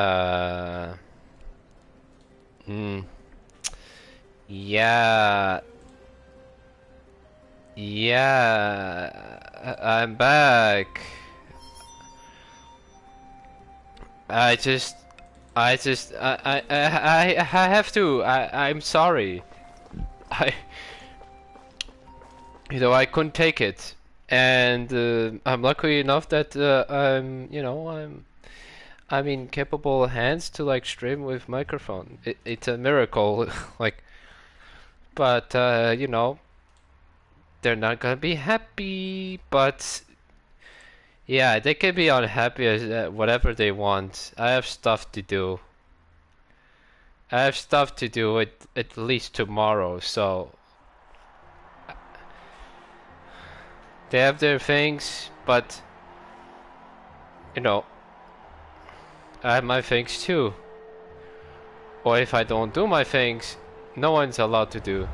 Uh. Hmm. Yeah. Yeah. I'm back. I just. I have to. I'm sorry. I. I couldn't take it. And I'm lucky enough that I'm in capable hands to like stream with microphone. It's a miracle, like, but they're not gonna be happy. But yeah, they can be unhappy as whatever they want. I have stuff to do. I have stuff to do at least tomorrow, so they have their things, but I have my things too. Or if I don't do my things, no one's allowed to do.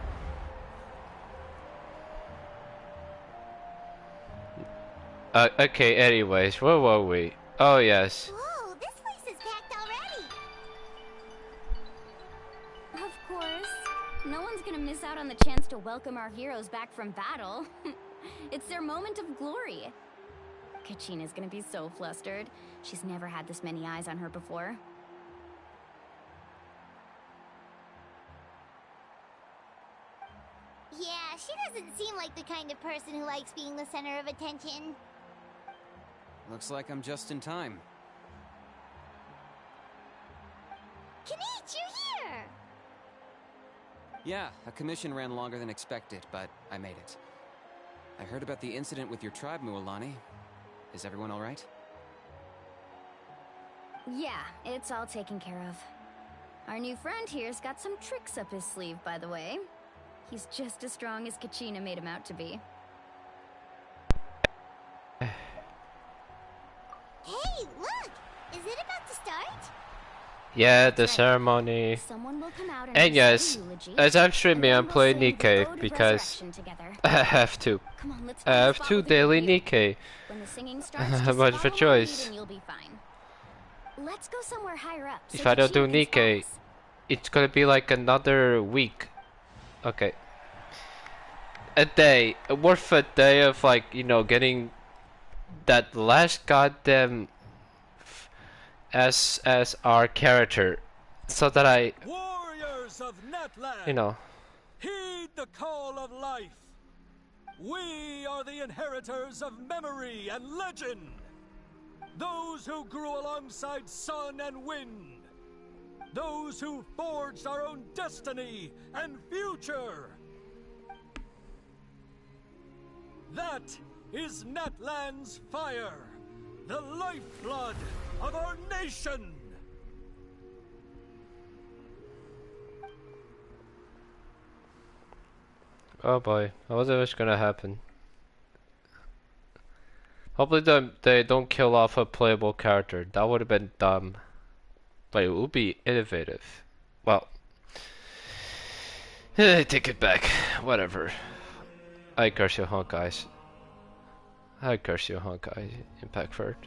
Okay, anyways, where were we? Oh, yes. Whoa, this place is packed already. Of course. No one's gonna miss out on the chance to welcome our heroes back from battle. It's their moment of glory. Kachina's gonna be so flustered. She's never had this many eyes on her before. Yeah, she doesn't seem like the kind of person who likes being the center of attention. Looks like I'm just in time. Kinich, you're here! Yeah, a commission ran longer than expected, but I made it. I heard about the incident with your tribe, Mualani. Is everyone alright? Yeah, it's all taken care of. Our new friend here's got some tricks up his sleeve, by the way. He's just as strong as Kachina made him out to be. Hey, look! Is it about to start? Yeah, the ceremony. Someone will come out And yes, as I'm streaming, I'm playing Nikkei because I have to. I have 2 daily Nikkei. When the singing starts, How much of a choice? you'll be fine. Let's go somewhere higher up. If I don't do Nikkei, it's gonna be like another week. Okay. A day, worth a day of like, getting that last goddamn as our character, so that I, Warriors of Natland, heed the call of life. We are the inheritors of memory and legend. Those who grew alongside sun and wind. Those who forged our own destiny and future. That is Natland's fire, the lifeblood of our nation. oh boy, I wonder what's gonna happen. Hopefully they don't kill off a playable character. That would have been dumb. But it would be innovative. Well, take it back. Whatever. I curse you, Honkai. I curse you, Honkai. Impact first.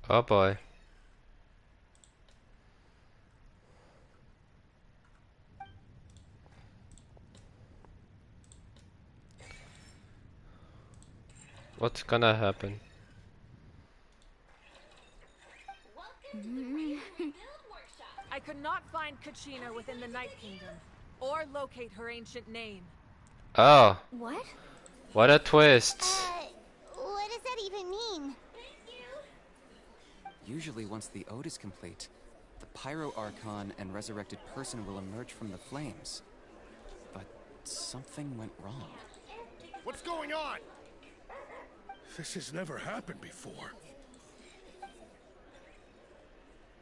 Oh boy. What's gonna happen? I could not find Kachina within the Night Kingdom, or locate her ancient name. Oh. What? What a twist. What does that even mean? Usually once the ode is complete, the Pyro Archon and resurrected person will emerge from the flames. something went wrong. What's going on? This has never happened before.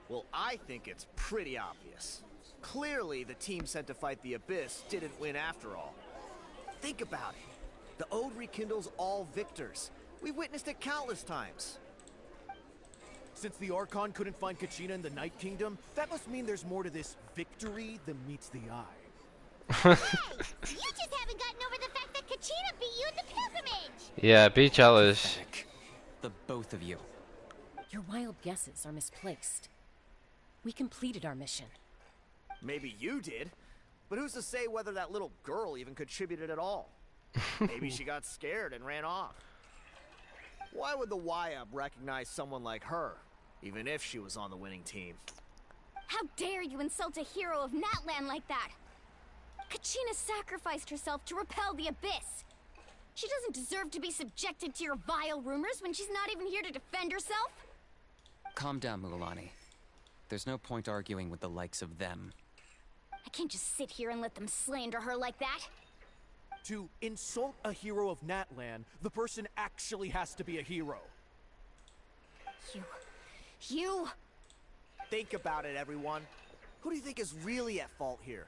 Well, I think it's pretty obvious. Clearly, the team sent to fight the Abyss didn't win after all. Think about it. The Ode rekindles all victors. We've witnessed it countless times. Since the Archon couldn't find Kachina in the Night Kingdom, that must mean there's more to this victory than meets the eye. Hey! You just haven't gotten over the fact that Kachina beat you in the pilgrimage! Yeah, be jealous. Pathetic. The both of you. Your wild guesses are misplaced. We completed our mission. Maybe you did, but who's to say whether that little girl even contributed at all? Maybe she got scared and ran off. Why would the YUB recognize someone like her, even if she was on the winning team? How dare you insult a hero of Natlan like that? Kachina sacrificed herself to repel the Abyss. She doesn't deserve to be subjected to your vile rumors when she's not even here to defend herself. Calm down, Mualani. There's no point arguing with the likes of them. I can't just sit here and let them slander her like that. To insult a hero of Natlan, the person actually has to be a hero. You... Think about it, everyone. Who do you think is really at fault here?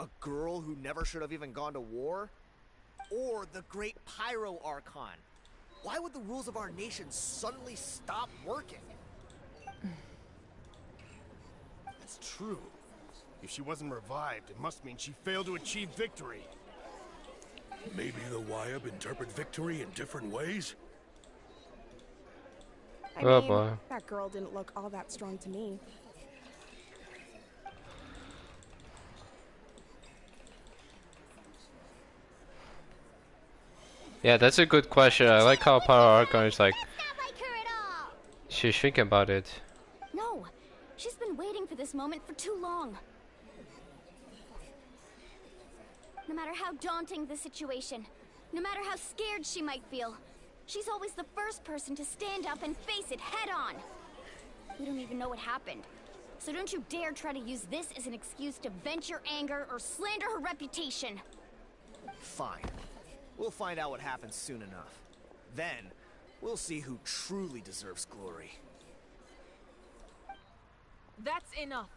A girl who never should have even gone to war? Or the great Pyro Archon? Why would the rules of our nation suddenly stop working? That's true. If she wasn't revived, it must mean she failed to achieve victory. Maybe the YUB interpret victory in different ways? I Oh mean, boy. that girl didn't look all that strong to me. Yeah, that's a good question. I like how Power Archon is like, That's not like her at all! she's thinking about it. No, she's been waiting for this moment for too long. No matter how daunting the situation, no matter how scared she might feel, she's always the first person to stand up and face it head on. We don't even know what happened, so don't you dare try to use this as an excuse to vent your anger or slander her reputation. Fine. We'll find out what happens soon enough. Then, we'll see who truly deserves glory. That's enough.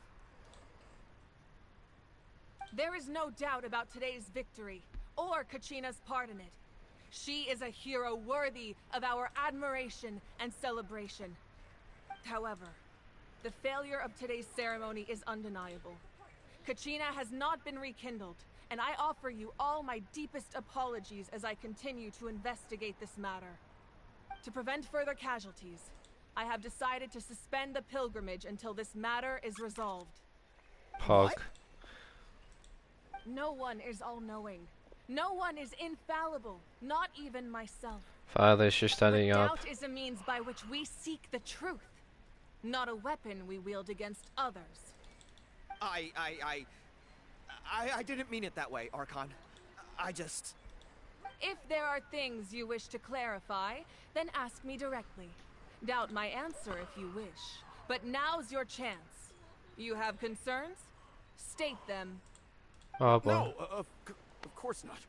There is no doubt about today's victory, or Kachina's part in it. She is a hero worthy of our admiration and celebration. However, the failure of today's ceremony is undeniable. Kachina has not been rekindled, and I offer you all my deepest apologies as I continue to investigate this matter. To prevent further casualties, I have decided to suspend the pilgrimage until this matter is resolved. Pog. No one is all-knowing. No one is infallible, not even myself. Father, she's standing But up. doubt is a means by which we seek the truth, not a weapon we wield against others. I didn't mean it that way, Archon. If there are things you wish to clarify, then ask me directly. Doubt my answer if you wish. But now's your chance. You have concerns? State them. Oh boy. No, of course not.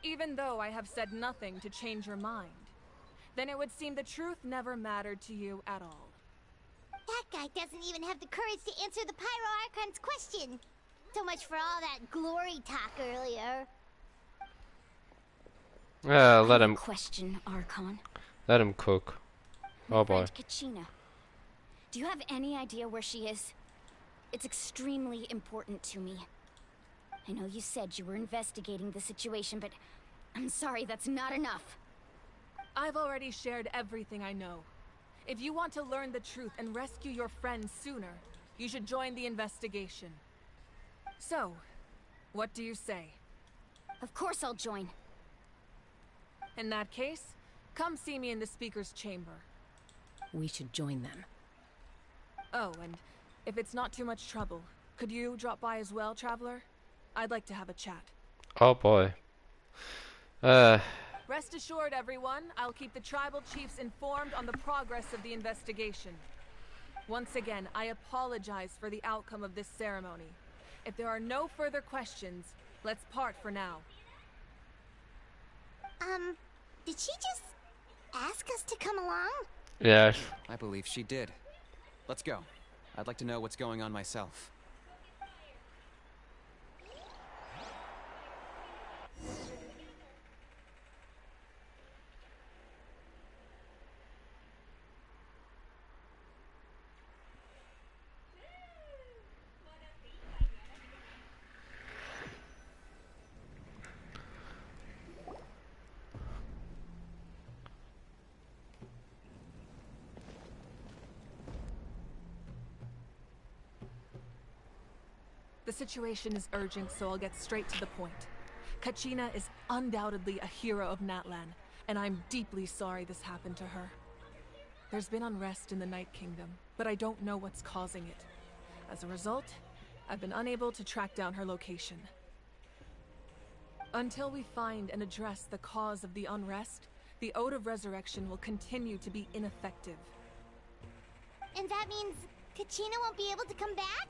Even though I have said nothing to change your mind, then it would seem the truth never mattered to you at all. That guy doesn't even have the courage to answer the Pyro Archon's question. So much for all that glory talk earlier. Let him Question, Archon. let him cook. My Oh boy. friend Kachina. Do you have any idea where she is? It's extremely important to me. I know you said you were investigating the situation, but I'm sorry, that's not enough. I've already shared everything I know. If you want to learn the truth and rescue your friends sooner, you should join the investigation. So, what do you say? Of course I'll join. In that case, come see me in the speaker's chamber. We should join them. Oh, and if it's not too much trouble, could you drop by as well, Traveler? I'd like to have a chat. Oh boy. Rest assured, everyone, I'll keep the tribal chiefs informed on the progress of the investigation. Once again, I apologize for the outcome of this ceremony. If there are no further questions, Let's part for now. Did she just ask us to come along? Yes. I believe she did. Let's go. I'd like to know what's going on myself. The situation is urgent, so I'll get straight to the point. Kachina is undoubtedly a hero of Natlan, and I'm deeply sorry this happened to her. There's been unrest in the Night Kingdom, but I don't know what's causing it. As a result, I've been unable to track down her location. Until we find and address the cause of the unrest, the Ode of Resurrection will continue to be ineffective. And that means Kachina won't be able to come back?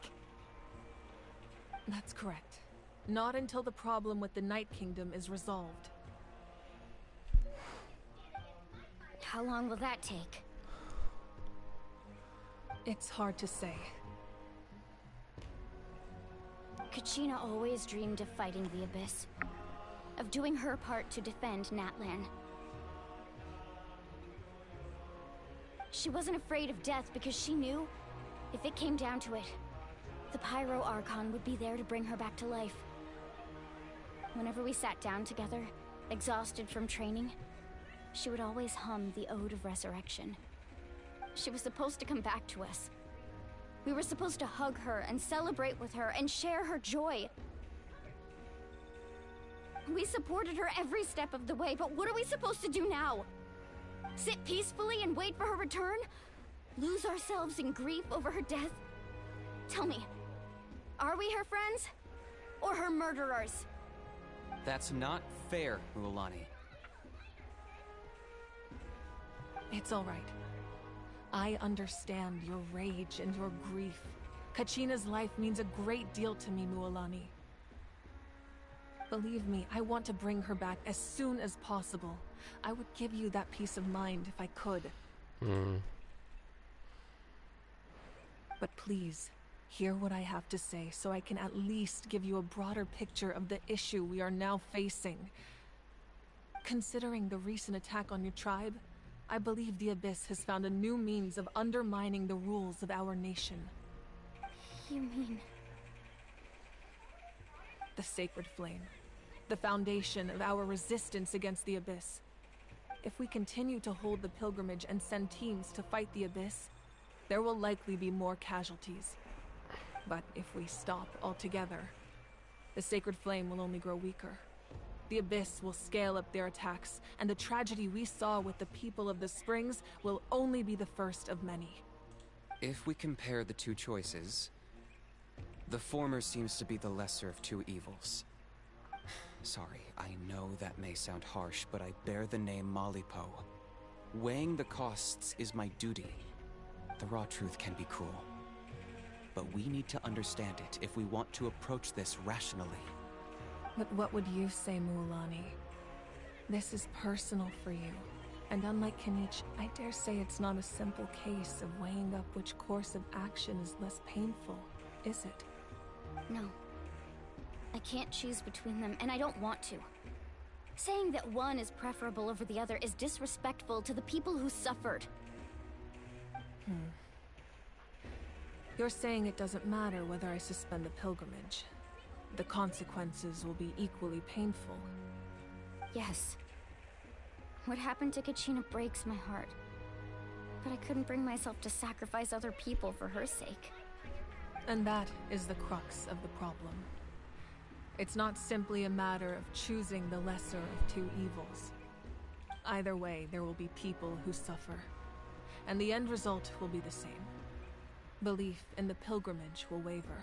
That's correct. Not until the problem with the Night Kingdom is resolved. How long will that take? It's hard to say. Kachina always dreamed of fighting the Abyss. Of doing her part to defend Natlan. She wasn't afraid of death because she knew, if it came down to it, the Pyro Archon would be there to bring her back to life. Whenever we sat down together, exhausted from training, she would always hum the Ode of Resurrection. She was supposed to come back to us. We were supposed to hug her and celebrate with her and share her joy. We supported her every step of the way, but what are we supposed to do now? Sit peacefully and wait for her return? Lose ourselves in grief over her death? Tell me, are we her friends? Or her murderers? That's not fair, Mualani. It's all right. I understand your rage and your grief. Kachina's life means a great deal to me, Mualani. Believe me, I want to bring her back as soon as possible. I would give you that peace of mind if I could. But please, hear what I have to say so I can at least give you a broader picture of the issue we are now facing. Considering the recent attack on your tribe, I believe the Abyss has found a new means of undermining the rules of our nation. You mean... the Sacred Flame. The foundation of our resistance against the Abyss. If we continue to hold the pilgrimage and send teams to fight the Abyss, there will likely be more casualties. But if we stop altogether, the Sacred Flame will only grow weaker. The Abyss will scale up their attacks, and the tragedy we saw with the people of the Springs will only be the first of many. If we compare the two choices, the former seems to be the lesser of two evils. Sorry, I know that may sound harsh, but I bear the name Malipo. Weighing the costs is my duty. The raw truth can be cruel. But we need to understand it if we want to approach this rationally. But what would you say, Mualani? This is personal for you. And unlike Kinich, I dare say it's not a simple case of weighing up which course of action is less painful, is it? No. I can't choose between them, and I don't want to. Saying that one is preferable over the other is disrespectful to the people who suffered. You're saying it doesn't matter whether I suspend the pilgrimage. The consequences will be equally painful. Yes. What happened to Kachina breaks my heart. But I couldn't bring myself to sacrifice other people for her sake. And that is the crux of the problem. It's not simply a matter of choosing the lesser of two evils. Either way, there will be people who suffer. And the end result will be the same. Belief in the pilgrimage will waver.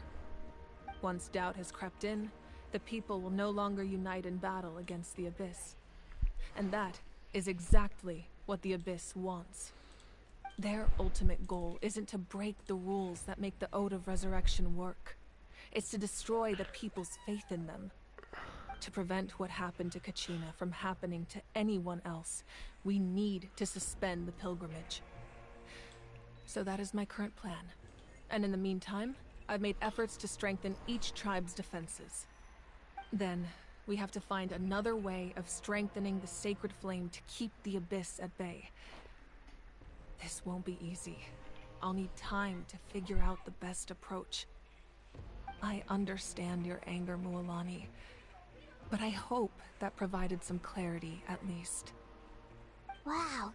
Once doubt has crept in, the people will no longer unite in battle against the Abyss. And that is exactly what the Abyss wants. Their ultimate goal isn't to break the rules that make the Ode of Resurrection work. It's to destroy the people's faith in them. To prevent what happened to Kachina from happening to anyone else, we need to suspend the pilgrimage. So that is my current plan. And in the meantime, I've made efforts to strengthen each tribe's defenses. Then, we have to find another way of strengthening the sacred flame to keep the Abyss at bay. This won't be easy. I'll need time to figure out the best approach. I understand your anger, Mualani, but I hope that provided some clarity, at least. Wow.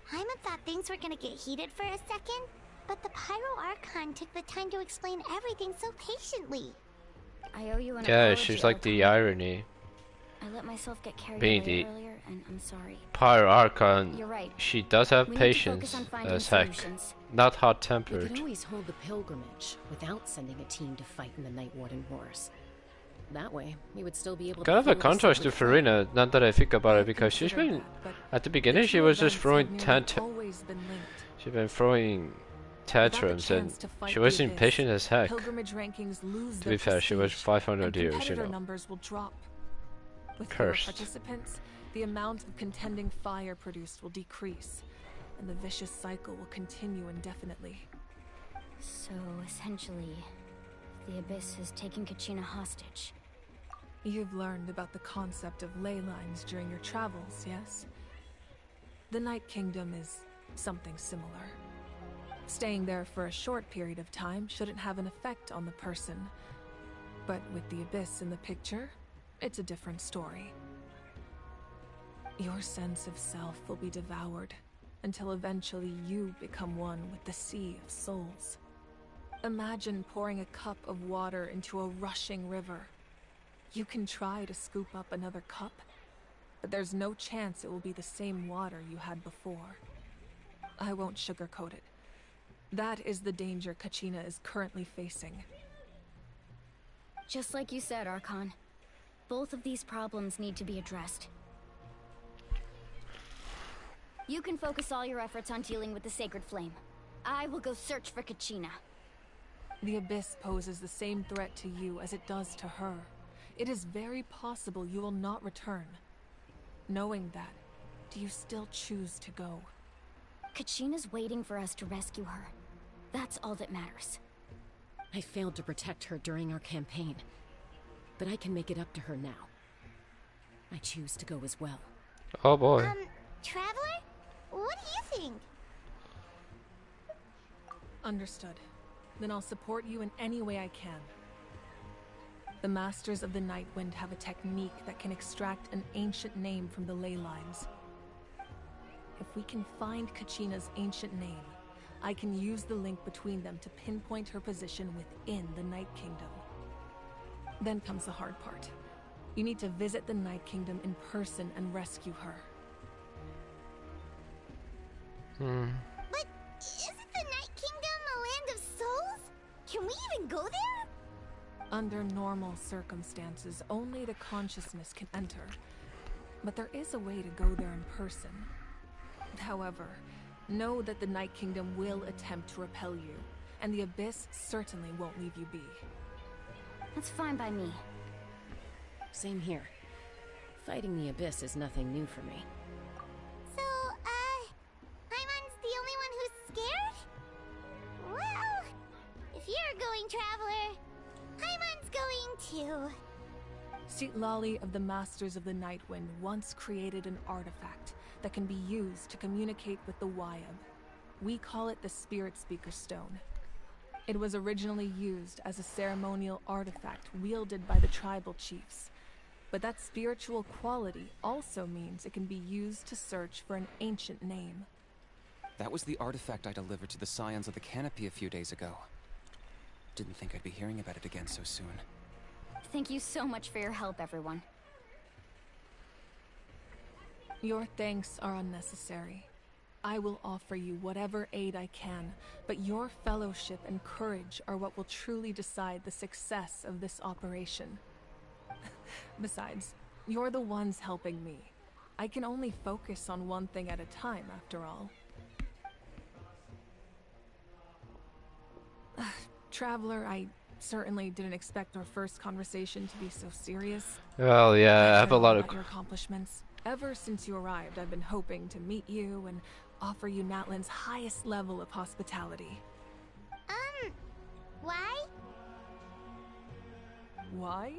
Hyman thought things were gonna get heated for a second, but the Pyro Archon took the time to explain everything so patiently. I owe you an Yeah, apology, she's like the Archon. irony. I let myself get carried Being away the earlier, and I'm sorry. Pyro Archon, You're right. she does have We need to patience focus on finding as heck. solutions. Not We hot-tempered. could always hold the pilgrimage without sending a team to fight in the Night Warden Wars. That way, we would still be able Kind to of a fuel the contrast to sacred flame. Farina, now that I think about it, I've because she's considered been, that, but at the the beginning two she was just events throwing have nearly tantrums. always been linked. She's been throwing tantrums and chance to fight she was the impatient Abyss, as heck. Pilgrimage rankings lose To their be fair, she was prestige, 500 and years, you competitor know. numbers will drop. With fewer Cursed. participants, the amount of contending fire produced will decrease, and the vicious cycle will continue indefinitely. So, essentially, the Abyss has taken Kachina hostage. You've learned about the concept of ley lines during your travels, yes? The Night Kingdom is something similar. Staying there for a short period of time shouldn't have an effect on the person. But with the Abyss in the picture, it's a different story. Your sense of self will be devoured until eventually you become one with the Sea of Souls. Imagine pouring a cup of water into a rushing river. You can try to scoop up another cup, but there's no chance it will be the same water you had before. I won't sugarcoat it. That is the danger Kachina is currently facing. Just like you said, Archon. Both of these problems need to be addressed. You can focus all your efforts on dealing with the Sacred Flame. I will go search for Kachina. The Abyss poses the same threat to you as it does to her. It is very possible you will not return. Knowing that, do you still choose to go? Kachina's waiting for us to rescue her. That's all that matters. I failed to protect her during our campaign, but I can make it up to her now. I choose to go as well. Oh boy. Traveler? What do you think? Understood. Then I'll support you in any way I can. The Masters of the Night Wind have a technique that can extract an ancient name from the ley lines. If we can find Kachina's ancient name, I can use the link between them to pinpoint her position within the Night Kingdom. Then comes the hard part. You need to visit the Night Kingdom in person and rescue her. But isn't the Night Kingdom a land of souls? Can we even go there? Under normal circumstances, only the consciousness can enter. But there is a way to go there in person. However, know that the Night Kingdom will attempt to repel you, and the Abyss certainly won't leave you be. That's fine by me. Same here. Fighting the Abyss is nothing new for me. So, Hyman's the only one who's scared? Well, if you're going, Traveler, Hyman's going too. Citlali of the Masters of the Nightwind once created an artifact that can be used to communicate with the Wyab. We call it the Spirit Speaker Stone. It was originally used as a ceremonial artifact wielded by the tribal chiefs. But that spiritual quality also means it can be used to search for an ancient name. That was the artifact I delivered to the Scions of the Canopy a few days ago. Didn't think I'd be hearing about it again so soon. Thank you so much for your help, everyone. Your thanks are unnecessary. I will offer you whatever aid I can, but your fellowship and courage are what will truly decide the success of this operation. Besides, you're the ones helping me. I can only focus on one thing at a time, after all. Traveler, I certainly didn't expect our first conversation to be so serious. Well, yeah, I have a lot of... your accomplishments. Ever since you arrived, I've been hoping to meet you and offer you Natlan's highest level of hospitality. Why? Why?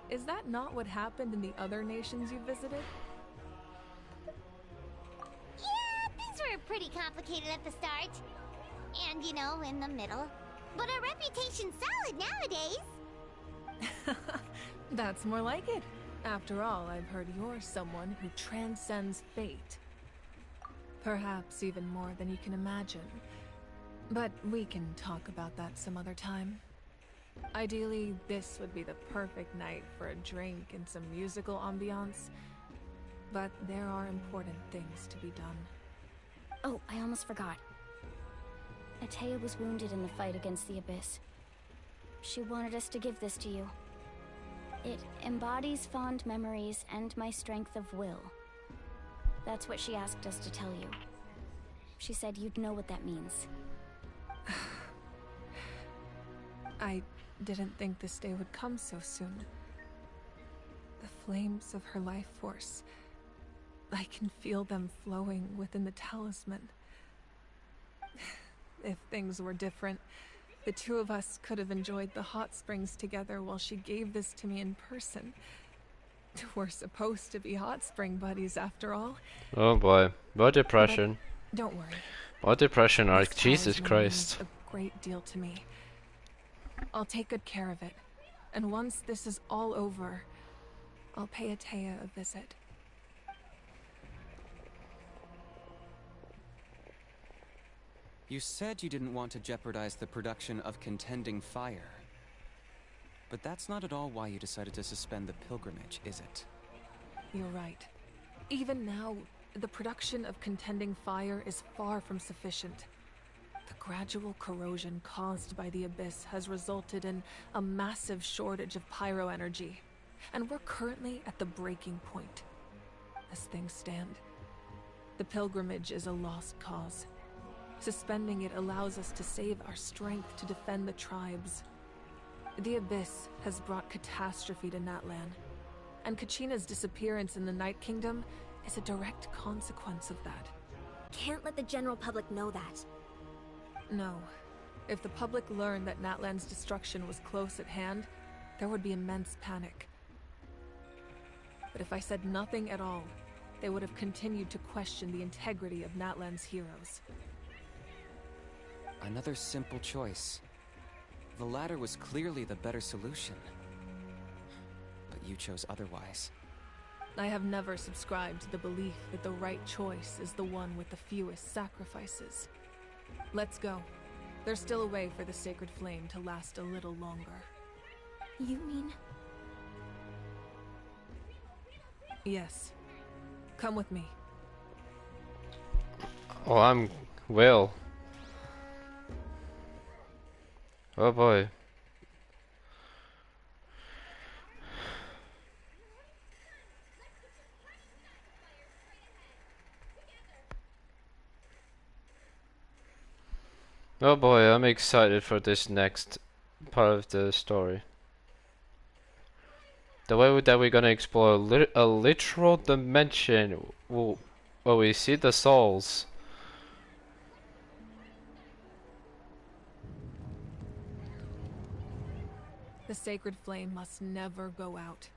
Is that not what happened in the other nations you visited? Yeah, things were pretty complicated at the start. And, you know, in the middle. But our reputation's solid nowadays. That's more like it. After all, I've heard you're someone who transcends fate. Perhaps even more than you can imagine. But we can talk about that some other time. Ideally, this would be the perfect night for a drink and some musical ambiance. But there are important things to be done. Oh, I almost forgot. Atea was wounded in the fight against the Abyss. She wanted us to give this to you. It embodies fond memories and my strength of will. That's what she asked us to tell you. She said you'd know what that means. I didn't think this day would come so soon. The flames of her life force. I can feel them flowing within the talisman. If things were different, the two of us could have enjoyed the hot springs together while she gave this to me in person. We're supposed to be hot spring buddies after all. Oh boy, what depression. But don't worry. What depression, Ark, This Jesus talisman Christ. means a great deal to me. I'll take good care of it. And once this is all over, I'll pay Atea a visit. You said you didn't want to jeopardize the production of Contending Fire. But that's not at all why you decided to suspend the pilgrimage, is it? You're right. Even now, the production of Contending Fire is far from sufficient. The gradual corrosion caused by the Abyss has resulted in a massive shortage of pyro energy, and we're currently at the breaking point. As things stand, the pilgrimage is a lost cause. Suspending it allows us to save our strength to defend the tribes. The Abyss has brought catastrophe to Natlan, and Kachina's disappearance in the Night Kingdom is a direct consequence of that. Can't let the general public know that. No. If the public learned that Natlan's destruction was close at hand, there would be immense panic. But if I said nothing at all, they would have continued to question the integrity of Natlan's heroes. Another simple choice. The latter was clearly the better solution. But you chose otherwise. I have never subscribed to the belief that the right choice is the one with the fewest sacrifices. Let's go. There's still a way for the sacred flame to last a little longer. You mean? Yes. Come with me. Oh, I'm Will. Oh boy. Oh boy, I'm excited for this next part of the story. The way that we're gonna explore a literal dimension where we see the souls. The sacred flame must never go out.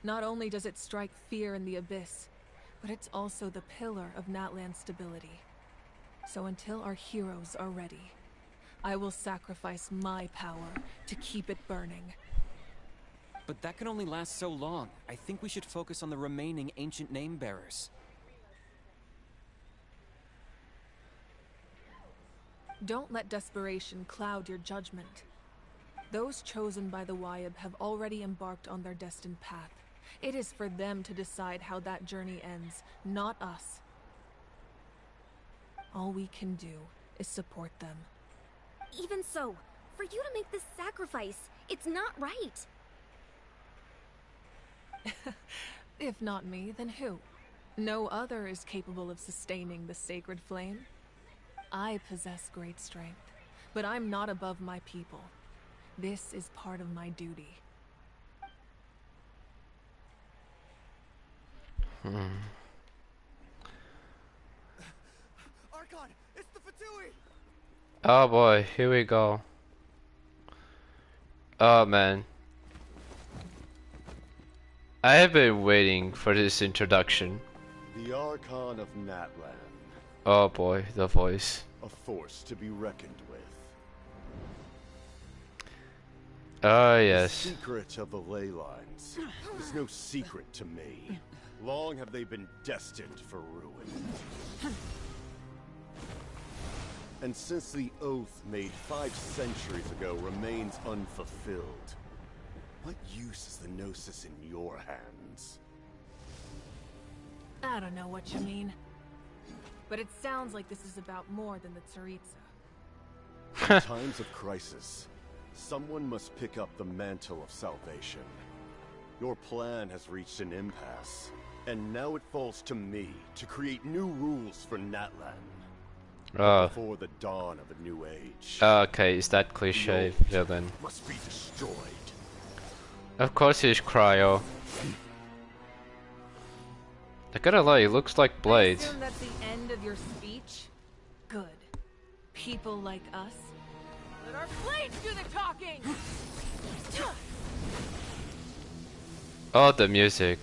Not only does it strike fear in the Abyss, but it's also the pillar of Natlan's stability. So until our heroes are ready, I will sacrifice my power to keep it burning. But that can only last so long. I think we should focus on the remaining ancient name bearers. Don't let desperation cloud your judgment. Those chosen by the Wayab have already embarked on their destined path. It is for them to decide how that journey ends, not us. All we can do is support them. Even so, for you to make this sacrifice, it's not right. If not me, then who? No other is capable of sustaining the sacred flame. I possess great strength, but I'm not above my people. This is part of my duty. Archon, it's the Fatui! Oh boy, here we go. Oh man. I have been waiting for this introduction. The Archon of Natlan. Oh boy, the voice. A force to be reckoned with. Oh yes. The secret of the ley lines is no secret to me. Long have they been destined for ruin. And since the oath made 5 centuries ago remains unfulfilled, what use is the Gnosis in your hands? I don't know what you mean. But it sounds like this is about more than the Tsaritsa. In times of crisis, someone must pick up the mantle of salvation. Your plan has reached an impasse, and now it falls to me to create new rules for Natlan. Before the dawn of a new age. Okay, is that cliche villain? Must be destroyed. Of course he's Cryo. I gotta lie, he looks like Blade. I assume that's the end of your speech? Good. People like us. Let our blades do the talking! Oh, the music.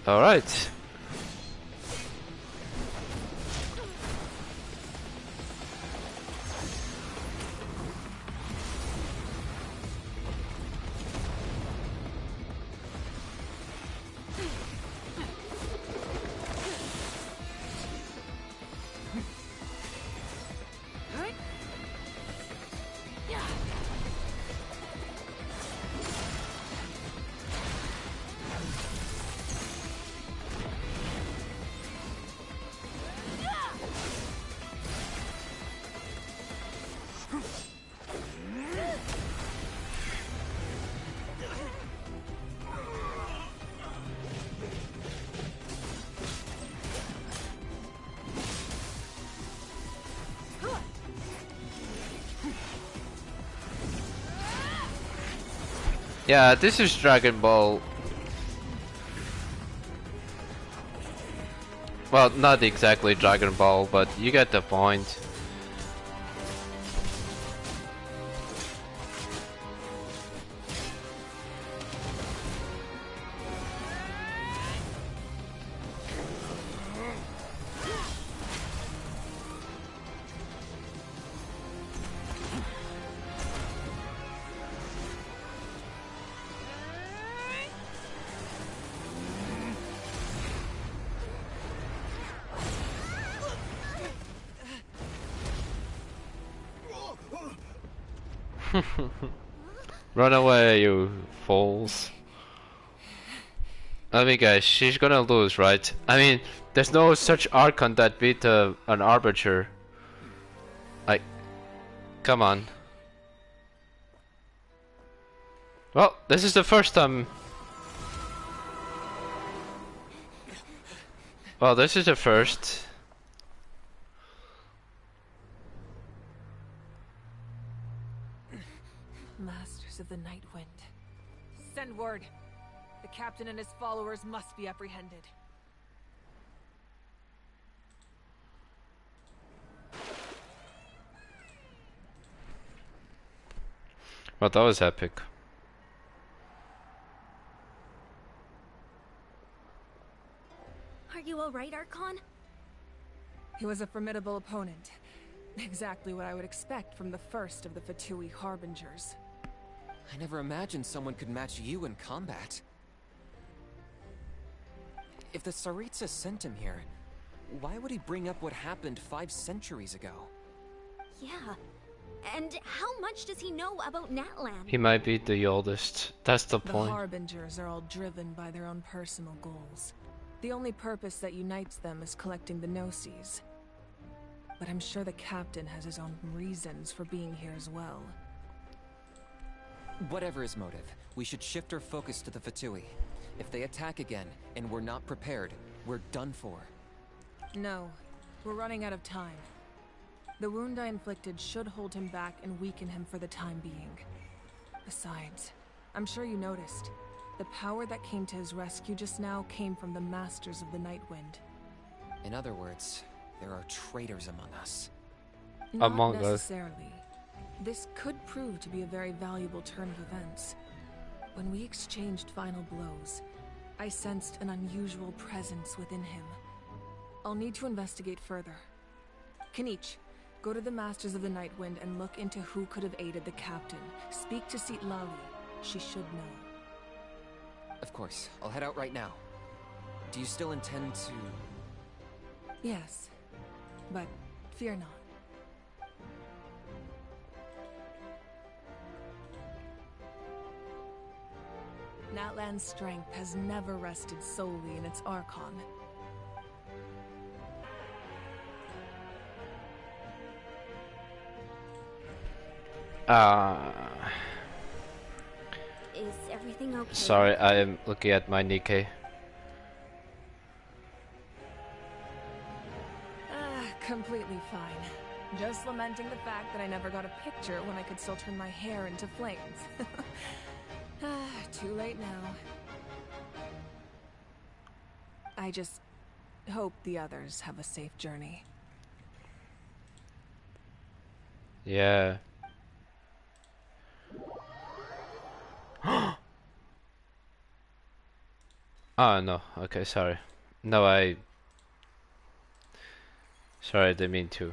Alright. Yeah, this is Dragon Ball. Well, not exactly Dragon Ball, but you get the point. Run away, you fools. I mean, guys, she's gonna lose, right? I mean, there's no such Archon that beat an Arbiter. Like, come on. Well, this is the first time. Well, this is the first. Masters of the Night Wind. Send word. The captain and his followers must be apprehended. Well, that was epic. Are you alright, Archon? He was a formidable opponent. Exactly what I would expect from the first of the Fatui Harbingers. I never imagined someone could match you in combat. If the Tsaritsa sent him here, why would he bring up what happened 5 centuries ago? Yeah. And how much does he know about Natlan? He might be the oldest. That's the point. The Harbingers are all driven by their own personal goals. The only purpose that unites them is collecting the Gnosis. But I'm sure the captain has his own reasons for being here as well. Whatever his motive, we should shift our focus to the Fatui. If they attack again, and we're not prepared, we're done for. No. We're running out of time. The wound I inflicted should hold him back and weaken him for the time being. Besides, I'm sure you noticed, the power that came to his rescue just now came from the Masters of the Nightwind. In other words, there are traitors among us. Among Not us. necessarily. This could prove to be a very valuable turn of events. When we exchanged final blows, I sensed an unusual presence within him. I'll need to investigate further. Kanich, go to the Masters of the Nightwind and look into who could have aided the captain. Speak to Lali. She should know. Of course, I'll head out right now. Do you still intend to... Yes, but fear not. Natlan's strength has never rested solely in its Archon. Is everything okay? Sorry, I am looking at my Nikkei. Completely fine. Just lamenting the fact that I never got a picture when I could still turn my hair into flames. Too late now. I just hope the others have a safe journey. Yeah. Oh no, okay, sorry. No, sorry, I didn't mean to.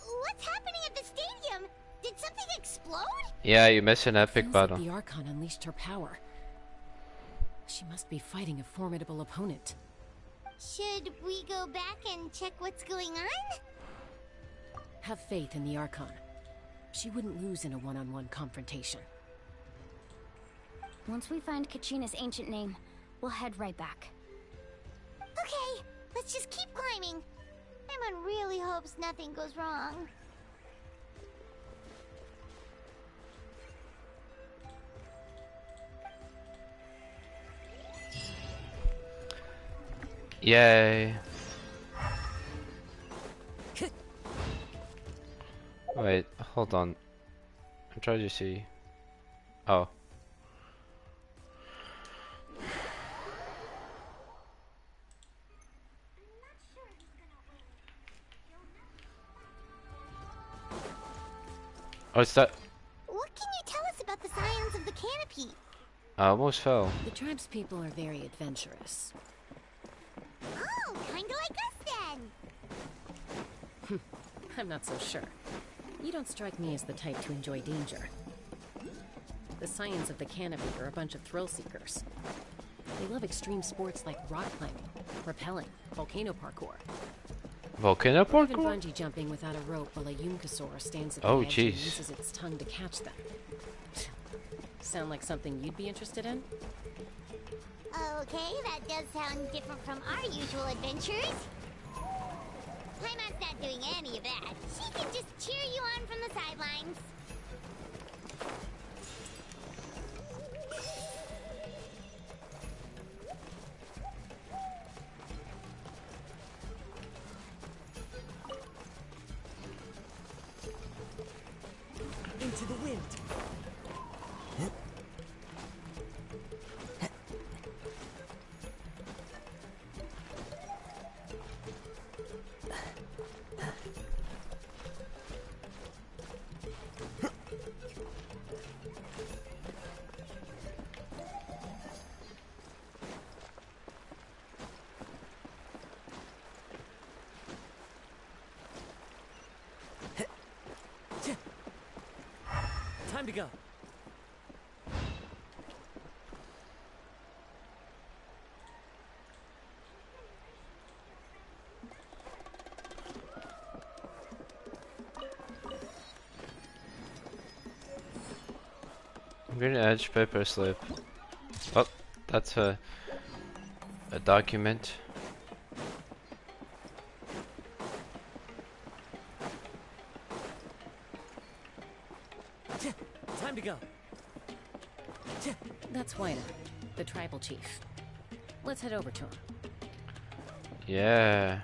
What's happening at the stadium? Did something explode? Yeah, you missed an epic Feels battle. like the Archon unleashed her power. She must be fighting a formidable opponent. Should we go back and check what's going on? Have faith in the Archon. She wouldn't lose in a one-on-one confrontation. Once we find Kachina's ancient name, we'll head right back. Okay, let's just keep climbing. Everyone really hopes nothing goes wrong. Yay. Wait, hold on. I'm trying to see. Oh. Oh, it's that. What can you tell us about the scions of the canopy? I almost fell. The tribe's people are very adventurous. Oh, kinda like us then. I'm not so sure. You don't strike me as the type to enjoy danger. The scions of the canopy are a bunch of thrill seekers. They love extreme sports like rock climbing, rappelling, volcano parkour. Volcano Even parkour? bungee jumping without a rope while a Yunkasaur stands at the Oh, edge and jeez. uses its tongue to catch them. Sound like something you'd be interested in? Okay, that does sound different from our usual adventures. Paimon's not doing any of that. She can just cheer you on from the sidelines. Into the wind. Time to go. Green edge paper slip. Oh, that's a document. go. That's Wina, the tribal chief. Let's head over to him. Yeah.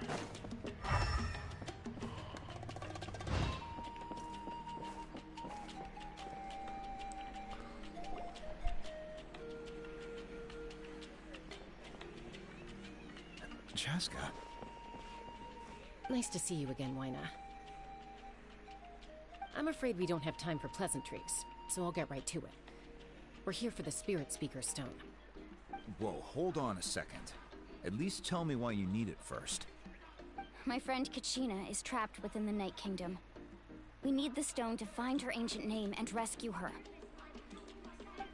Chaska. Nice to see you again, Wina. I'm afraid we don't have time for pleasantries, so I'll get right to it. We're here for the Spirit Speaker Stone. Whoa, hold on a second. At least tell me why you need it first. My friend Kachina is trapped within the Night Kingdom. We need the stone to find her ancient name and rescue her.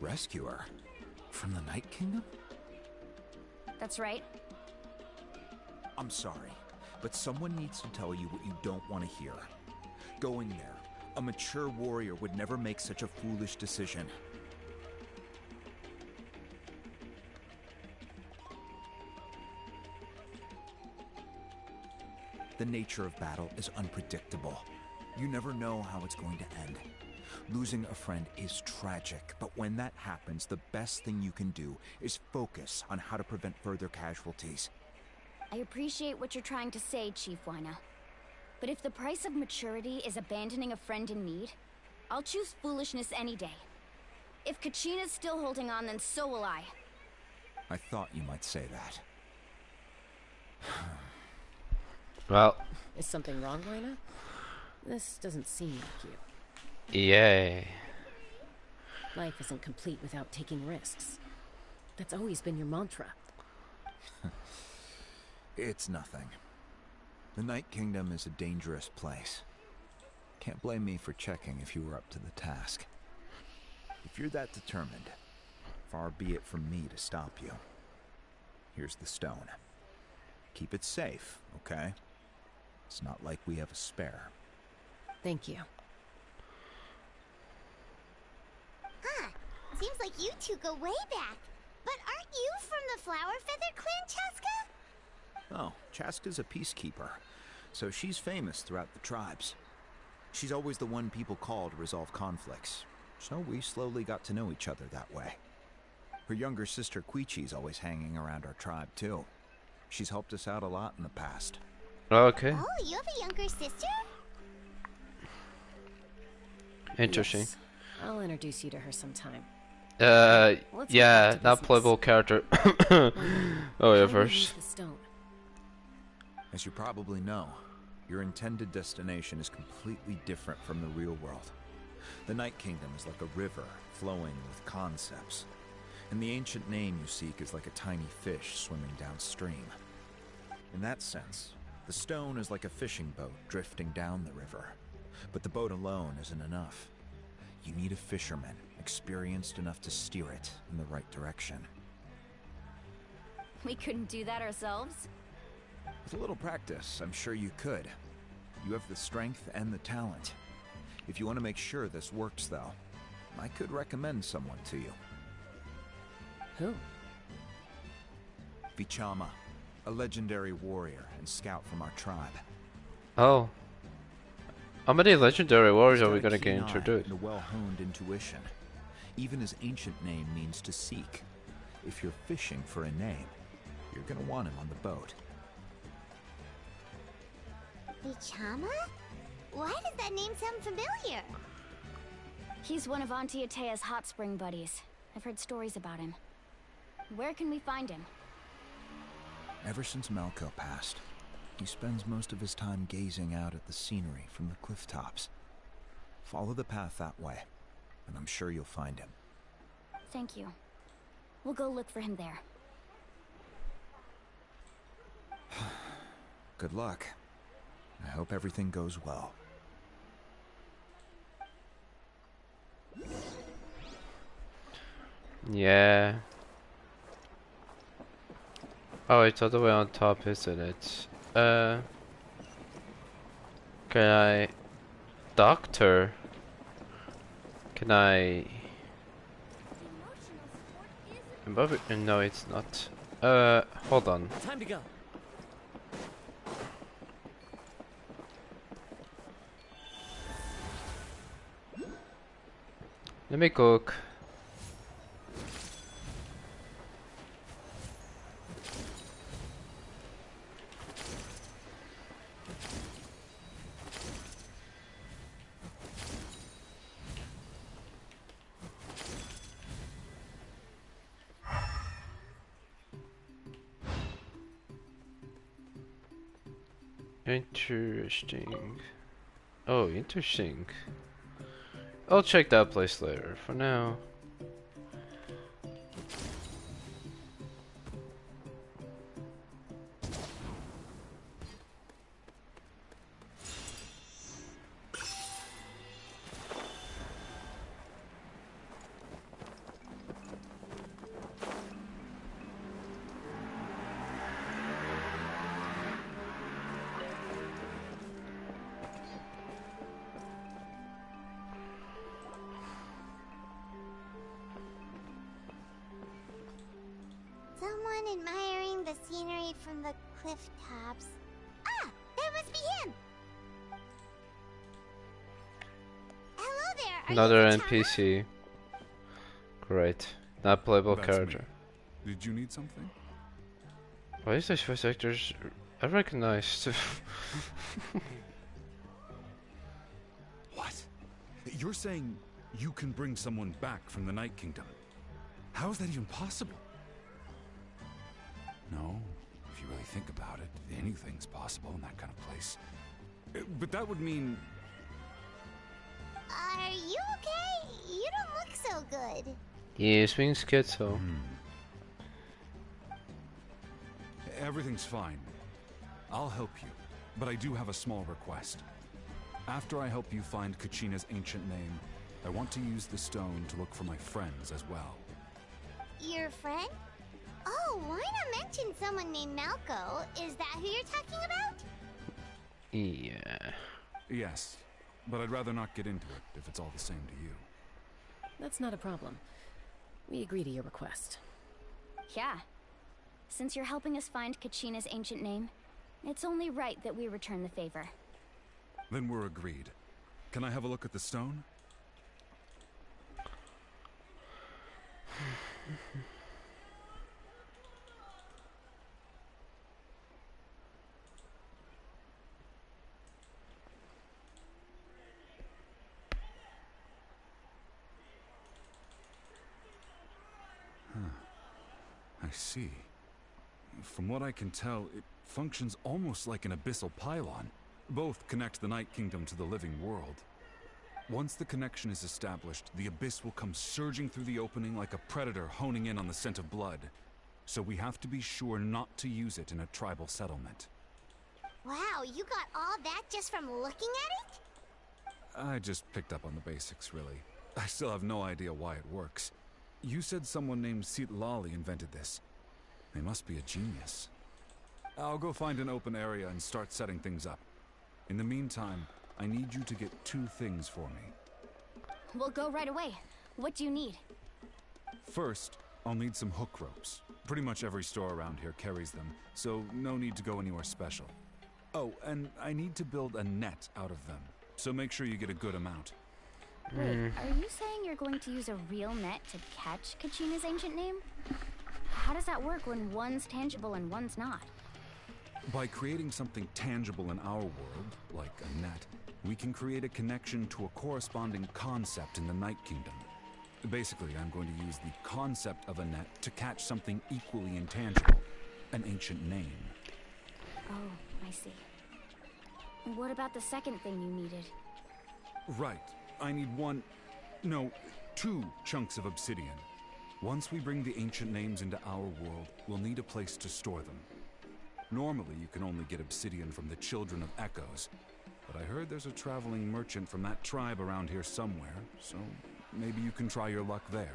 Rescue her? From the Night Kingdom? That's right. I'm sorry, but someone needs to tell you what you don't want to hear. Going there. A mature warrior would never make such a foolish decision. The nature of battle is unpredictable. You never know how it's going to end. Losing a friend is tragic, but when that happens, the best thing you can do is focus on how to prevent further casualties. I appreciate what you're trying to say, Chief Wina. But if the price of maturity is abandoning a friend in need, I'll choose foolishness any day. If Kachina's still holding on, then so will I. I thought you might say that. Well. Is something wrong, Wina? This doesn't seem like you. Yay. Life isn't complete without taking risks. That's always been your mantra. It's nothing. The Night Kingdom is a dangerous place. Can't blame me for checking if you were up to the task. If you're that determined, far be it from me to stop you. Here's the stone. Keep it safe, okay? It's not like we have a spare. Thank you. Huh. Seems like you two go way back. But aren't you from the Flower Feather Clan, Chaska? Oh, Chaska's a peacekeeper, so she's famous throughout the tribes. She's always the one people call to resolve conflicts, so we slowly got to know each other that way. Her younger sister Quichi's always hanging around our tribe, too. She's helped us out a lot in the past. Okay. Oh, you have a younger sister? Interesting. Yes. I'll introduce you to her sometime. Yeah, not playable character. Oh, yeah, first. As you probably know, your intended destination is completely different from the real world. The Night Kingdom is like a river flowing with concepts, and the ancient name you seek is like a tiny fish swimming downstream. In that sense, the stone is like a fishing boat drifting down the river, but the boat alone isn't enough. You need a fisherman experienced enough to steer it in the right direction. We couldn't do that ourselves? With a little practice, I'm sure you could. You have the strength and the talent. If you want to make sure this works, though, I could recommend someone to you. Who? Vichama, a legendary warrior and scout from our tribe. Oh. How many legendary warriors are we gonna get Keen eye introduced? and a well-honed intuition. Even his ancient name means to seek. If you're fishing for a name, you're gonna want him on the boat. Vichama? Why does that name sound familiar? He's one of Auntie Atea's hot spring buddies. I've heard stories about him. Where can we find him? Ever since Malco passed, he spends most of his time gazing out at the scenery from the cliff tops. Follow the path that way, and I'm sure you'll find him. Thank you. We'll go look for him there. Good luck. I hope everything goes well. Yeah. Oh, it's all the way on top, isn't it? Can I... Doctor? Can I... Above it? No, it's not. Hold on. Time to go. Let me cook. Interesting. Oh, interesting. I'll check that place later. For now. Someone admiring the scenery from the cliff tops. Ah, that must be him. Hello there. Are Another you NPC. Great. Not playable That's character. Me. Did you need something? Why is this voice actors I recognized? What? You're saying you can bring someone back from the Night Kingdom? How is that even possible? No, if you really think about it, anything's possible in that kind of place. But that would mean... Are you okay? You don't look so good. He's being schizo. Everything's fine. I'll help you, but I do have a small request. After I help you find Kachina's ancient name, I want to use the stone to look for my friends as well. Your friend? Oh, why not mention someone named Malco? Is that who you're talking about? Yeah. Yes, but I'd rather not get into it if it's all the same to you. That's not a problem. We agree to your request. Yeah. Since you're helping us find Kachina's ancient name, it's only right that we return the favor. Then we're agreed. Can I have a look at the stone? I see. From what I can tell, it functions almost like an abyssal pylon. Both connect the Night Kingdom to the living world. Once the connection is established, the abyss will come surging through the opening like a predator honing in on the scent of blood. So we have to be sure not to use it in a tribal settlement. Wow, you got all that just from looking at it? I just picked up on the basics, really. I still have no idea why it works. You said someone named Lali invented this. They must be a genius. I'll go find an open area and start setting things up. In the meantime, I need you to get 2 things for me. We'll go right away. What do you need? First, I'll need some hook ropes. Pretty much every store around here carries them, so no need to go anywhere special. Oh, and I need to build a net out of them, so make sure you get a good amount. Wait, are you saying you're going to use a real net to catch Kachina's ancient name? How does that work when one's tangible and one's not? By creating something tangible in our world, like a net, we can create a connection to a corresponding concept in the Night Kingdom. Basically, I'm going to use the concept of a net to catch something equally intangible, an ancient name. Oh, I see. What about the second thing you needed? Right. I need 2 chunks of obsidian. Once we bring the ancient names into our world, we'll need a place to store them. Normally, you can only get obsidian from the Children of Echoes, but I heard there's a traveling merchant from that tribe around here somewhere, so maybe you can try your luck there.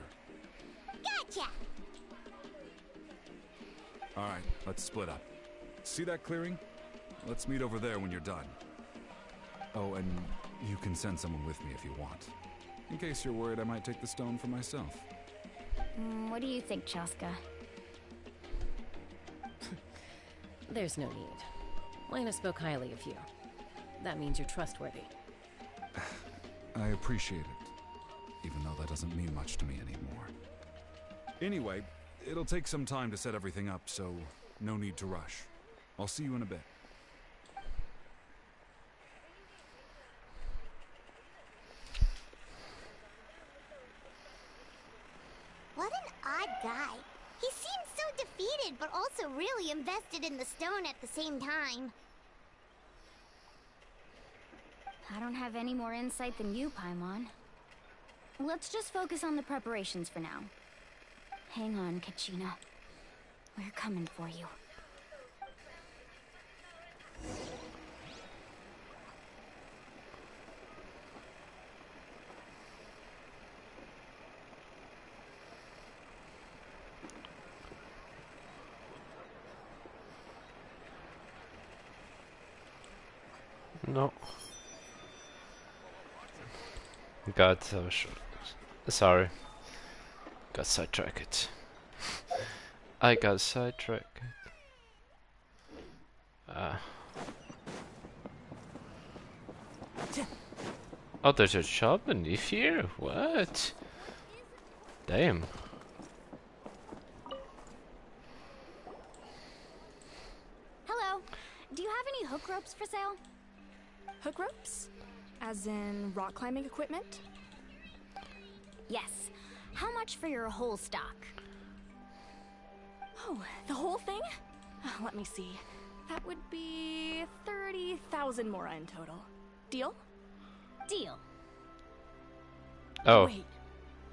Gotcha! Alright, let's split up. See that clearing? Let's meet over there when you're done. Oh, and you can send someone with me if you want. In case you're worried I might take the stone for myself. What do you think, Chaska? There's no need. Lena spoke highly of you. That means you're trustworthy. I appreciate it, even though that doesn't mean much to me anymore. Anyway, it'll take some time to set everything up, so no need to rush. I'll see you in a bit. What an odd guy. He seems so defeated, but also really invested in the stone at the same time. I don't have any more insight than you, Paimon. Let's just focus on the preparations for now. Hang on, Kachina. We're coming for you. No. God, sorry. Got sidetracked. I got sidetracked. Oh, there's a shop beneath here? What? Damn. Hello. Do you have any hook ropes for sale? Hook ropes? As in rock climbing equipment? Yes. How much for your whole stock? Oh, the whole thing? Let me see. That would be 30,000 mora in total. Deal? Deal. Oh. Wait,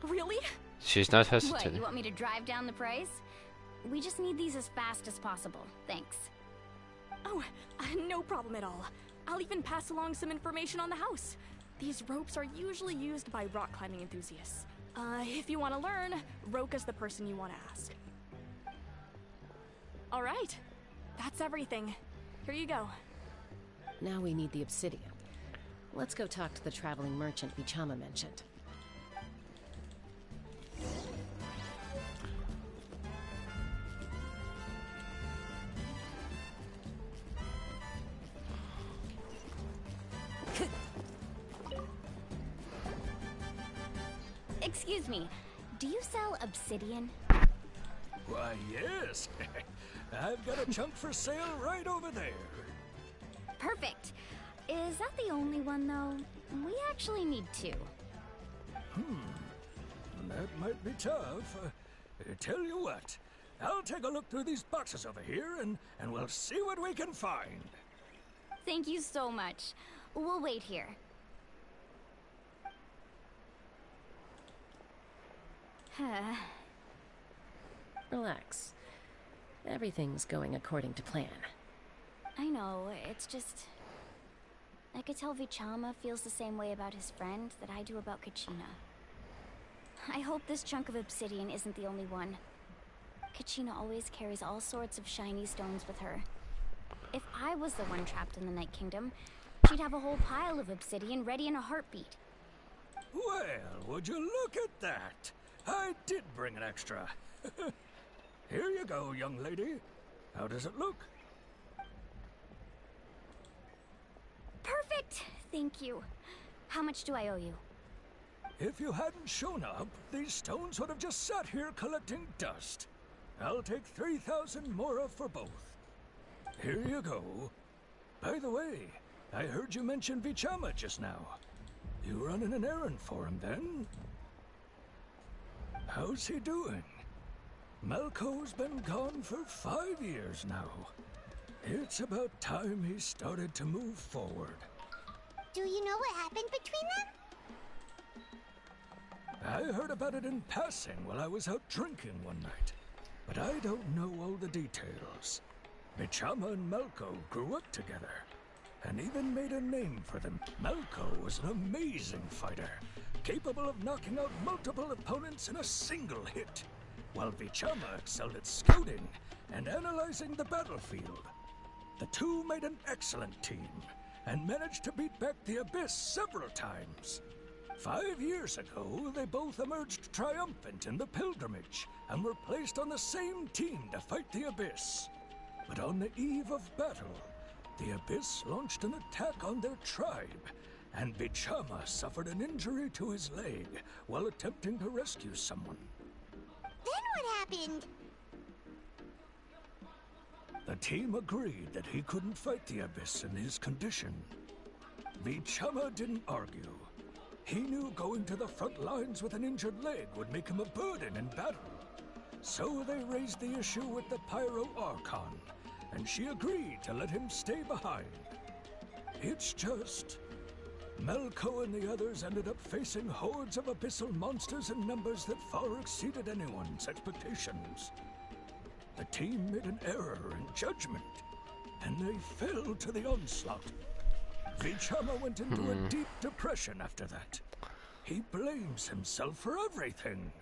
really? She's not What, hesitating. you want me to drive down the price? We just need these as fast as possible. Thanks. Oh, no problem at all. I'll even pass along some information on the house. These ropes are usually used by rock climbing enthusiasts. If you want to learn, Roka's the person you want to ask. All right, that's everything. Here you go. Now we need the obsidian. Let's go talk to the traveling merchant Vichama mentioned. Excuse me, do you sell obsidian? Why, yes. I've got a chunk for sale right over there. Perfect. Is that the only one, though? We actually need two. That might be tough. Tell you what, I'll take a look through these boxes over here, and we'll see what we can find. Thank you so much. We'll wait here. Relax. Everything's going according to plan. I know, it's just... I could tell Vichama feels the same way about his friend that I do about Kachina. I hope this chunk of obsidian isn't the only one. Kachina always carries all sorts of shiny stones with her. If I was the one trapped in the Night Kingdom, she'd have a whole pile of obsidian ready in a heartbeat. Well, would you look at that? I did bring an extra. Here you go, young lady. How does it look? Perfect! Thank you. How much do I owe you? If you hadn't shown up, these stones would have just sat here collecting dust. I'll take 3,000 mora for both. Here you go. By the way, I heard you mention Vichama just now. You running an errand for him, then? How's he doing? Malco's been gone for 5 years now. It's about time he started to move forward. Do you know what happened between them? I heard about it in passing while I was out drinking one night, but I don't know all the details. Vichama and Malco grew up together, and even made a name for them. Malco was an amazing fighter, capable of knocking out multiple opponents in a single hit, while Vichama excelled at scouting and analyzing the battlefield. The two made an excellent team, and managed to beat back the Abyss several times. 5 years ago, they both emerged triumphant in the pilgrimage, and were placed on the same team to fight the Abyss. But on the eve of battle, the Abyss launched an attack on their tribe, and Vichama suffered an injury to his leg while attempting to rescue someone. Then what happened? The team agreed that he couldn't fight the Abyss in his condition. Vichama didn't argue. He knew going to the front lines with an injured leg would make him a burden in battle. So they raised the issue with the Pyro Archon, and she agreed to let him stay behind. It's just... Melko and the others ended up facing hordes of abyssal monsters in numbers that far exceeded anyone's expectations. The team made an error in judgment, and they fell to the onslaught. Vichama went into a deep depression after that. He blames himself for everything.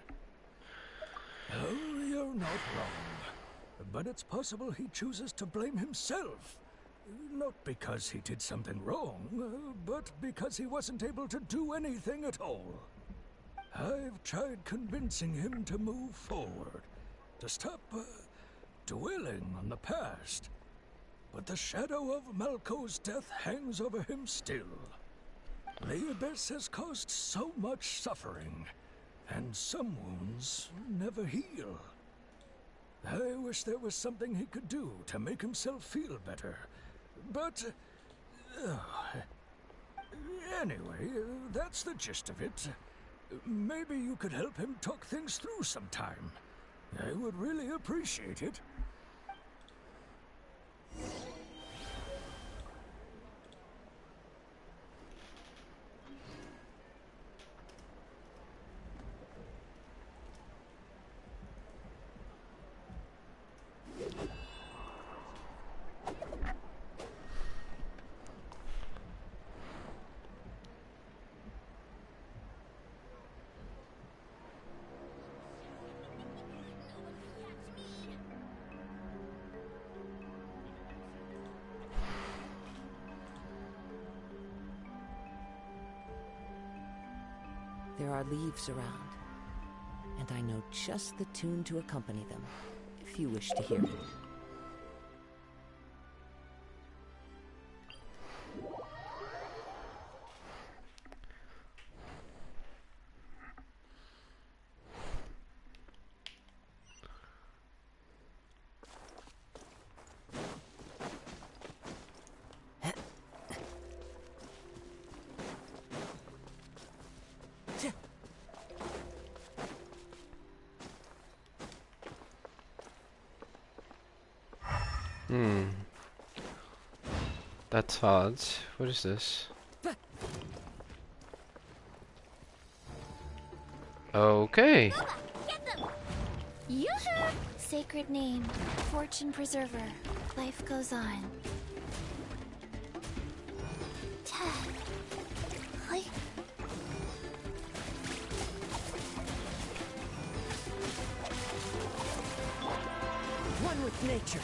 Oh, you're not wrong. But it's possible he chooses to blame himself. Not because he did something wrong, but because he wasn't able to do anything at all. I've tried convincing him to move forward, to stop dwelling on the past. But the shadow of Malko's death hangs over him still. The Abyss has caused so much suffering, and some wounds never heal. I wish there was something he could do to make himself feel better. But... anyway, that's the gist of it. Maybe you could help him talk things through sometime. I would really appreciate it. There are leaves around, and I know just the tune to accompany them, if you wish to hear it. That's odd. What is this? Okay. Yoo-hoo! Sacred name, fortune preserver. Life goes on. One with nature.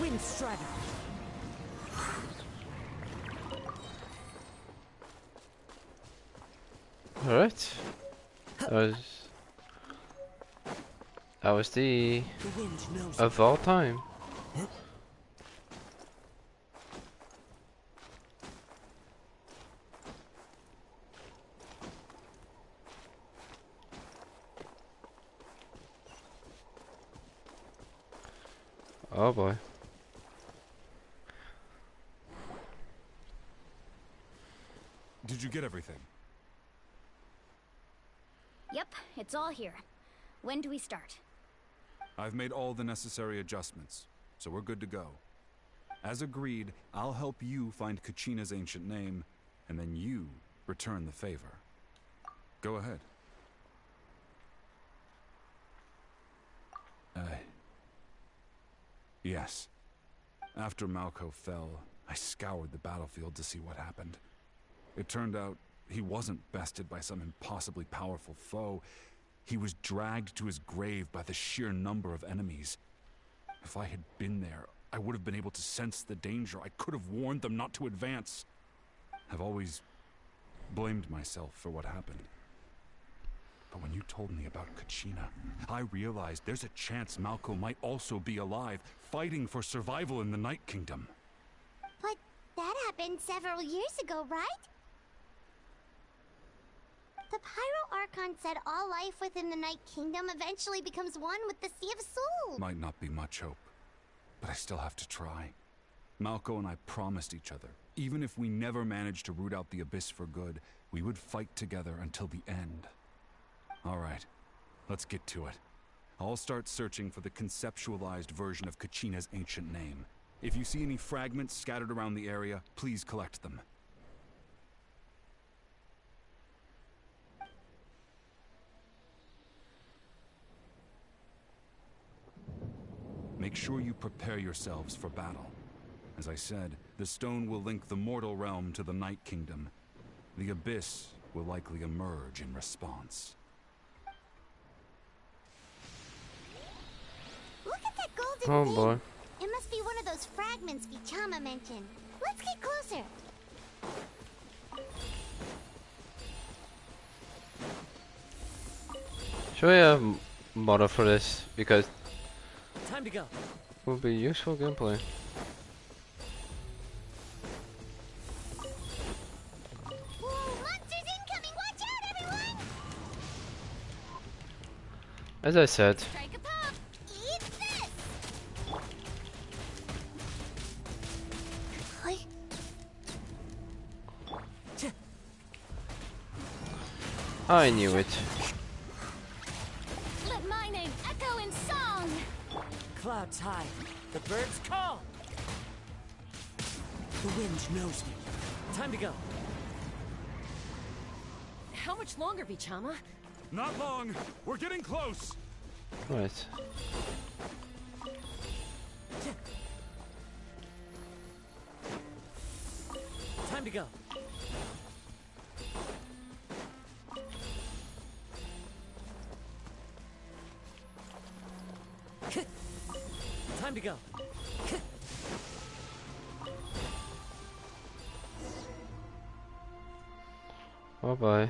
Wind Strider. Alright. That was the of all time. Oh boy. Did you get everything? Yep, it's all here. When do we start? I've made all the necessary adjustments, so we're good to go. As agreed, I'll help you find Kachina's ancient name, and then you return the favor. Go ahead. Yes. After Malko fell, I scoured the battlefield to see what happened. It turned out he wasn't bested by some impossibly powerful foe. He was dragged to his grave by the sheer number of enemies. If I had been there, I would have been able to sense the danger. I could have warned them not to advance. I've always blamed myself for what happened. But when you told me about Kachina, I realized there's a chance Malco might also be alive, fighting for survival in the Night Kingdom. But that happened several years ago, right? The Pyro Archon said all life within the Night Kingdom eventually becomes one with the Sea of Souls. Might not be much hope, but I still have to try. Malco and I promised each other, even if we never managed to root out the Abyss for good, we would fight together until the end. All right, let's get to it. I'll start searching for the conceptualized version of Kachina's ancient name. If you see any fragments scattered around the area, please collect them. Make sure you prepare yourselves for battle. As I said, the stone will link the mortal realm to the Night Kingdom. The Abyss will likely emerge in response. Look at that golden Oh thing. boy. It must be one of those fragments Vichama mentioned. Let's get closer. Should we have model for this? Because time to go. It will be useful gameplay. Whoa, monsters incoming! Watch out, everyone! As I said. Strike a pop! Eat this! I knew it. Let my name echo in song! Clouds high. The birds call. The wind knows me. Time to go. How much longer, Vichama? Not long. We're getting close. Right. Time to go. Time to go. Bye bye.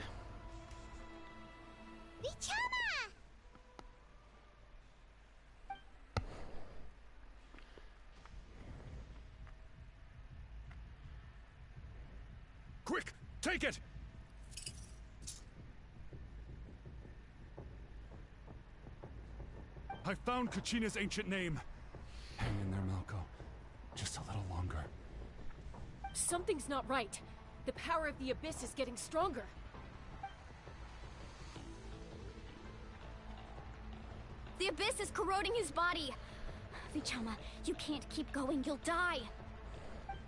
Quick, take it! I found Kachina's ancient name. Hang in there, Malco. Just a little longer. Something's not right. The power of the Abyss is getting stronger. The Abyss is corroding his body. Vichama, you can't keep going. You'll die.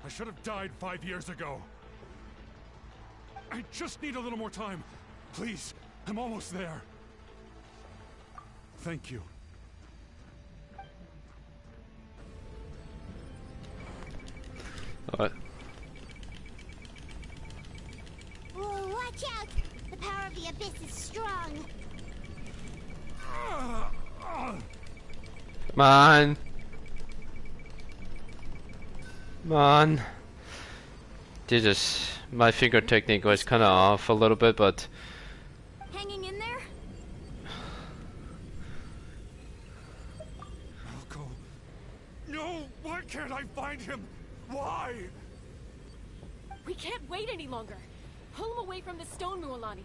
I should have died 5 years ago. I just need a little more time. Please, I'm almost there. Thank you. Alright. Whoa, watch out! The power of the Abyss is strong. Come on. Come on. Jesus, my finger technique was kind of off a little bit, but Hanging in there? Malco. No! Why can't I find him? Why? We can't wait any longer. Pull him away from the stone, Mualani.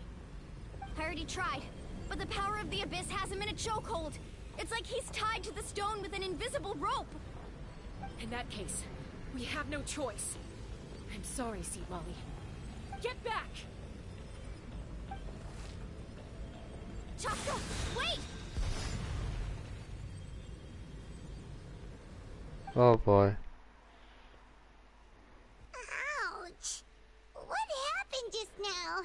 I already tried, but the power of the Abyss has him in a chokehold. It's like he's tied to the stone with an invisible rope. In that case, we have no choice. I'm sorry, Seat Molly. Get back! Chaska, wait! oh boy. Ouch! What happened just now?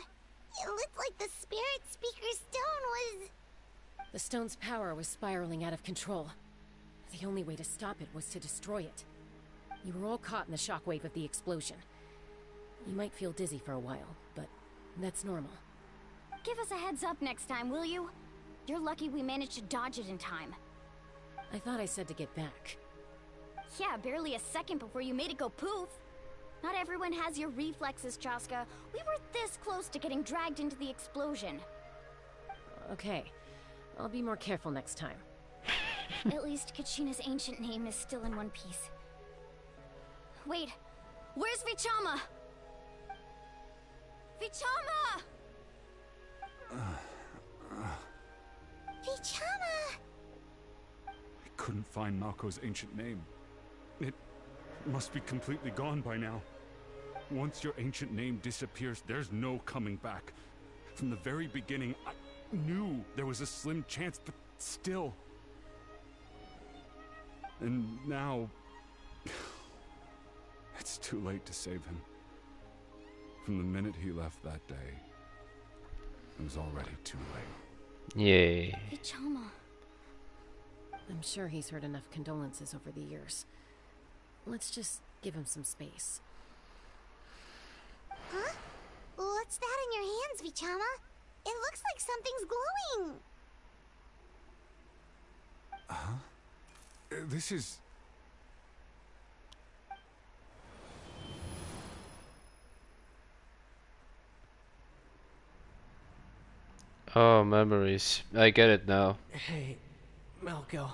It looked like the Spirit Speaker stone was... The stone's power was spiraling out of control. The only way to stop it was to destroy it. You were all caught in the shockwave of the explosion. You might feel dizzy for a while, but that's normal. Give us a heads up next time, will you? You're lucky we managed to dodge it in time. I thought I said to get back. Yeah, barely a second before you made it go poof. Not everyone has your reflexes, Chaska. We were this close to getting dragged into the explosion. Okay. I'll be more careful next time. At least Kachina's ancient name is still in one piece. Wait, where's Vichama? Vichama! Vichama! I couldn't find Malko's ancient name. It must be completely gone by now. Once your ancient name disappears, there's no coming back. From the very beginning, I knew there was a slim chance, but still. And now... it's too late to save him. From the minute he left that day, it was already too late. Yay. Vichama. I'm sure he's heard enough condolences over the years. Let's just give him some space. Huh? What's that in your hands, Vichama? It looks like something's glowing. Huh? This is... Oh, memories. I get it now. Hey, Malko.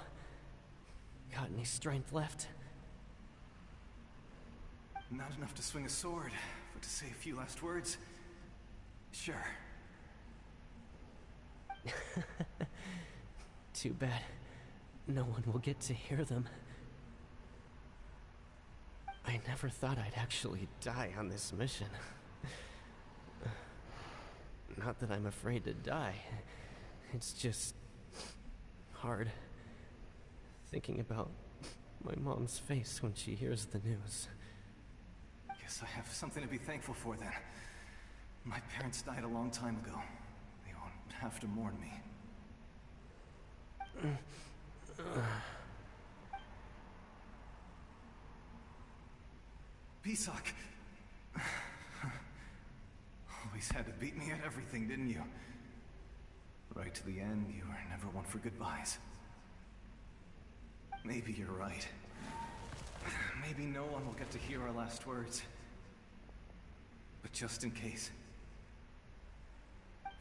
Got any strength left? Not enough to swing a sword, but to say a few last words? Sure. Too bad. No one will get to hear them. I never thought I'd actually die on this mission. Not that I'm afraid to die. It's just... hard. Thinking about my mom's face when she hears the news. Guess I have something to be thankful for then. My parents died a long time ago. They won't have to mourn me. Pisak! Always had to beat me at everything, didn't you? Right to the end, you were never one for goodbyes. Maybe you're right. Maybe no one will get to hear our last words. But just in case...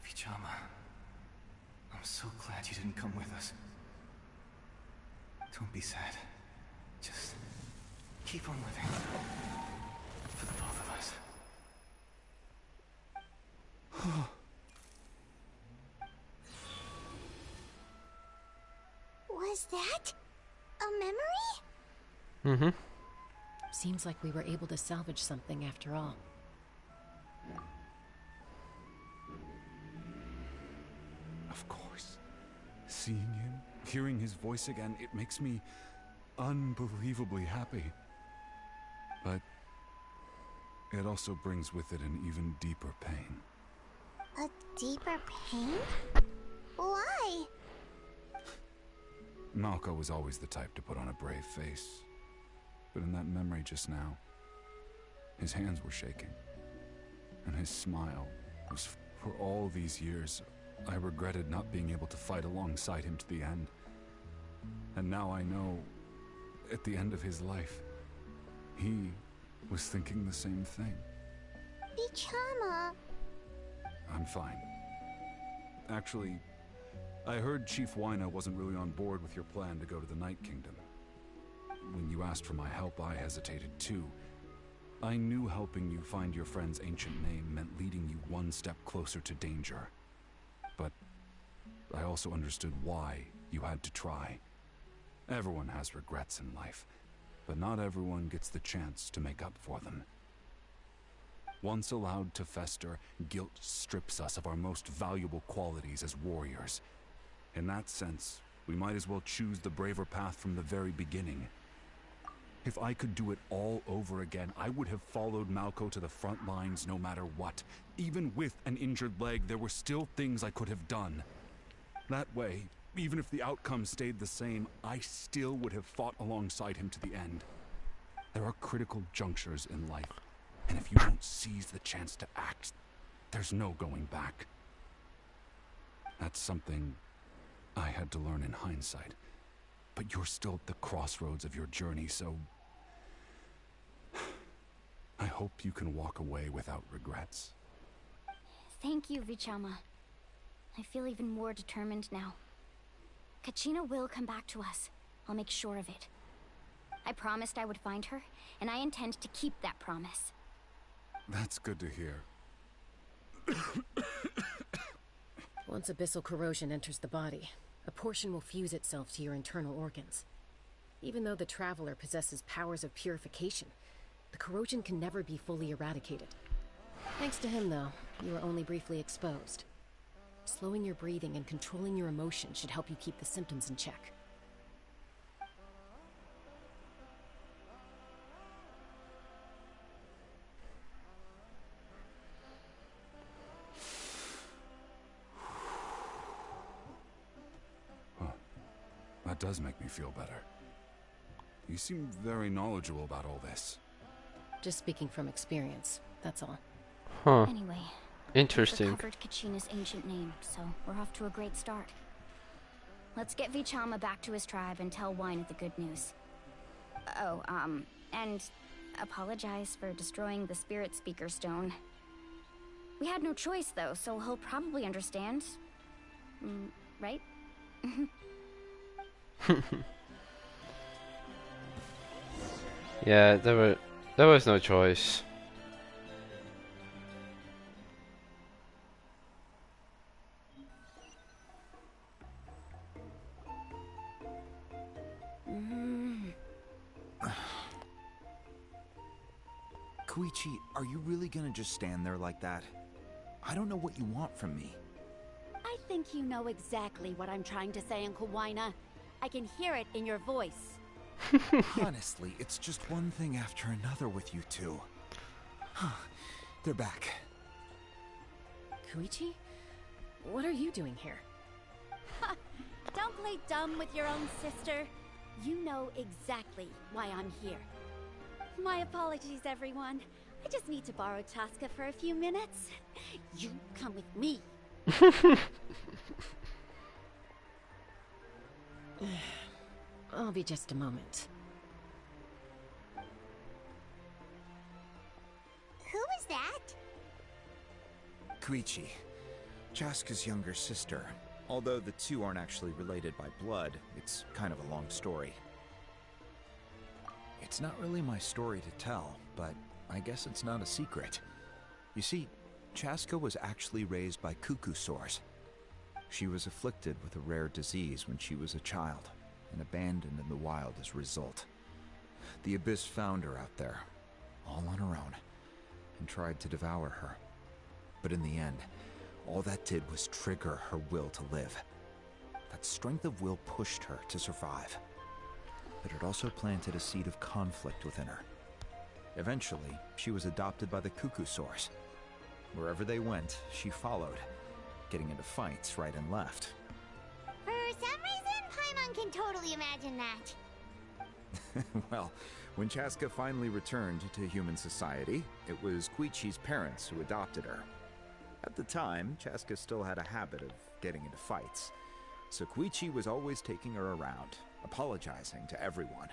Vichama, I'm so glad you didn't come with us. Don't be sad. Just keep on living. For the both of us. Was that a memory? Mm-hmm. Seems like we were able to salvage something after all. Of course. Seeing him, hearing his voice again, it makes me unbelievably happy. But it also brings with it an even deeper pain. A deeper pain? Why? Malko was always the type to put on a brave face. But in that memory just now, his hands were shaking. And his smile was... For all these years, I regretted not being able to fight alongside him to the end. And now I know, at the end of his life, he was thinking the same thing. Vichama. I'm fine. Actually, I heard Chief Wyna wasn't really on board with your plan to go to the Night Kingdom. When you asked for my help, I hesitated too. I knew helping you find your friend's ancient name meant leading you one step closer to danger. But I also understood why you had to try. Everyone has regrets in life, but not everyone gets the chance to make up for them. Once allowed to fester, guilt strips us of our most valuable qualities as warriors. In that sense, we might as well choose the braver path from the very beginning. If I could do it all over again, I would have followed Malko to the front lines no matter what. Even with an injured leg, there were still things I could have done. That way, even if the outcome stayed the same, I still would have fought alongside him to the end. There are critical junctures in life, and if you don't seize the chance to act, there's no going back. That's something I had to learn in hindsight. But you're still at the crossroads of your journey, so... I hope you can walk away without regrets. Thank you, Vichama. I feel even more determined now. Kachina will come back to us. I'll make sure of it. I promised I would find her, and I intend to keep that promise. That's good to hear. Once abyssal corrosion enters the body, a portion will fuse itself to your internal organs. Even though the Traveler possesses powers of purification, the corrosion can never be fully eradicated. Thanks to him, though, you are only briefly exposed. Slowing your breathing and controlling your emotions should help you keep the symptoms in check. That does make me feel better. You seem very knowledgeable about all this. Just speaking from experience, that's all. Huh. Anyway, interesting. we recovered Kachina's ancient name, so we're off to a great start. Let's get Vichama back to his tribe and tell Wyneth the good news. Oh, and apologize for destroying the Spirit Speaker Stone. We had no choice, though, so he'll probably understand. Right? Yeah, there was no choice. Koichi, are you really gonna just stand there like that? I don't know what you want from me. I think you know exactly what I'm trying to say, Uncle Wyna. I can hear it in your voice. Honestly, it's just one thing after another with you two. They're back. Koichi? What are you doing here? Don't play dumb with your own sister. You know exactly why I'm here. My apologies, everyone. I just need to borrow Chaska for a few minutes. You come with me. I'll be just a moment. Who is that? Koichi, Chaska's younger sister. Although the two aren't actually related by blood, it's kind of a long story. It's not really my story to tell, but I guess it's not a secret. You see, Chaska was actually raised by cuckoo sores. She was afflicted with a rare disease when she was a child, and abandoned in the wild as a result. The Abyss found her out there, all on her own, and tried to devour her. But in the end, all that did was trigger her will to live. That strength of will pushed her to survive. But it also planted a seed of conflict within her. Eventually, she was adopted by the cuckoo source. Wherever they went, she followed, getting into fights right and left. For some reason, Paimon can totally imagine that. Well, when Chaska finally returned to human society, it was Koichi's parents who adopted her. At the time, Chaska still had a habit of getting into fights, so Koichi was always taking her around, apologizing to everyone.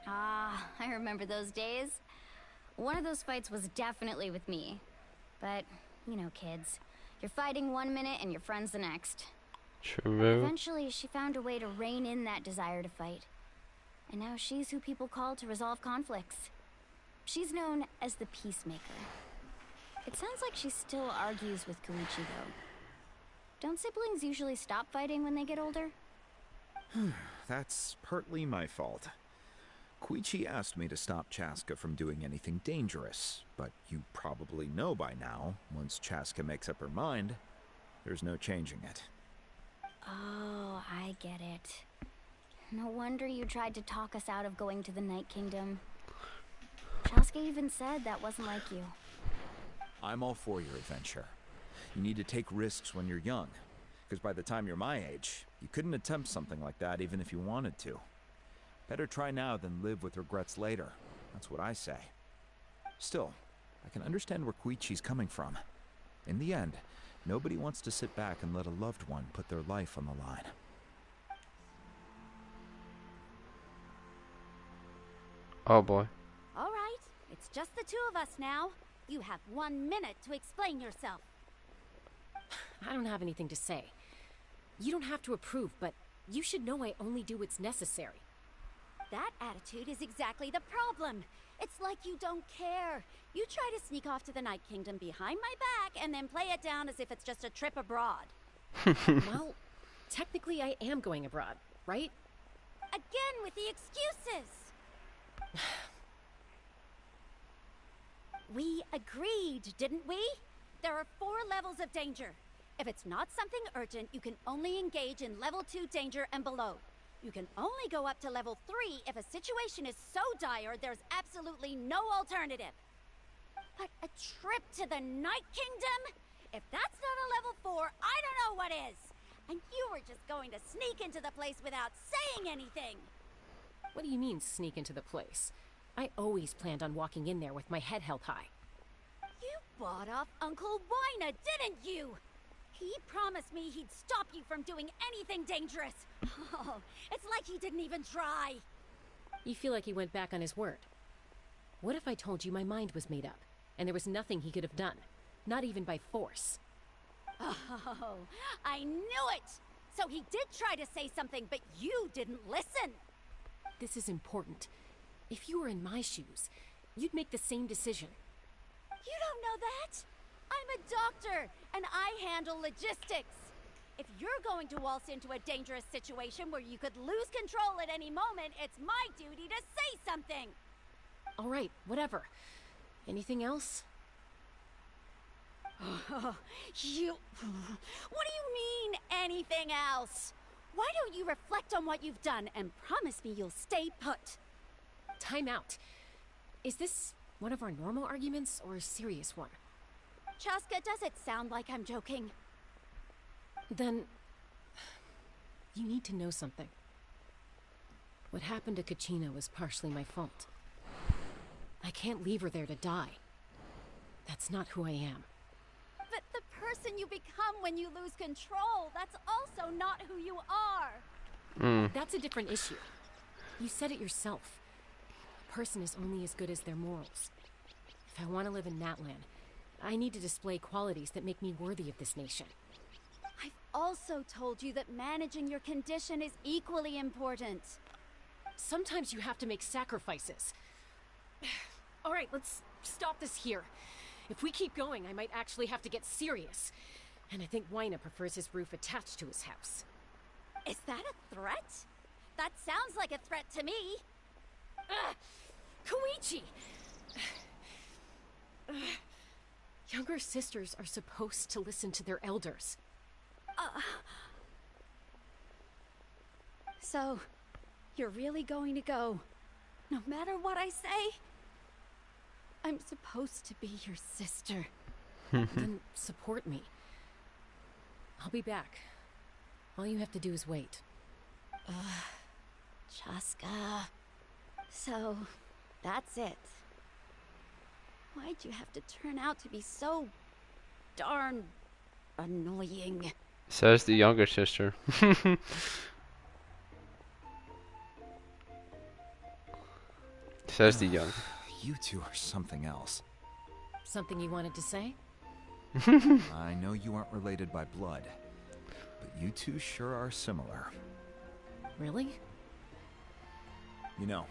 Ah, I remember those days. One of those fights was definitely with me. But, you know, kids. You're fighting one minute and your friend's the next. True. Eventually, she found a way to rein in that desire to fight. And now she's who people call to resolve conflicts. She's known as the Peacemaker. It sounds like she still argues with Koichi, though. Don't siblings usually stop fighting when they get older? That's partly my fault. Koichi asked me to stop Chaska from doing anything dangerous, but you probably know by now, once Chaska makes up her mind, there's no changing it. Oh, I get it. No wonder you tried to talk us out of going to the Night Kingdom. Chaska even said that wasn't like you. I'm all for your adventure. You need to take risks when you're young, because by the time you're my age, you couldn't attempt something like that even if you wanted to. Better try now than live with regrets later. That's what I say. Still, I can understand where Koichi's coming from. In the end, nobody wants to sit back and let a loved one put their life on the line. Oh boy. All right, it's just the two of us now. You have 1 minute to explain yourself. I don't have anything to say. You don't have to approve, but you should know I only do what's necessary. That attitude is exactly the problem. It's like you don't care. You try to sneak off to the Night Kingdom behind my back and then play it down as if it's just a trip abroad. Well, technically I am going abroad, right? Again with the excuses. We agreed, didn't we? There are 4 levels of danger. If it's not something urgent, you can only engage in level 2 danger and below. You can only go up to level 3 if a situation is so dire there's absolutely no alternative. But a trip to the Night Kingdom? If that's not a level 4, I don't know what is. And you were just going to sneak into the place without saying anything. What do you mean, sneak into the place? I always planned on walking in there with my head held high. You bought off Uncle Wina, didn't you? He promised me he'd stop you from doing anything dangerous. Oh, it's like he didn't even try. You feel like he went back on his word. What if I told you my mind was made up, and there was nothing he could have done? Not even by force. Oh, I knew it! So he did try to say something, but you didn't listen. This is important. If you were in my shoes, you'd make the same decision. You don't know that? I'm a doctor, and I handle logistics. If you're going to waltz into a dangerous situation where you could lose control at any moment, it's my duty to say something. All right, whatever. Anything else? What do you mean, anything else? Why don't you reflect on what you've done and promise me you'll stay put? Time out. Is this one of our normal arguments or a serious one? Chaska, does it sound like I'm joking? Then you need to know something. What happened to Kachina was partially my fault. I can't leave her there to die. That's not who I am. But the person you become when you lose control, that's also not who you are. That's a different issue. You said it yourself. A person is only as good as their morals. If I want to live in Natlan, I need to display qualities that make me worthy of this nation. I've also told you that managing your condition is equally important. Sometimes you have to make sacrifices. All right, let's stop this here. If we keep going, I might actually have to get serious. And I think Wina prefers his roof attached to his house. Is that a threat? That sounds like a threat to me. Koichi! Younger sisters are supposed to listen to their elders. So, you're really going to go, no matter what I say? I'm supposed to be your sister. Then support me. I'll be back. All you have to do is wait. Chaska. So, that's it. Why'd you have to turn out to be so darn annoying? Says the younger sister. Says the young. You two are something else. Something you wanted to say? I know you aren't related by blood, but you two sure are similar. Really? You know,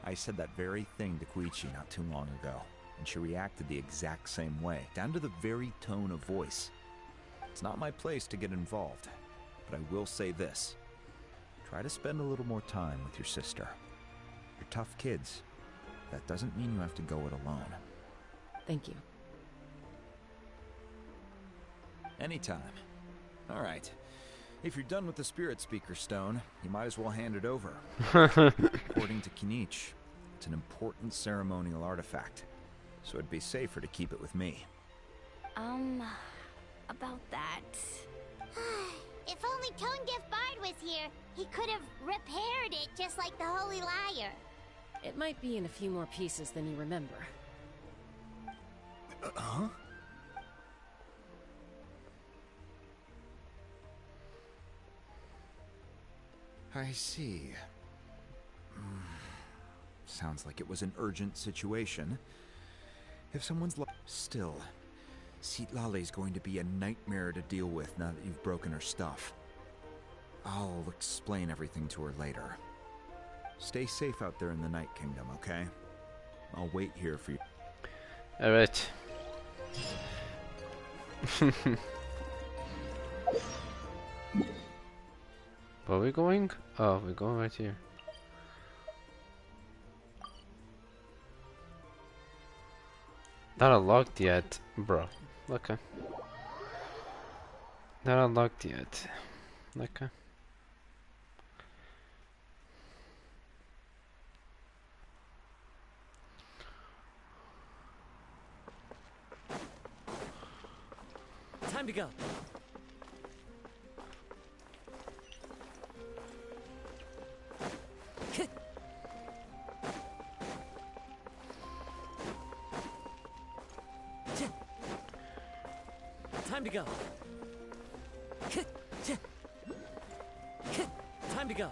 I said that very thing to Koichi not too long ago, and she reacted the exact same way, down to the very tone of voice. It's not my place to get involved, but I will say this. Try to spend a little more time with your sister. You're tough kids. That doesn't mean you have to go it alone. Thank you. Anytime. All right. If you're done with the Spirit Speaker Stone, you might as well hand it over. According to Kinich, it's an important ceremonial artifact, so it'd be safer to keep it with me. About that. If only Tone Deaf Bard was here, he could have repaired it just like the Holy Liar. It might be in a few more pieces than you remember. Huh? I see. Sounds like it was an urgent situation. If someone's still, Citlali's going to be a nightmare to deal with now that you've broken her stuff. I'll explain everything to her later. Stay safe out there in the Night Kingdom, okay? I'll wait here for you. Alright. Where are we going? Oh, we're going right here. Not unlocked yet, bro. Okay. Not unlocked yet. Okay. Time to go. Time to go. Time to go.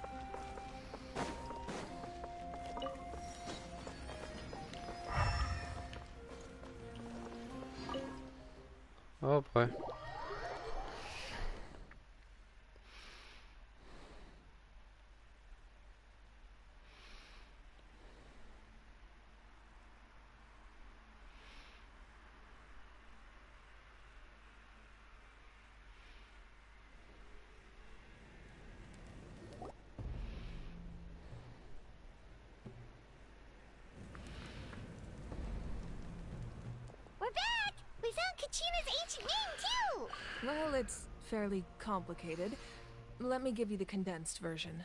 Oh boy. We're back! We found Kachina's ancient name, too! Well, it's fairly complicated. Let me give you the condensed version.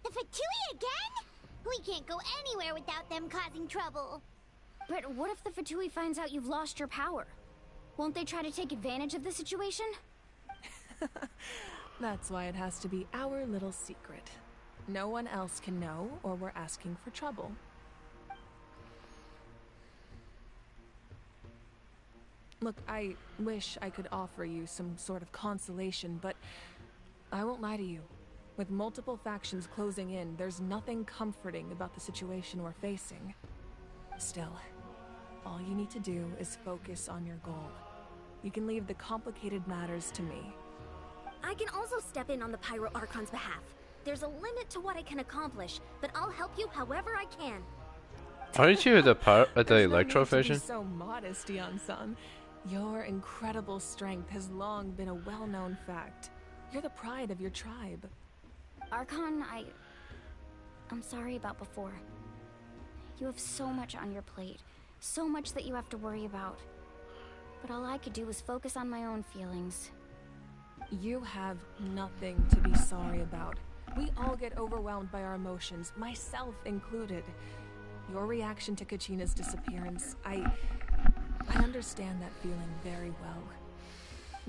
The Fatui again? We can't go anywhere without them causing trouble. But what if the Fatui finds out you've lost your power? Won't they try to take advantage of the situation? That's why it has to be our little secret. No one else can know, or we're asking for trouble. Look, I wish I could offer you some sort of consolation, but I won't lie to you. With multiple factions closing in, there's nothing comforting about the situation we're facing. Still, all you need to do is focus on your goal. You can leave the complicated matters to me. I can also step in on the Pyro Archon's behalf. There's a limit to what I can accomplish, but I'll help you however I can. Aren't you the There's electro no need to be version? so modest, Dion-san. Your incredible strength has long been a well-known fact. You're the pride of your tribe. Archon, I'm sorry about before. You have so much on your plate. So much that you have to worry about. But all I could do was focus on my own feelings. You have nothing to be sorry about. We all get overwhelmed by our emotions, myself included. Your reaction to Kachina's disappearance, I understand that feeling very well.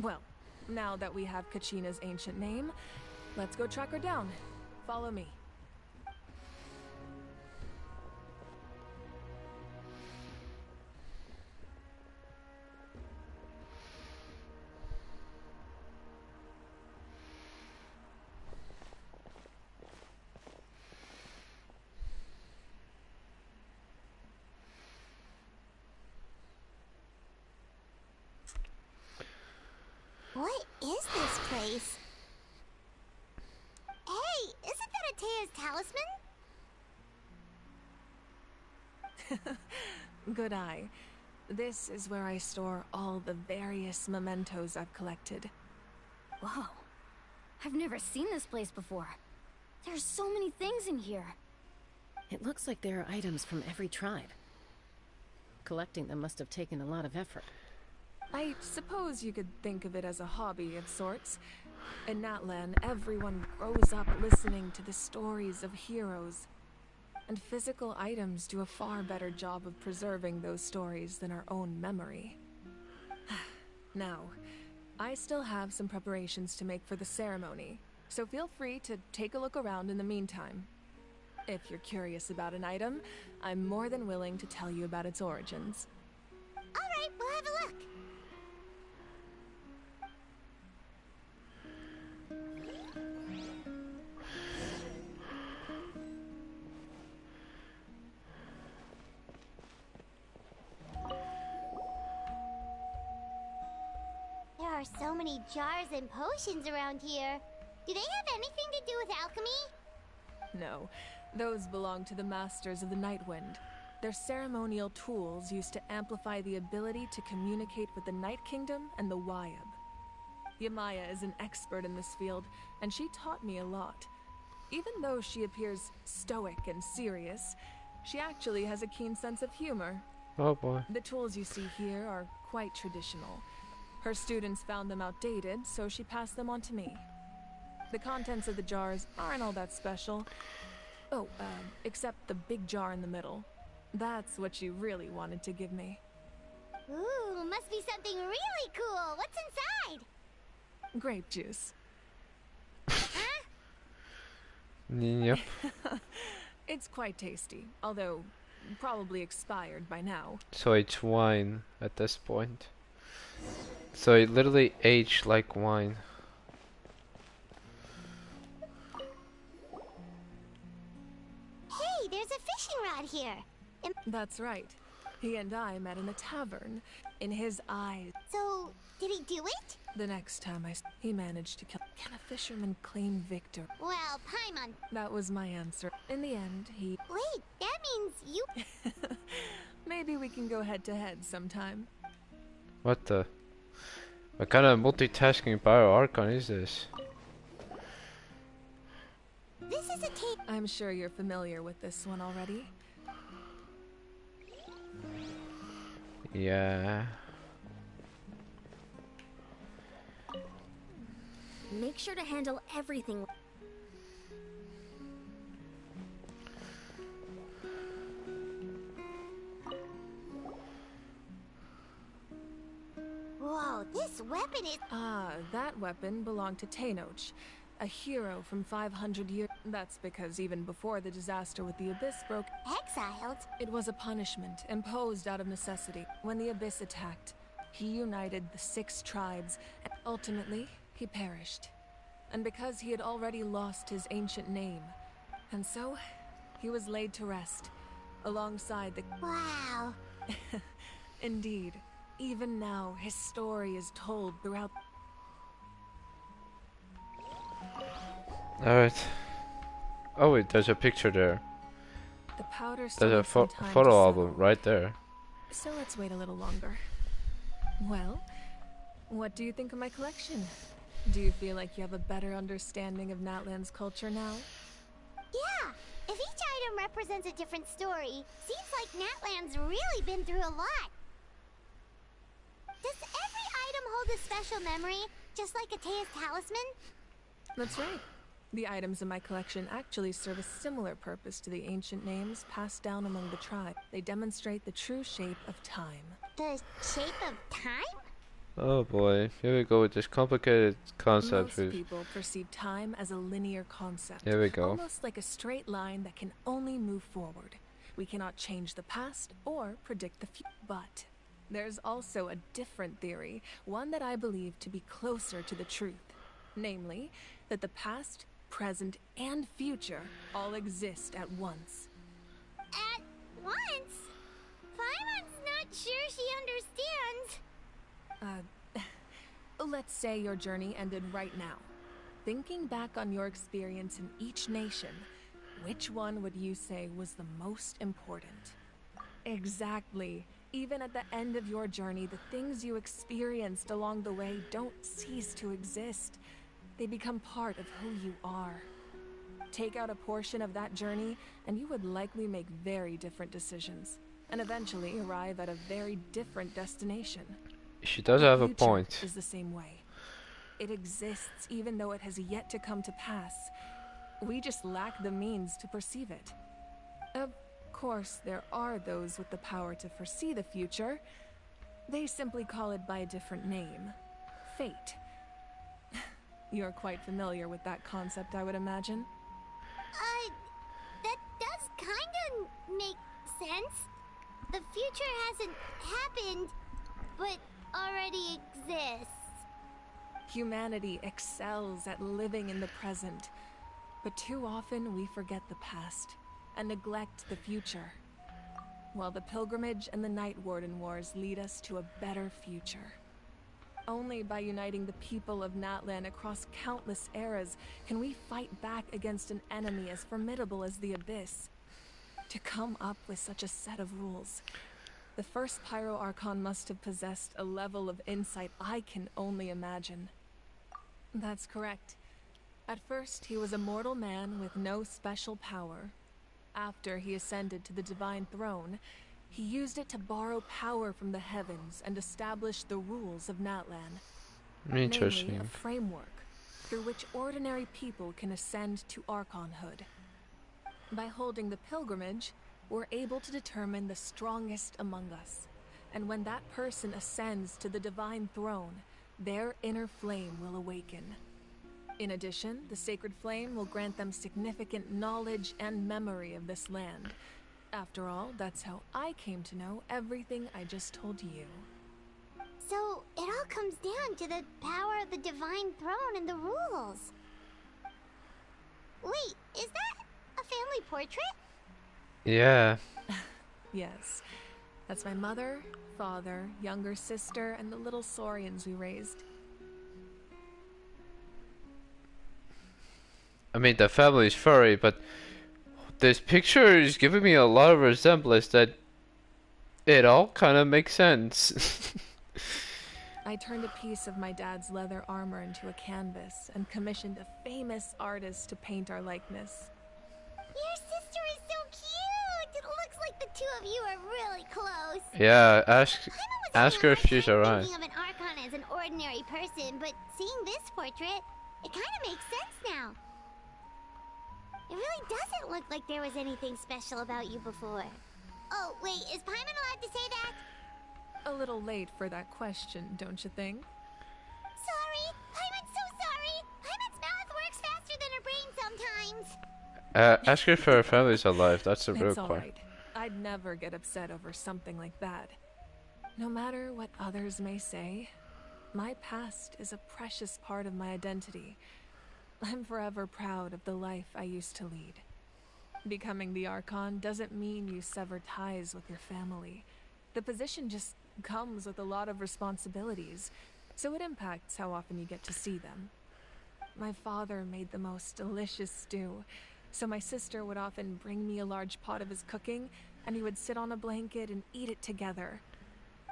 Well, now that we have Kachina's ancient name, let's go track her down. Follow me. What is this place? Hey, isn't that Atea's talisman? Good eye. This is where I store all the various mementos I've collected. Whoa. I've never seen this place before. There's so many things in here. It looks like there are items from every tribe. Collecting them must have taken a lot of effort. I suppose you could think of it as a hobby of sorts. In Natlan, everyone grows up listening to the stories of heroes. And physical items do a far better job of preserving those stories than our own memory. Now, I still have some preparations to make for the ceremony, so feel free to take a look around in the meantime. If you're curious about an item, I'm more than willing to tell you about its origins. Alright, we'll have a look. are so many jars and potions around here. Do they have anything to do with alchemy? No, those belong to the Masters of the Nightwind. They're ceremonial tools used to amplify the ability to communicate with the Night Kingdom and the Wyab. Yamaya is an expert in this field, and she taught me a lot. Even though she appears stoic and serious, she actually has a keen sense of humor. Oh boy. The tools you see here are quite traditional. Her students found them outdated, so she passed them on to me. The contents of the jars aren't all that special. Oh, except the big jar in the middle. That's what she really wanted to give me. Ooh, must be something really cool. What's inside? Grape juice. Huh? Yep. It's quite tasty, although probably expired by now. So it's wine at this point. So it literally aged like wine. Hey, there's a fishing rod here. That's right. He and I met in a tavern. In his eyes. So, did he do it? The next time he managed to kill. Can a fisherman claim victory? Well, Paimon. That was my answer. In the end, he... Wait, that means you... Maybe we can go head to head sometime. What the? What kind of multitasking Bio Archon is this? This is a tape. I'm sure you're familiar with this one already. Yeah. Make sure to handle everything. Whoa, this weapon is... Ah, that weapon belonged to Tenoch, a hero from 500 years. That's because even before the disaster with the Abyss broke... Exiled? It was a punishment imposed out of necessity. When the Abyss attacked, he united the 6 tribes, and ultimately, he perished. And because he had already lost his ancient name, and so, he was laid to rest, alongside the... Wow. Indeed. Even now, his story is told throughout... Alright. Oh wait, there's a picture there. The powder There's a photo album right there. So let's wait a little longer. Well, what do you think of my collection? Do you feel like you have a better understanding of Natlan's culture now? Yeah! If each item represents a different story, seems like Natlan's really been through a lot. Does every item hold a special memory, just like Atea's talisman? That's right. The items in my collection actually serve a similar purpose to the ancient names passed down among the tribe. They demonstrate the true shape of time. The shape of time? Oh boy, here we go with this complicated concept. Most people perceive time as a linear concept. Here we go. Almost like a straight line that can only move forward. We cannot change the past or predict the future. But there's also a different theory, one that I believe to be closer to the truth. Namely, that the past, present, and future all exist at once. At once? Paimon's not sure she understands. Let's say your journey ended right now. Thinking back on your experience in each nation, which one would you say was the most important? Exactly. Even at the end of your journey, the things you experienced along the way don't cease to exist. They become part of who you are. Take out a portion of that journey, and you would likely make very different decisions, and eventually arrive at a very different destination. She does have a point. Is the same way. It exists even though it has yet to come to pass. We just lack the means to perceive it. Of course, there are those with the power to foresee the future. They simply call it by a different name. Fate. You're quite familiar with that concept, I would imagine. That does kinda make sense. The future hasn't happened, but already exists. Humanity excels at living in the present, but too often we forget the past and neglect the future, while the pilgrimage and the Night Warden Wars lead us to a better future. Only by uniting the people of Natlan across countless eras can we fight back against an enemy as formidable as the Abyss. To come up with such a set of rules, the first Pyro Archon must have possessed a level of insight I can only imagine. That's correct. At first, he was a mortal man with no special power. After he ascended to the Divine Throne, he used it to borrow power from the heavens and establish the rules of Natlan. Interesting. Namely, a framework through which ordinary people can ascend to Archonhood. By holding the pilgrimage, we're able to determine the strongest among us. And when that person ascends to the Divine Throne, their inner flame will awaken. In addition, the sacred flame will grant them significant knowledge and memory of this land. After all, that's how I came to know everything I just told you. So, it all comes down to the power of the Divine Throne and the rules. Wait, is that a family portrait? Yeah. Yes. That's my mother, father, younger sister, and the little Saurians we raised. I mean, the family is furry, but this picture is giving me a lot of resemblance that it all kind of makes sense. I turned a piece of my dad's leather armor into a canvas and commissioned a famous artist to paint our likeness. Your sister is so cute! It looks like the two of you are really close. Yeah, ask her if she's alright. Thinking of an Archon as an ordinary person, but seeing this portrait, it kind of makes sense now. It really doesn't look like there was anything special about you before. Oh, wait, is Paimon allowed to say that? A little late for that question, don't you think? Sorry! Paimon's so sorry! Paimon's mouth works faster than her brain sometimes! Ask her if her family's alive, that's the real It's all question. right. I'd never get upset over something like that. No matter what others may say, my past is a precious part of my identity. I'm forever proud of the life I used to lead. Becoming the Archon doesn't mean you sever ties with your family. The position just comes with a lot of responsibilities, so it impacts how often you get to see them. My father made the most delicious stew, so my sister would often bring me a large pot of his cooking, and we would sit on a blanket and eat it together.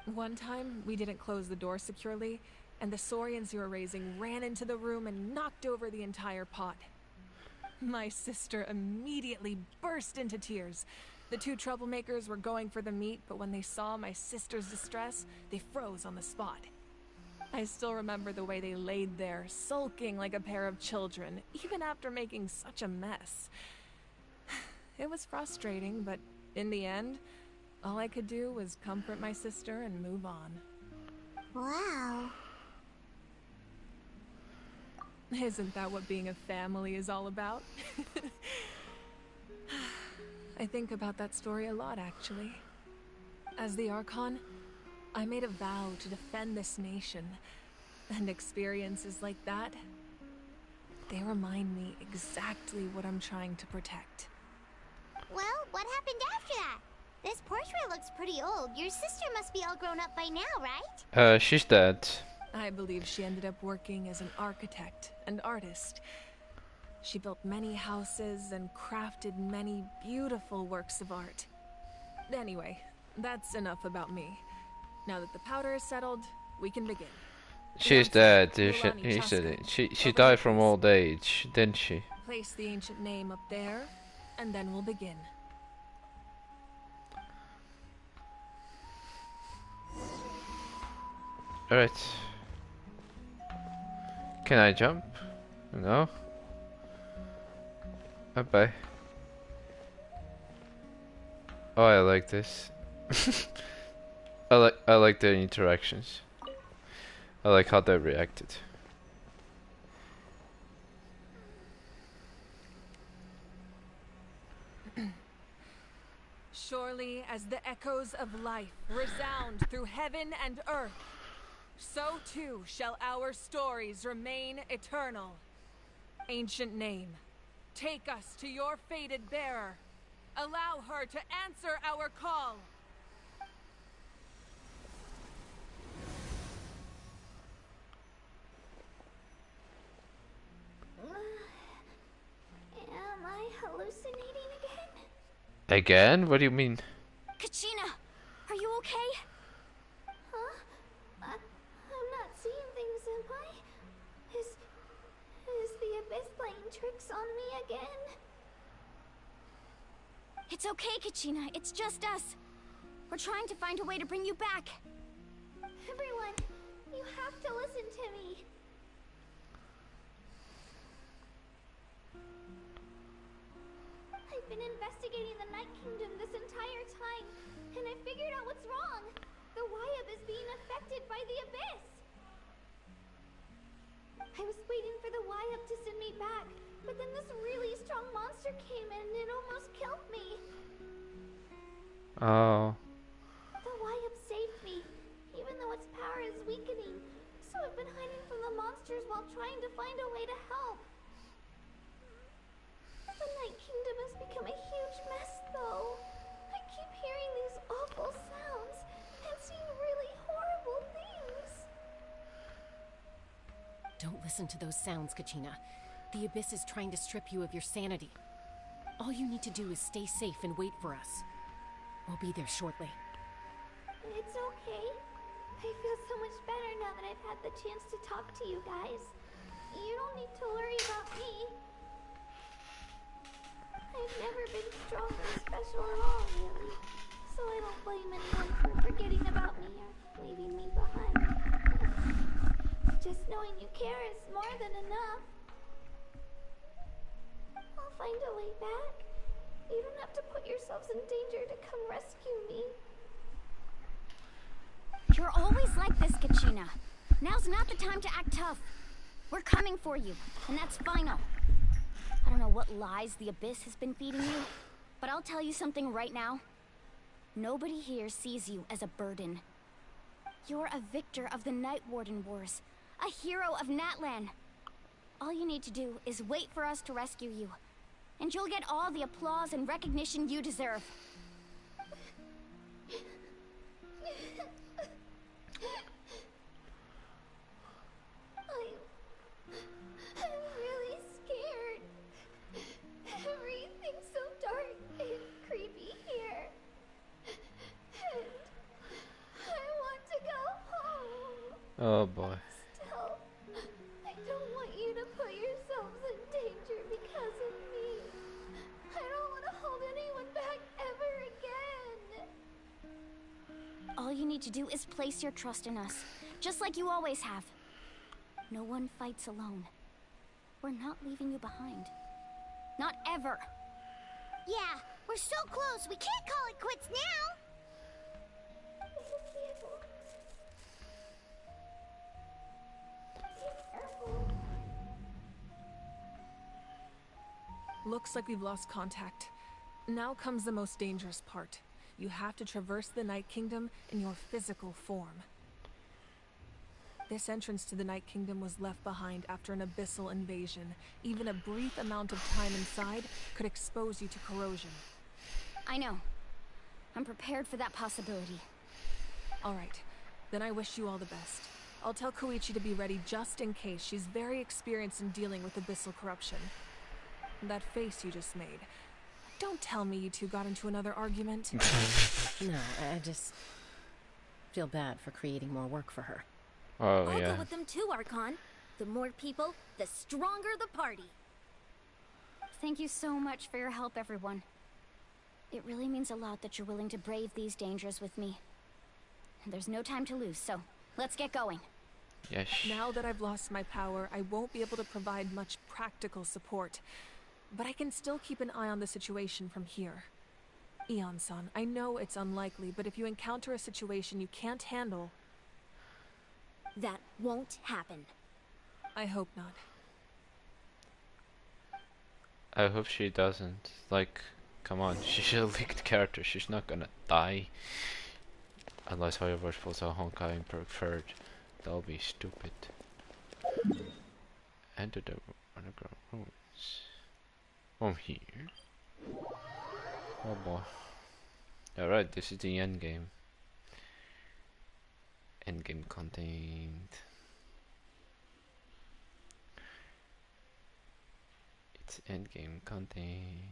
One time, we didn't close the door securely, and the Saurians you were raising ran into the room and knocked over the entire pot. My sister immediately burst into tears. The two troublemakers were going for the meat, but when they saw my sister's distress, they froze on the spot. I still remember the way they laid there, sulking like a pair of children, even after making such a mess. It was frustrating, but in the end, all I could do was comfort my sister and move on. Wow. Isn't that what being a family is all about? I think about that story a lot, actually. As the Archon, I made a vow to defend this nation, and experiences like that, they remind me exactly what I'm trying to protect. Well, what happened after that? This portrait looks pretty old. Your sister must be all grown up by now, right? She's dead. I believe she ended up working as an architect and artist. She built many houses and crafted many beautiful works of art. Anyway, that's enough about me. Now that the powder is settled, we can begin. She's dead. She died from old age, didn't she? Place the ancient name up there, and then we'll begin. Alright. Can I jump? No. Bye. Oh, I like this. I like the interactions. I like how they reacted. Surely as the echoes of life resound through heaven and earth, so too shall our stories remain eternal. Ancient name, take us to your fated bearer. Allow her to answer our call. Again? What do you mean? Kachina, are you okay? Huh? I'm not seeing things, am I? Is the Abyss playing tricks on me again? It's okay, Kachina. It's just us. We're trying to find a way to bring you back. Everyone, you have to listen to me. I've been investigating the Night Kingdom this entire time, and I figured out what's wrong. The Wyab is being affected by the Abyss. I was waiting for the Wyab to send me back, but then this really strong monster came in and it almost killed me. Oh. The Wyab saved me, even though its power is weakening. So I've been hiding from the monsters while trying to find a way to help. The Night Kingdom has become a huge mess, though. I keep hearing these awful sounds and seeing really horrible things. Don't listen to those sounds, Kachina. The Abyss is trying to strip you of your sanity. All you need to do is stay safe and wait for us. We'll be there shortly. It's okay. I feel so much better now that I've had the chance to talk to you guys. You don't need to worry about me. I've never been strong or special at all, really. So I don't blame anyone for forgetting about me or leaving me behind. Just knowing you care is more than enough. I'll find a way back. You don't have to put yourselves in danger to come rescue me. You're always like this, Kachina. Now's not the time to act tough. We're coming for you, and that's final. I don't know what lies the Abyss has been feeding you, but I'll tell you something right now. Nobody here sees you as a burden. You're a victor of the Night Warden Wars, a hero of Natlan. All you need to do is wait for us to rescue you, and you'll get all the applause and recognition you deserve. I'm really scared. Everything's so dark and creepy here. And I want to go home. Oh boy. Still, I don't want you to put yourselves in danger because of me. I don't want to hold anyone back ever again. All you need to do is place your trust in us, just like you always have. No one fights alone. We're not leaving you behind. Not ever. Yeah, we're so close. We can't call it quits now. Looks like we've lost contact. Now comes the most dangerous part. You have to traverse the Night Kingdom in your physical form. This entrance to the Night Kingdom was left behind after an abyssal invasion. Even a brief amount of time inside could expose you to corrosion. I know. I'm prepared for that possibility. All right. Then I wish you all the best. I'll tell Koichi to be ready just in case. She's very experienced in dealing with abyssal corruption. That face you just made. Don't tell me you two got into another argument. No, I just feel bad for creating more work for her. Oh, I'll yeah. go with them too, Archon. The more people, the stronger the party. Thank you so much for your help, everyone. It really means a lot that you're willing to brave these dangers with me. And there's no time to lose, so let's get going. Yes. Now that I've lost my power, I won't be able to provide much practical support. But I can still keep an eye on the situation from here. Eon-san, I know it's unlikely, but if you encounter a situation you can't handle... That won't happen. I hope not. I hope she doesn't. Like, come on, she's a leaked character. She's not gonna die. Unless, however, it's supposed to Honkai preferred. That'll be stupid. Enter the underground rooms. From here. Oh boy. Alright, this is the end game. End game contained. It's end game contained.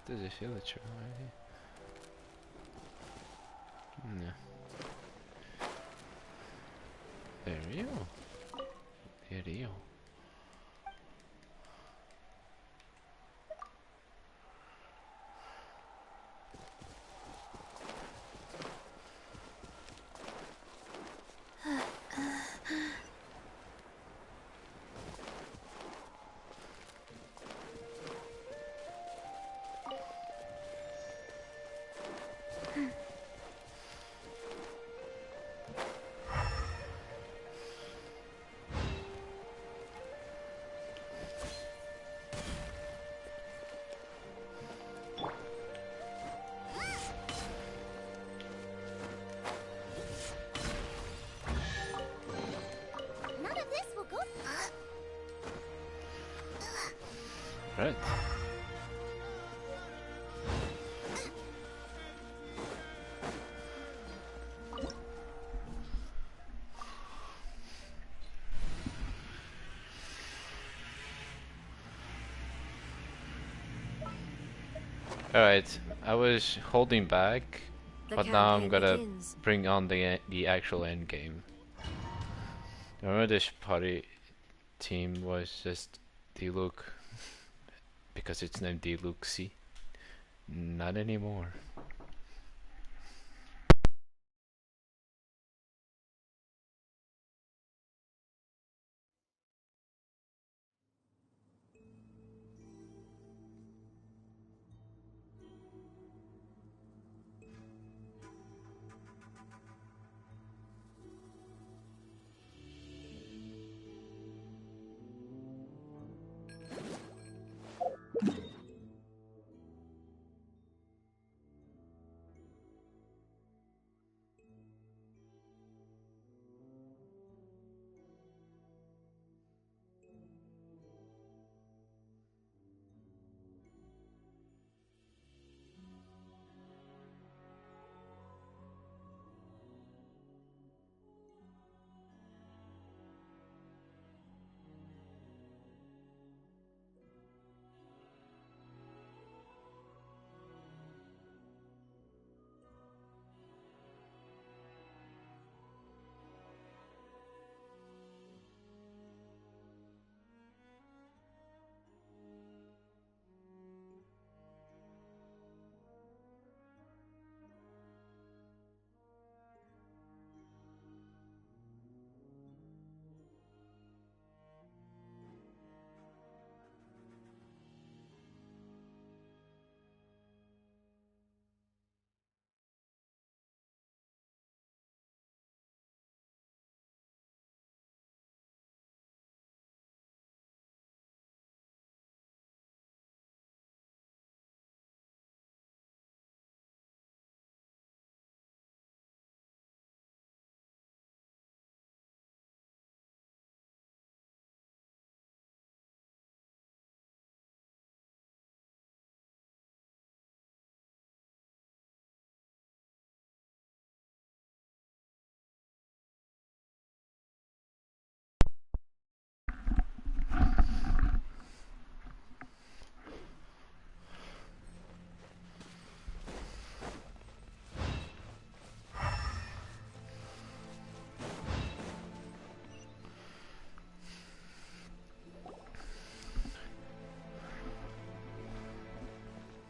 There's a villager already. No. There you go. There you go. Right. Alright, I was holding back, but now I'm gonna bring on the actual end game. Remember this party team was just Diluc because it's named Diluxi? Not anymore.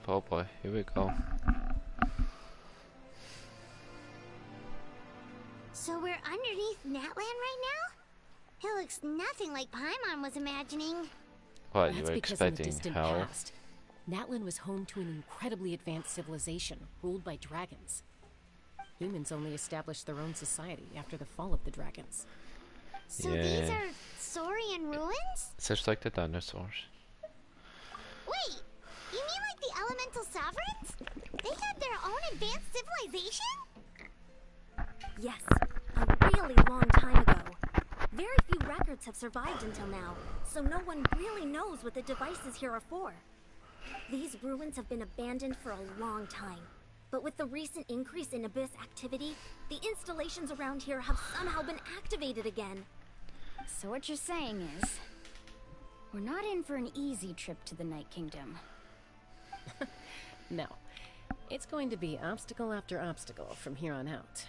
Oh boy, here we go. So we're underneath Natlan right now? It looks nothing like Paimon was imagining. What, That's you were because in the expecting distant hell? past, Natlan was home to an incredibly advanced civilization ruled by dragons. Humans only established their own society after the fall of the dragons. So these are Saurian ruins? Just like the dinosaurs. Wait, you mean like the elemental sovereigns? They had their own advanced civilization? Yes, a really long time ago. Very few records have survived until now, so no one really knows what the devices here are for. These ruins have been abandoned for a long time, but with the recent increase in Abyss activity, the installations around here have somehow been activated again. So what you're saying is, we're not in for an easy trip to the Night Kingdom. No. It's going to be obstacle after obstacle from here on out.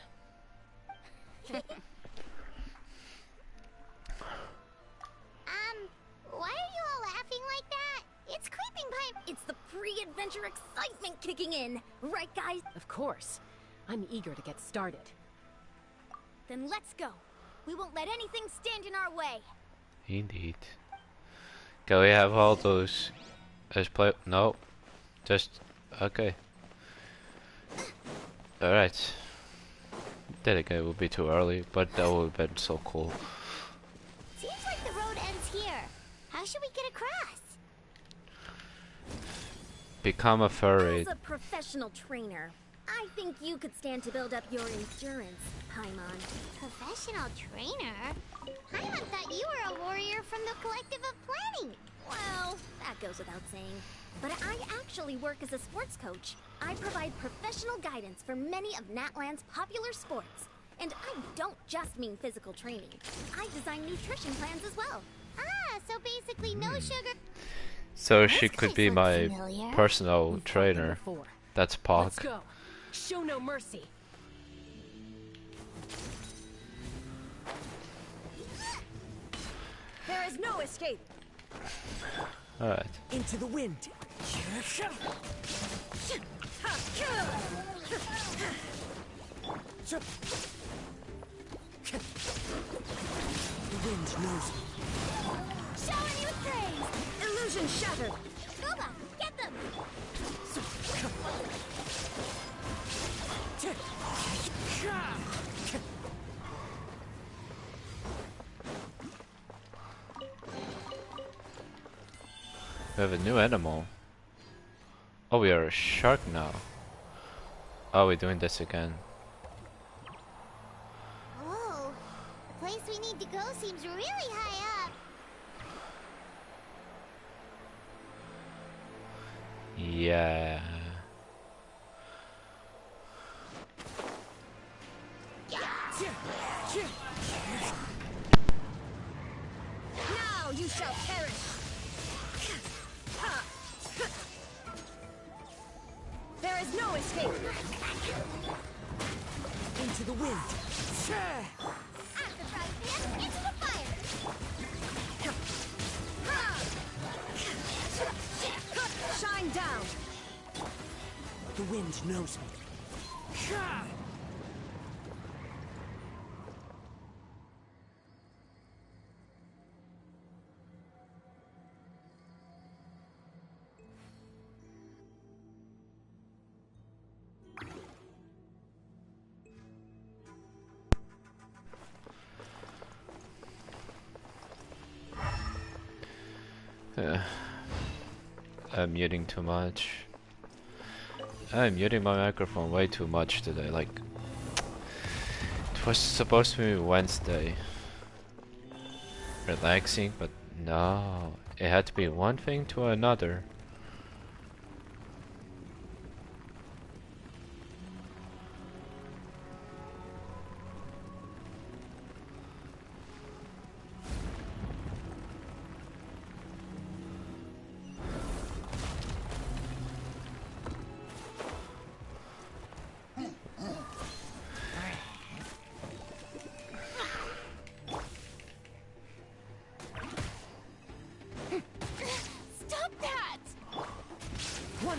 Why are you all laughing like that? It's creeping by. It's the pre-adventure excitement kicking in. Right, guys? Of course. I'm eager to get started. Then let's go. We won't let anything stand in our way. Indeed. Can we have all those as play? No. Just okay. Alright. Dedicate would be too early, but that would have been so cool. Seems like the road ends here. How should we get across? Become a furry. As a professional trainer, I think you could stand to build up your endurance, Paimon. Professional trainer? Paimon thought you were a warrior from the Collective of Planning. Well, that goes without saying. But I actually work as a sports coach. I provide professional guidance for many of Natland's popular sports. And I don't just mean physical training. I design nutrition plans as well. Ah, so basically no sugar. So she could be my familiar. personal trainer. That's Pog. Let's go. Show no mercy. There is no escape. Alright. Into the wind. The wind knows me. Showering you praise. Illusion shattered. Goba, get them. We have a new animal. Oh, we are a shark now. Oh, we're doing this again. Whoa, the place we need to go seems really high up. Yeah. Now you shall perish. There is no escape. Into the wind. Into the fire. Shine down. The wind knows me. I'm muting too much. I'm muting my microphone way too much today. Like, it was supposed to be Wednesday. Relaxing, but no. It had to be one thing to another.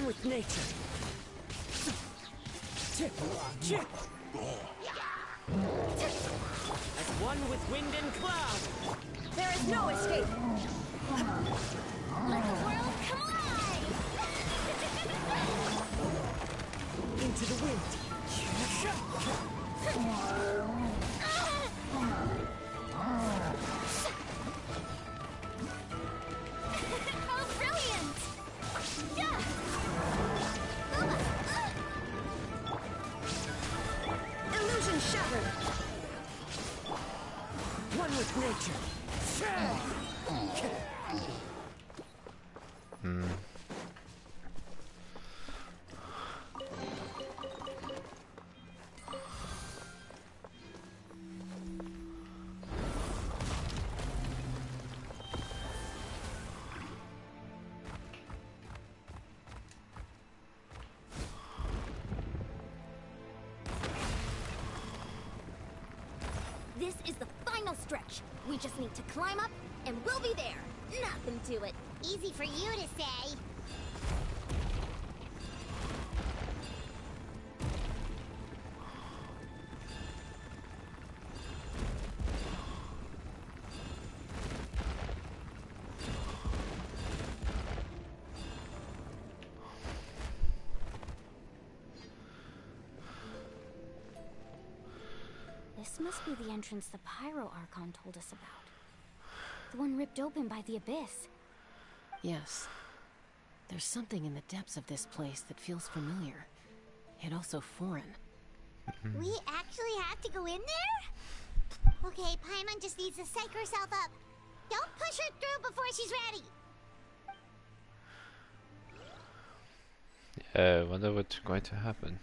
With nature. As one with wind and cloud. There is no escape. Let the world collide. Into the wind. How brilliant! Yeah. Illusion shattered. One with nature. This is the final stretch. We just need to climb up, and we'll be there. Nothing to it. Easy for you to say. This must be the entrance the Pyro Archon told us about. The one ripped open by the Abyss. Yes. There's something in the depths of this place that feels familiar, yet also foreign. We actually have to go in there? Okay, Paimon just needs to psych herself up. Don't push her through before she's ready. I wonder what's going to happen.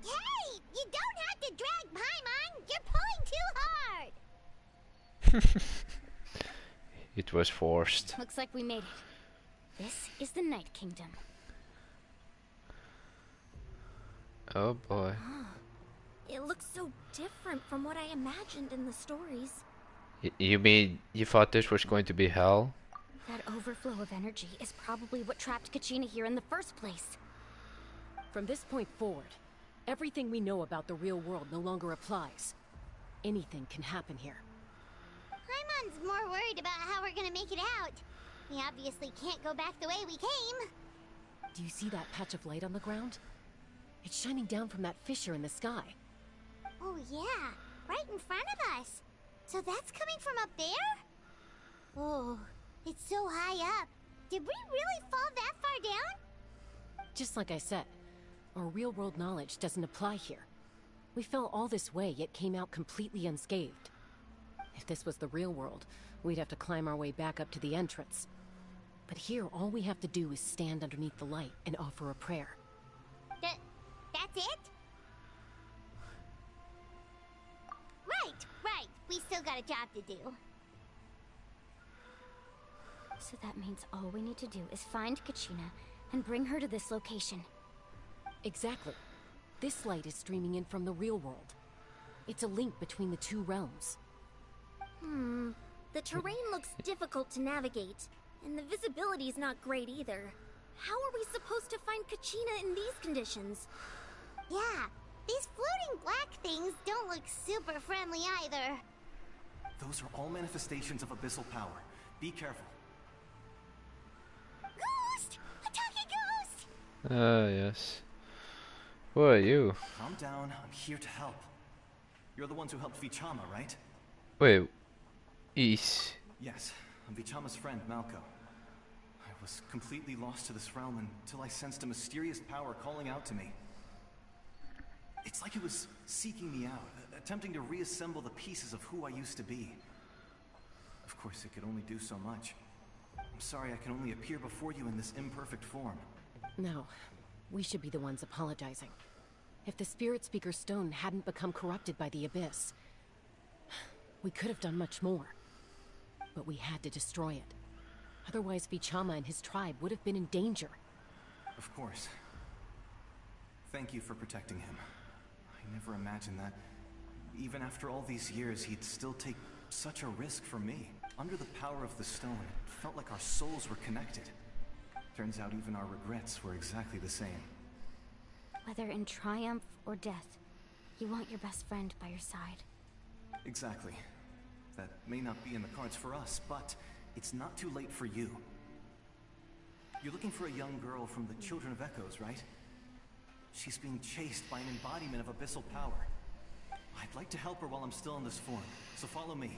Hey! You don't have to drag Paimon! You're pulling too hard! It was forced. Looks like we made it. This is the Night Kingdom. Oh boy. It looks so different from what I imagined in the stories. You mean you thought this was going to be hell? That overflow of energy is probably what trapped Kachina here in the first place. From this point forward, everything we know about the real world no longer applies. Anything can happen here. Paimon's more worried about how we're gonna make it out. We obviously can't go back the way we came. Do you see that patch of light on the ground? It's shining down from that fissure in the sky. Oh yeah, right in front of us. So that's coming from up there? Oh, it's so high up. Did we really fall that far down? Just like I said, our real-world knowledge doesn't apply here. We fell all this way, yet came out completely unscathed. If this was the real world, we'd have to climb our way back up to the entrance. But here, all we have to do is stand underneath the light and offer a prayer. That's it? Right. We still got a job to do. So that means all we need to do is find Kachina and bring her to this location. Exactly. This light is streaming in from the real world. It's a link between the two realms. The terrain looks difficult to navigate, and the visibility is not great either. How are we supposed to find Kachina in these conditions? Yeah, these floating black things don't look super friendly either. Those are all manifestations of abyssal power. Be careful. Ghost! A talking ghost! Yes. Who are you? Calm down, I'm here to help. You're the ones who helped Vichama, right? Wait. Is. Yes, I'm Vichama's friend, Malco. I was completely lost to this realm until I sensed a mysterious power calling out to me. It's like it was seeking me out, attempting to reassemble the pieces of who I used to be. Of course, it could only do so much. I'm sorry I can only appear before you in this imperfect form. No, we should be the ones apologizing. If the Spirit Speaker Stone hadn't become corrupted by the Abyss, we could have done much more. But we had to destroy it. Otherwise, Vichama and his tribe would have been in danger. Of course. Thank you for protecting him. I never imagined that, even after all these years, he'd still take such a risk for me. Under the power of the stone, it felt like our souls were connected. Turns out even our regrets were exactly the same. Whether in triumph or death, you want your best friend by your side. Exactly. That may not be in the cards for us, but it's not too late for you. You're looking for a young girl from the Children of Echoes, right? She's being chased by an embodiment of abyssal power. I'd like to help her while I'm still in this form, so follow me.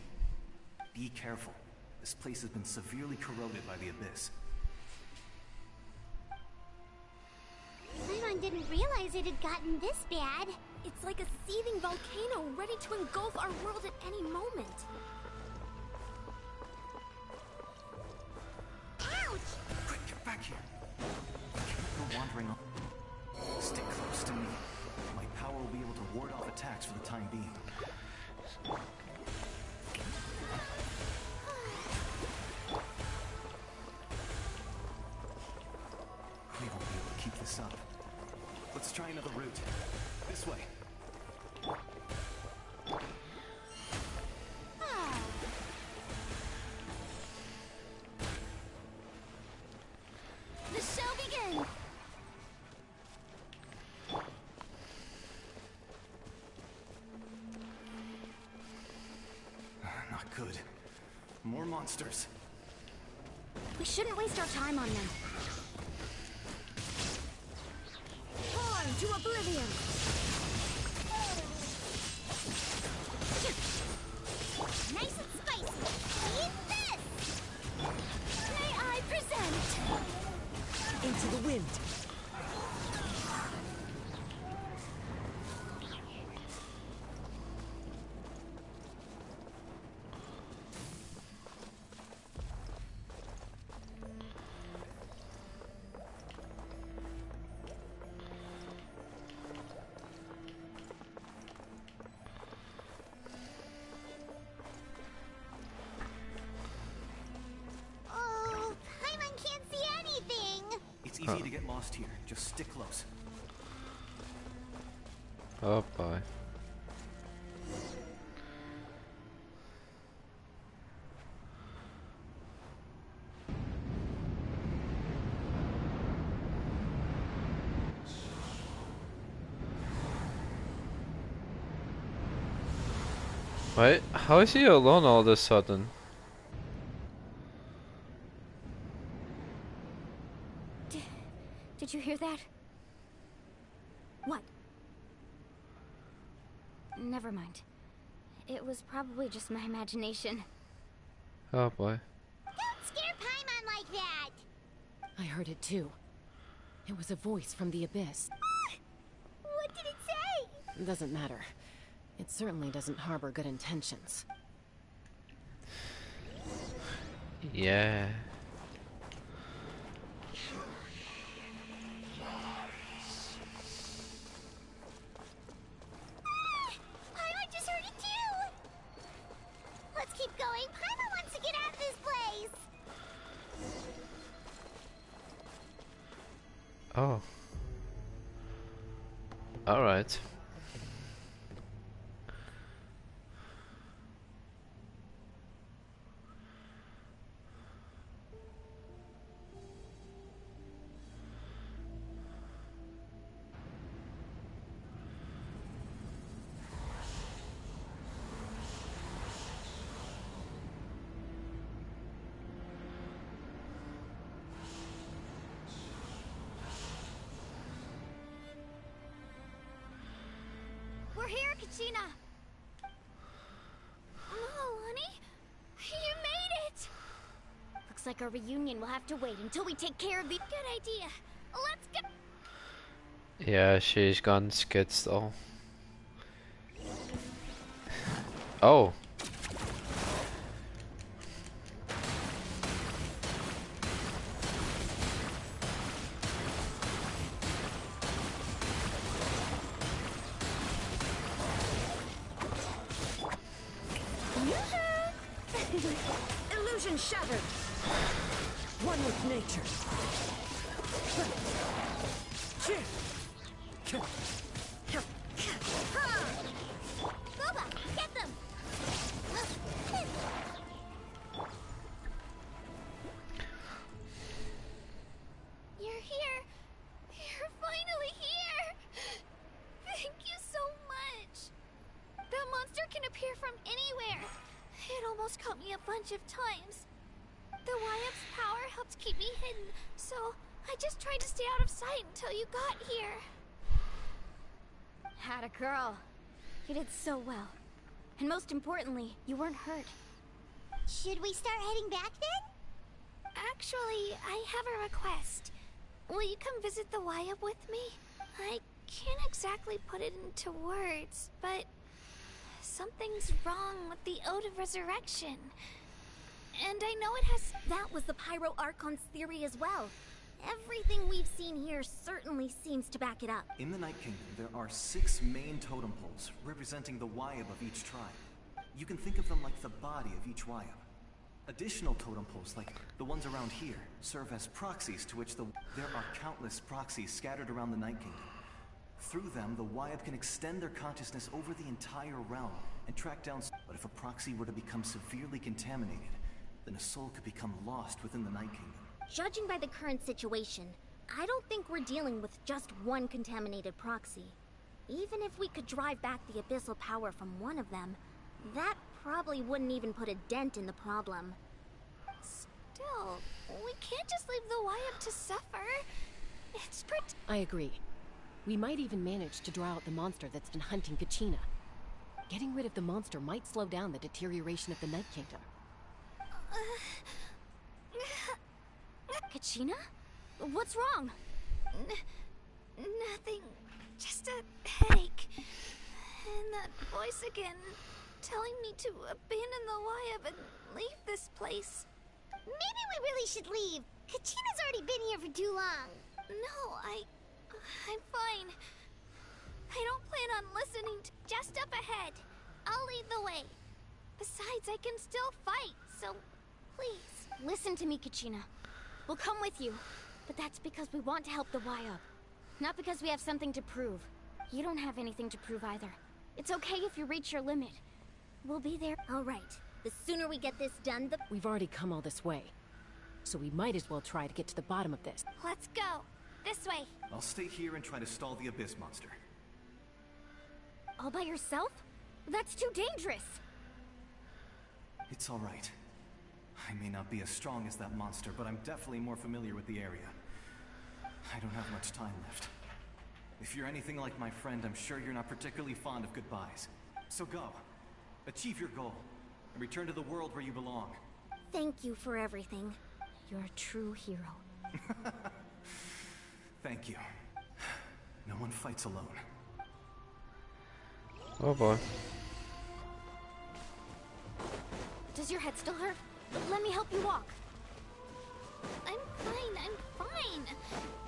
Be careful. This place has been severely corroded by the Abyss. Paimon didn't realize it had gotten this bad. It's like a seething volcano ready to engulf our world at any moment. Ouch! Quick, get back here. I can't go wandering on. Stick close to me. My power will be able to ward off attacks for the time being. We won't be able to keep this up. Let's try another route. This way. The show begins! Not good. More monsters. We shouldn't waste our time on them. Torn to oblivion! Nice and spicy. Eat this! May I present? Into the wind. Oh, Paimon can't see anything. It's easy to get lost here. Just stick close. Oh boy. Wait, how is he alone all of a sudden? Did you hear that? What? Never mind. It was probably just my imagination. Oh boy. Don't scare Paimon like that. I heard it too. It was a voice from the abyss. What did it say? Doesn't matter. It certainly doesn't harbor good intentions. Yeah. Paimon just heard it too. Let's keep going. Paimon wants to get out of this place. Oh. Alright. We're here, Kachina! Oh, honey? You made it! Looks like our reunion will have to wait until we take care of the— Good idea. Let's go! Yeah, she's gone skits though. Oh. Illusion shattered. One with nature. Boba, get them. You're here! You're finally here! Thank you so much! That monster can appear from anywhere! It almost caught me a bunch of times. The YF's power helped keep me hidden, so I just tried to stay out of sight until you got here. Had a girl. You did so well. And most importantly, you weren't hurt. Should we start heading back then? Actually, I have a request. Will you come visit the YF with me? I can't exactly put it into words, but something's wrong with the Ode of Resurrection. And I know it has— That was the Pyro Archon's theory as well. Everything we've seen here certainly seems to back it up. In the Night Kingdom, there are 6 main totem poles representing the Wayab of each tribe. You can think of them like the body of each Wayab. Additional totem poles, like the ones around here, serve as proxies to which there are countless proxies scattered around the Night Kingdom. Through them, the Wayab can extend their consciousness over the entire realm and track down. But if a proxy were to become severely contaminated, then a soul could become lost within the Night Kingdom. Judging by the current situation, I don't think we're dealing with just one contaminated proxy. Even if we could drive back the abyssal power from one of them, that probably wouldn't even put a dent in the problem. Still, we can't just leave the Wayab to suffer. It's I agree. We might even manage to draw out the monster that's been hunting Kachina. Getting rid of the monster might slow down the deterioration of the Night Kingdom. Kachina? What's wrong? Nothing. Just a headache. And that voice again, telling me to abandon the Wayab and leave this place. Maybe we really should leave. Kachina's already been here for too long. No, I'm fine. I don't plan on listening to... Just up ahead. I'll lead the way. Besides, I can still fight, so please. Listen to me, Kachina. We'll come with you, but that's because we want to help the Wayab. Not because we have something to prove. You don't have anything to prove either. It's okay if you reach your limit. We'll be there. All right. The sooner we get this done, the... We've already come all this way, so we might as well try to get to the bottom of this. Let's go. This way. I'll stay here and try to stall the Abyss monster. All by yourself? That's too dangerous. It's all right. I may not be as strong as that monster, but I'm definitely more familiar with the area. I don't have much time left. If you're anything like my friend, I'm sure you're not particularly fond of goodbyes. So go. Achieve your goal. And return to the world where you belong. Thank you for everything. You're a true hero. Thank you. No one fights alone. Oh boy. Does your head still hurt? Let me help you walk. I'm fine.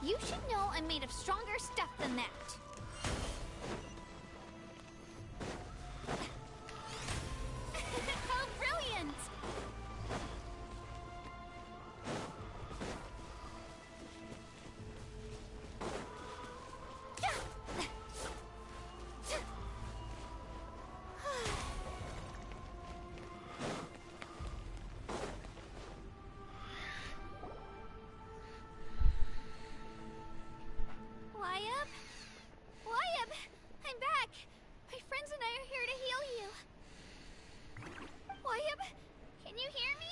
You should know I'm made of stronger stuff than that. How brilliant! Wayab! I'm back! My friends and I are here to heal you. Wayab, can you hear me?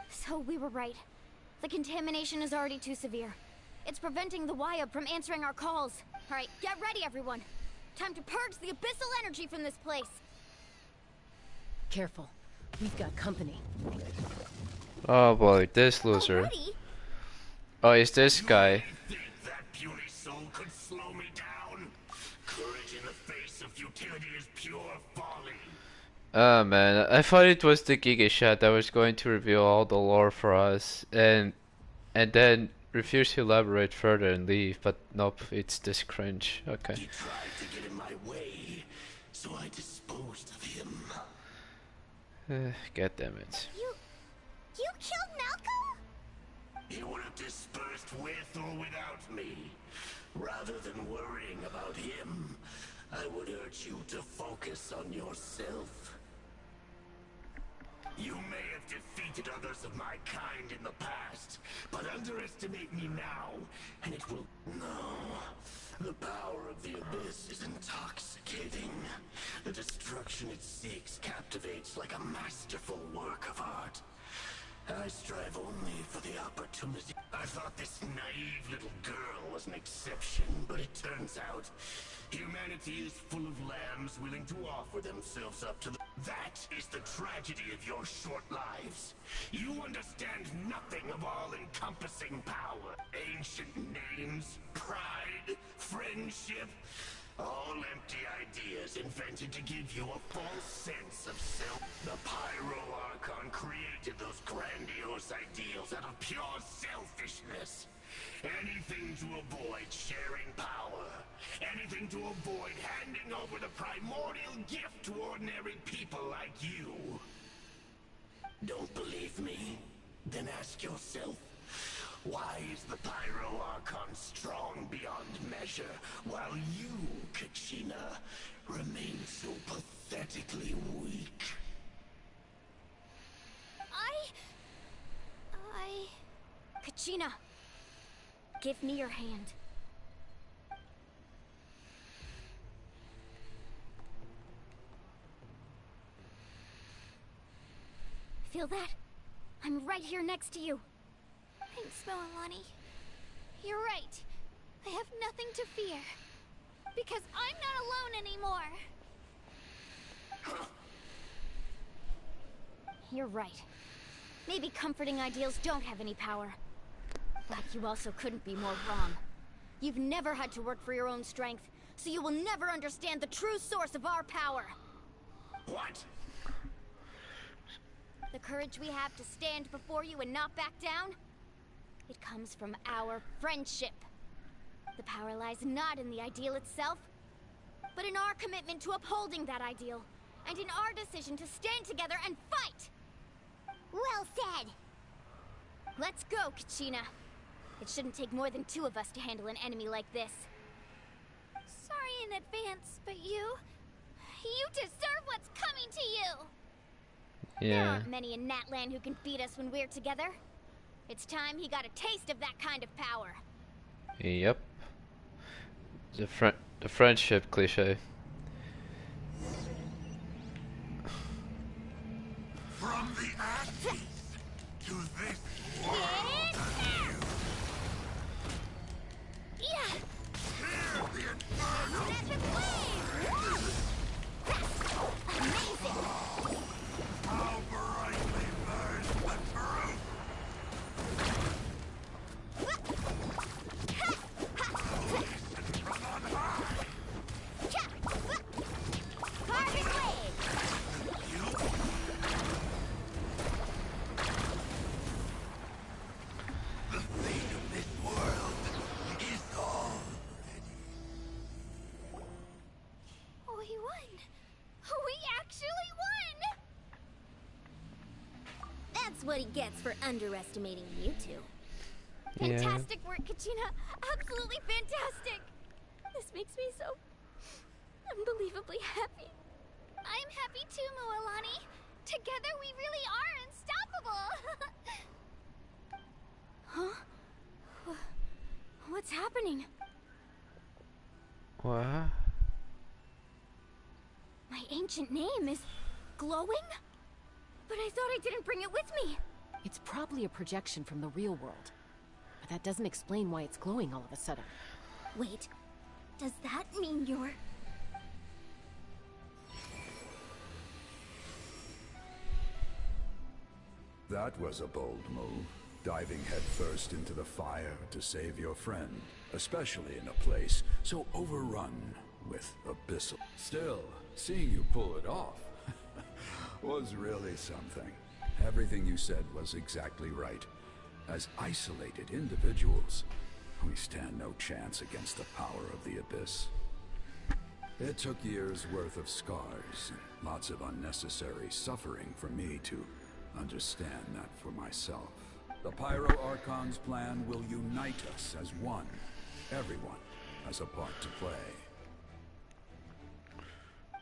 So we were right. The contamination is already too severe. It's preventing the Wayab from answering our calls. All right, get ready, everyone. Time to purge the abyssal energy from this place. Careful. We've got company. Oh boy, this loser. Oh, it's this guy. That puny soul could slow me down. Courage in the face of futility is pure folly. Oh man, I thought it was the Giga Shot that was going to reveal all the lore for us, and then refuse to elaborate further and leave. But nope, it's this cringe. Okay. He tried to get in my way, so I disposed of him. God damn it. You killed Malcolm? He would have dispersed with or without me. Rather than worrying about him, I would urge you to focus on yourself. You may have defeated others of my kind in the past, but underestimate me now, and it will... No. The power of the Abyss is intoxicating. The destruction it seeks captivates like a masterful work of art. I strive only for the opportunity. I thought this naive little girl was an exception, but it turns out humanity is full of lambs willing to offer themselves up to the... That is the tragedy of your short lives. You understand nothing of all-encompassing power. Ancient names, pride, friendship, all empty empty ideas invented to give you a false sense of self. The Pyro Archon created those grandiose ideals out of pure selfishness. Anything to avoid sharing power. Anything to avoid handing over the primordial gift to ordinary people like you. Don't believe me? Then ask yourself, why is the Pyro Archon strong beyond measure, while you, Kachina, remain so pathetically weak? Kachina, give me your hand. Feel that? I'm right here next to you. Thanks, Moalani. You're right. I have nothing to fear. Because I'm not alone anymore. You're right. Maybe comforting ideals don't have any power. But you also couldn't be more wrong. You've never had to work for your own strength, so you will never understand the true source of our power. What? The courage we have to stand before you and not back down? It comes from our friendship. The power lies not in the ideal itself, but in our commitment to upholding that ideal, and in our decision to stand together and fight! Well said! Let's go, Kachina. It shouldn't take more than 2 of us to handle an enemy like this. Sorry in advance, but you deserve what's coming to you! There aren't many in Natlan who can beat us when we're together. It's time he got a taste of that kind of power. Yep. The friendship cliche. From the ashes to this world. Yeah. Hear the infernal Amazing. How brightly burns the truth. Listen from on high. Carving blade. The fate of this world is already. We won. We actually won. That's what he gets for underestimating you two. Fantastic work, Kachina. Absolutely fantastic. This makes me so unbelievably happy. I'm happy too, Moalani. Together we really are unstoppable. Huh? What's happening? What? My ancient name is glowing? But I thought I didn't bring it with me. It's probably a projection from the real world. But that doesn't explain why it's glowing all of a sudden. Wait, does that mean you're... That was a bold move, diving headfirst into the fire to save your friend, especially in a place so overrun with abyssal. Still, seeing you pull it off was really something. Everything you said was exactly right. As isolated individuals, we stand no chance against the power of the Abyss. It took years' worth of scars and lots of unnecessary suffering for me to understand that for myself. The Pyro Archon's plan will unite us as one. Everyone has a part to play.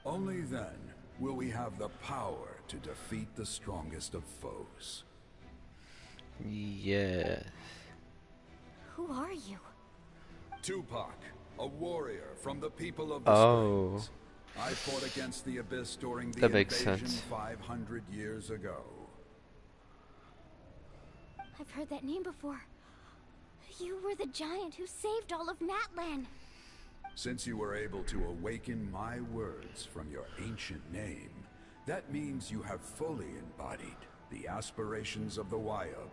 Only then will we have the power to defeat the strongest of foes. Yeah. Who are you? Tupac, a warrior from the people of the Springs. I fought against the Abyss during the invasion 500 years ago. I've heard that name before. You were the giant who saved all of Natlan. Since you were able to awaken my words from your ancient name, that means you have fully embodied the aspirations of the Wayab.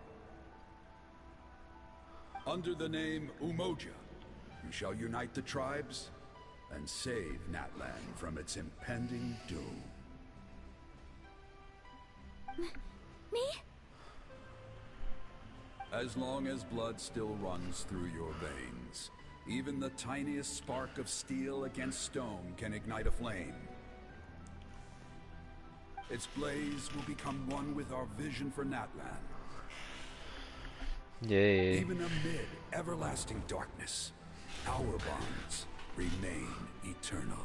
Under the name Umoja, you shall unite the tribes and save Natlan from its impending doom. Me? As long as blood still runs through your veins, even the tiniest spark of steel against stone can ignite a flame. Its blaze will become one with our vision for Natlan. Yay. Even amid everlasting darkness, our bonds remain eternal.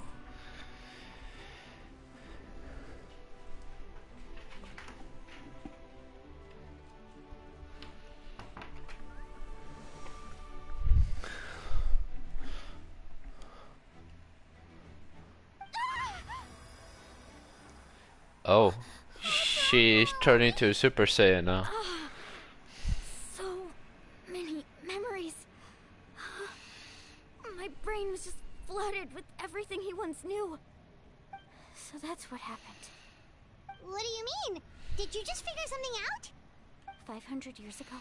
Oh, she's turning to Super Saiyan now. So many memories. My brain was just flooded with everything he once knew. So that's what happened. What do you mean? Did you just figure something out? 500 years ago,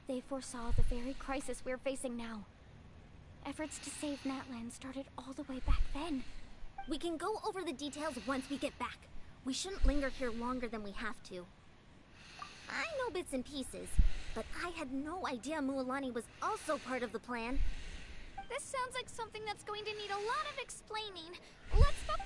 they foresaw the very crisis we're facing now. Efforts to save Natlan started all the way back then. We can go over the details once we get back. We shouldn't linger here longer than we have to. I know bits and pieces, but I had no idea Mualani was also part of the plan. This sounds like something that's going to need a lot of explaining. Let's stop.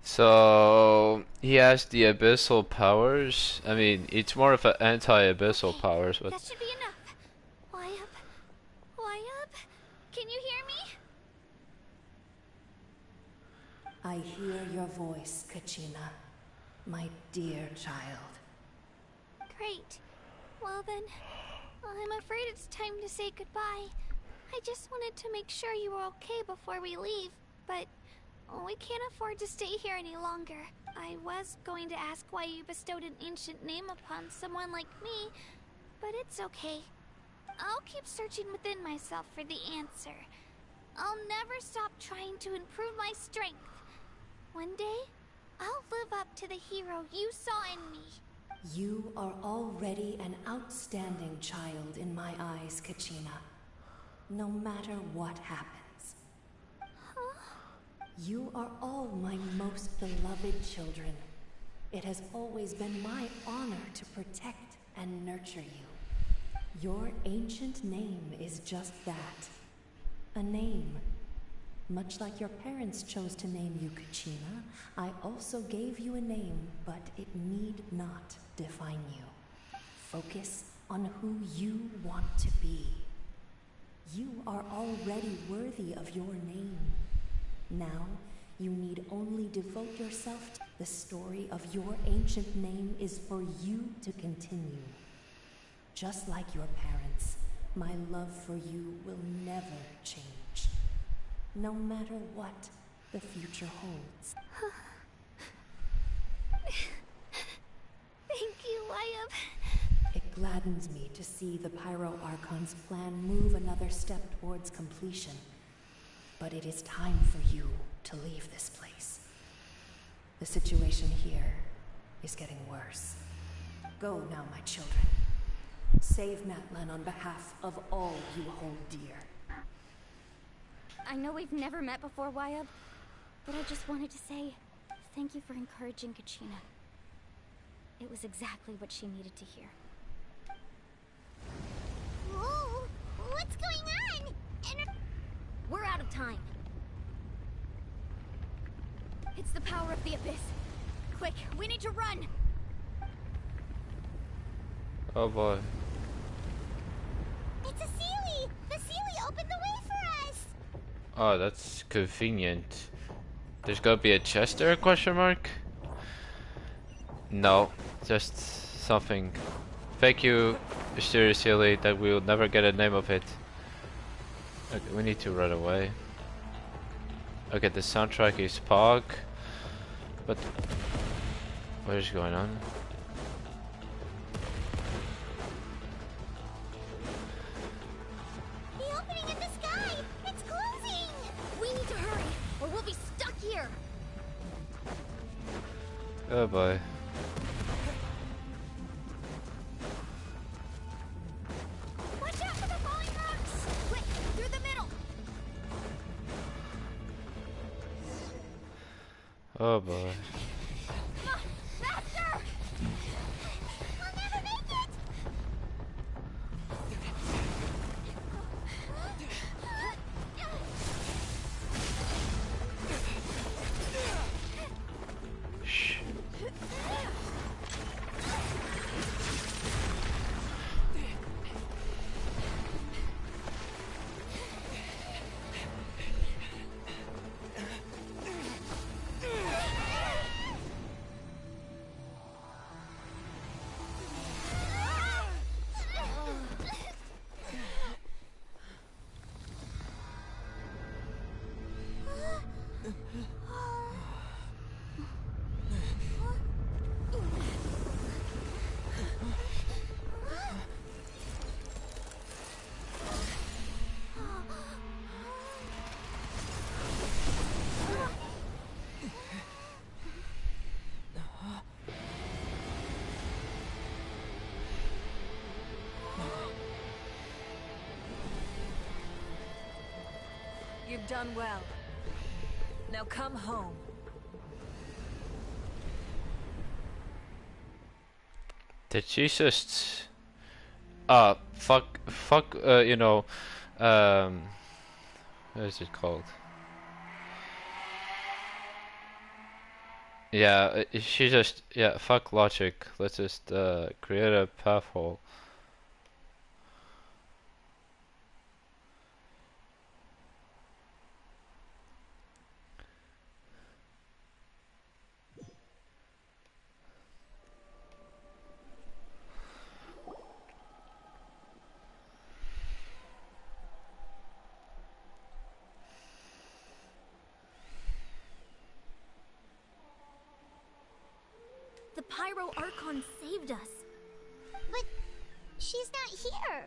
So he has the abyssal powers. I mean, it's more of an anti-abyssal powers, but That should be enough. Wyatt? Wyatt? Can you hear me? I hear your voice, Kachina, my dear child. Great. Well then, I'm afraid it's time to say goodbye. I just wanted to make sure you were okay before we leave, but we can't afford to stay here any longer. I was going to ask why you bestowed an ancient name upon someone like me, but it's okay. I'll keep searching within myself for the answer. I'll never stop trying to improve my strength. One day, I'll live up to the hero you saw in me. You are already an outstanding child in my eyes, Kachina. No matter what happens. You are all my most beloved children. It has always been my honor to protect and nurture you. Your ancient name is just that. A name. Much like your parents chose to name you Kachina, I also gave you a name, but it need not define you. Focus on who you want to be. You are already worthy of your name. Now, you need only devote yourself to the story of your ancient name is for you to continue. Just like your parents, my love for you will never change. No matter what the future holds. Thank you, Wyatt. It gladdens me to see the Pyro Archon's plan move another step towards completion. But it is time for you to leave this place. The situation here is getting worse. Go now, my children. Save Natlan on behalf of all you hold dear. I know we've never met before, Wyatt, but I just wanted to say thank you for encouraging Kachina. It was exactly what she needed to hear. Whoa! What's going on? We're out of time. It's the power of the Abyss. Quick, we need to run! oh boy. It's a Sealy! The Sealy opened the way for us! Oh, that's convenient. There's gonna be a chest there, question mark? No, just something. Thank you, seriously, that we'll never get a name of it. Okay, we need to run away. Okay, the soundtrack is Pog. But what is going on? Oh boy. Watch out for the falling rocks! Quick, through the middle! Oh boy. Come on, faster! We'll never make it! Shh. You've done well. Now come home. Did she just fuck you know, what is it called? Yeah, she just, yeah, fuck logic. Let's just create a path hole. The Pyro Archon saved us. But she's not here.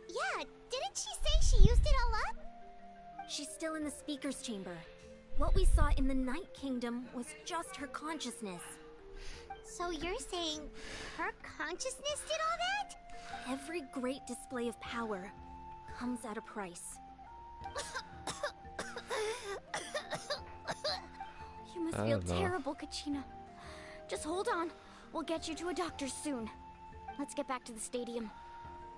Yeah, didn't she say she used it all up? She's still in the speaker's chamber. What we saw in the Night Kingdom was just her consciousness. So you're saying her consciousness did all that? Every great display of power comes at a price. You must feel terrible, Kachina. Just hold on. We'll get you to a doctor soon. Let's get back to the stadium.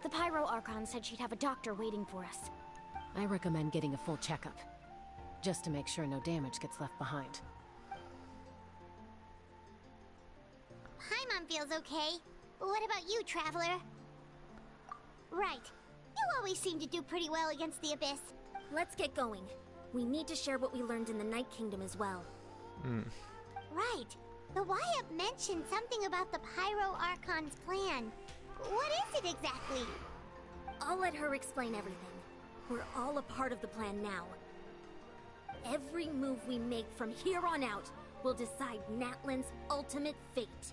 The Pyro Archon said she'd have a doctor waiting for us. I recommend getting a full checkup, just to make sure no damage gets left behind. Paimon feels okay. What about you, Traveler? Right. You always seem to do pretty well against the Abyss. Let's get going. We need to share what we learned in the Night Kingdom as well. Right. The Wyatt mentioned something about the Pyro Archon's plan. What is it exactly? I'll let her explain everything. We're all a part of the plan now. Every move we make from here on out will decide Natlan's ultimate fate.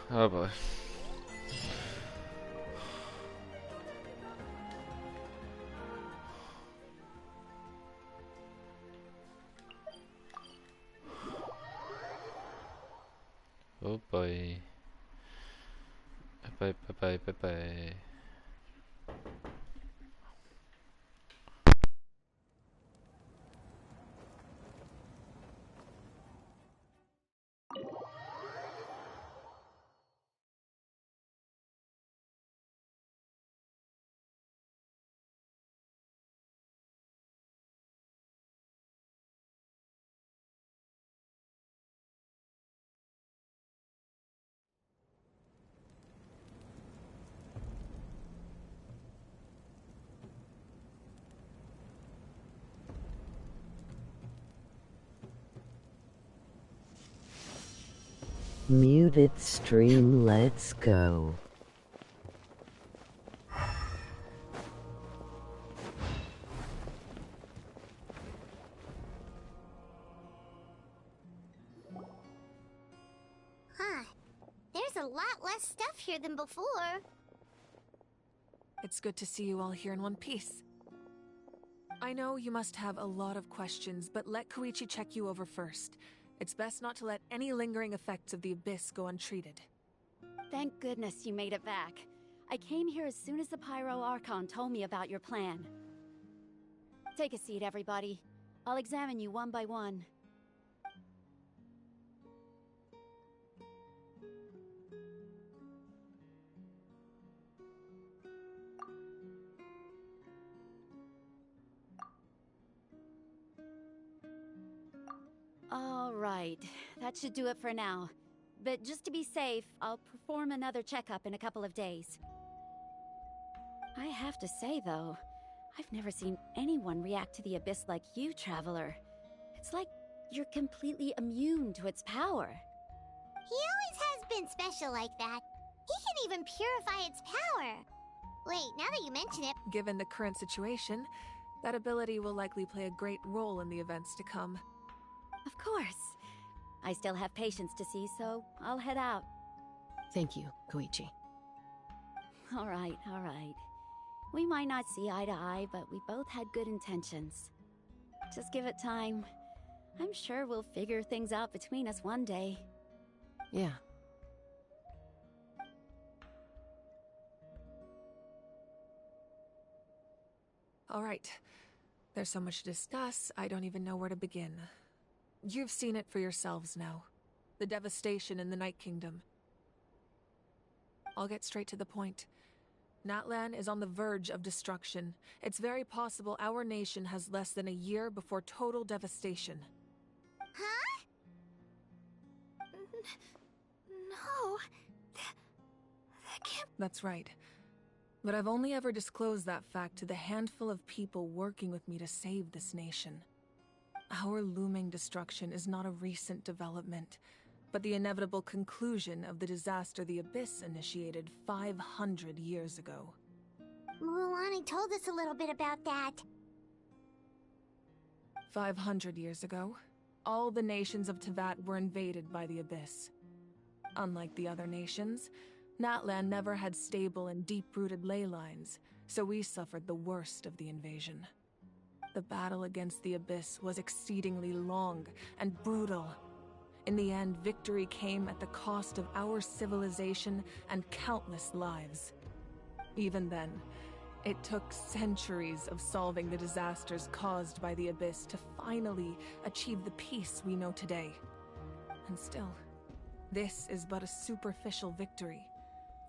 Oh boy. Oh boy. Bye bye bye bye bye. Muted stream, let's go. Huh. There's a lot less stuff here than before. It's good to see you all here in one piece. I know you must have a lot of questions, but let Koichi check you over first. It's best not to let any lingering effects of the Abyss go untreated. Thank goodness you made it back. I came here as soon as the Pyro Archon told me about your plan. Take a seat, everybody. I'll examine you one by one. All right, that should do it for now. But just to be safe, I'll perform another checkup in a couple of days. I have to say, though, I've never seen anyone react to the Abyss like you, Traveler. It's like you're completely immune to its power. He always has been special like that. He can even purify its power. Wait, now that you mention it... Given the current situation, that ability will likely play a great role in the events to come. Of course. I still have patients to see, so I'll head out. Thank you, Koichi. All right, all right. We might not see eye to eye, but we both had good intentions. Just give it time. I'm sure we'll figure things out between us one day. Yeah. All right. There's so much to discuss, I don't even know where to begin. You've seen it for yourselves now. The devastation in the Night Kingdom. I'll get straight to the point. Natlan is on the verge of destruction. It's very possible our nation has less than a year before total devastation. Huh? No. That can't... That's right. But I've only ever disclosed that fact to the handful of people working with me to save this nation. Our looming destruction is not a recent development, but the inevitable conclusion of the disaster the Abyss initiated 500 years ago. Mualani told us a little bit about that. 500 years ago, all the nations of Teyvat were invaded by the Abyss. Unlike the other nations, Natlan never had stable and deep-rooted ley lines, so we suffered the worst of the invasion. The battle against the Abyss was exceedingly long and brutal. In the end, victory came at the cost of our civilization and countless lives. Even then, it took centuries of solving the disasters caused by the Abyss to finally achieve the peace we know today. And still, this is but a superficial victory.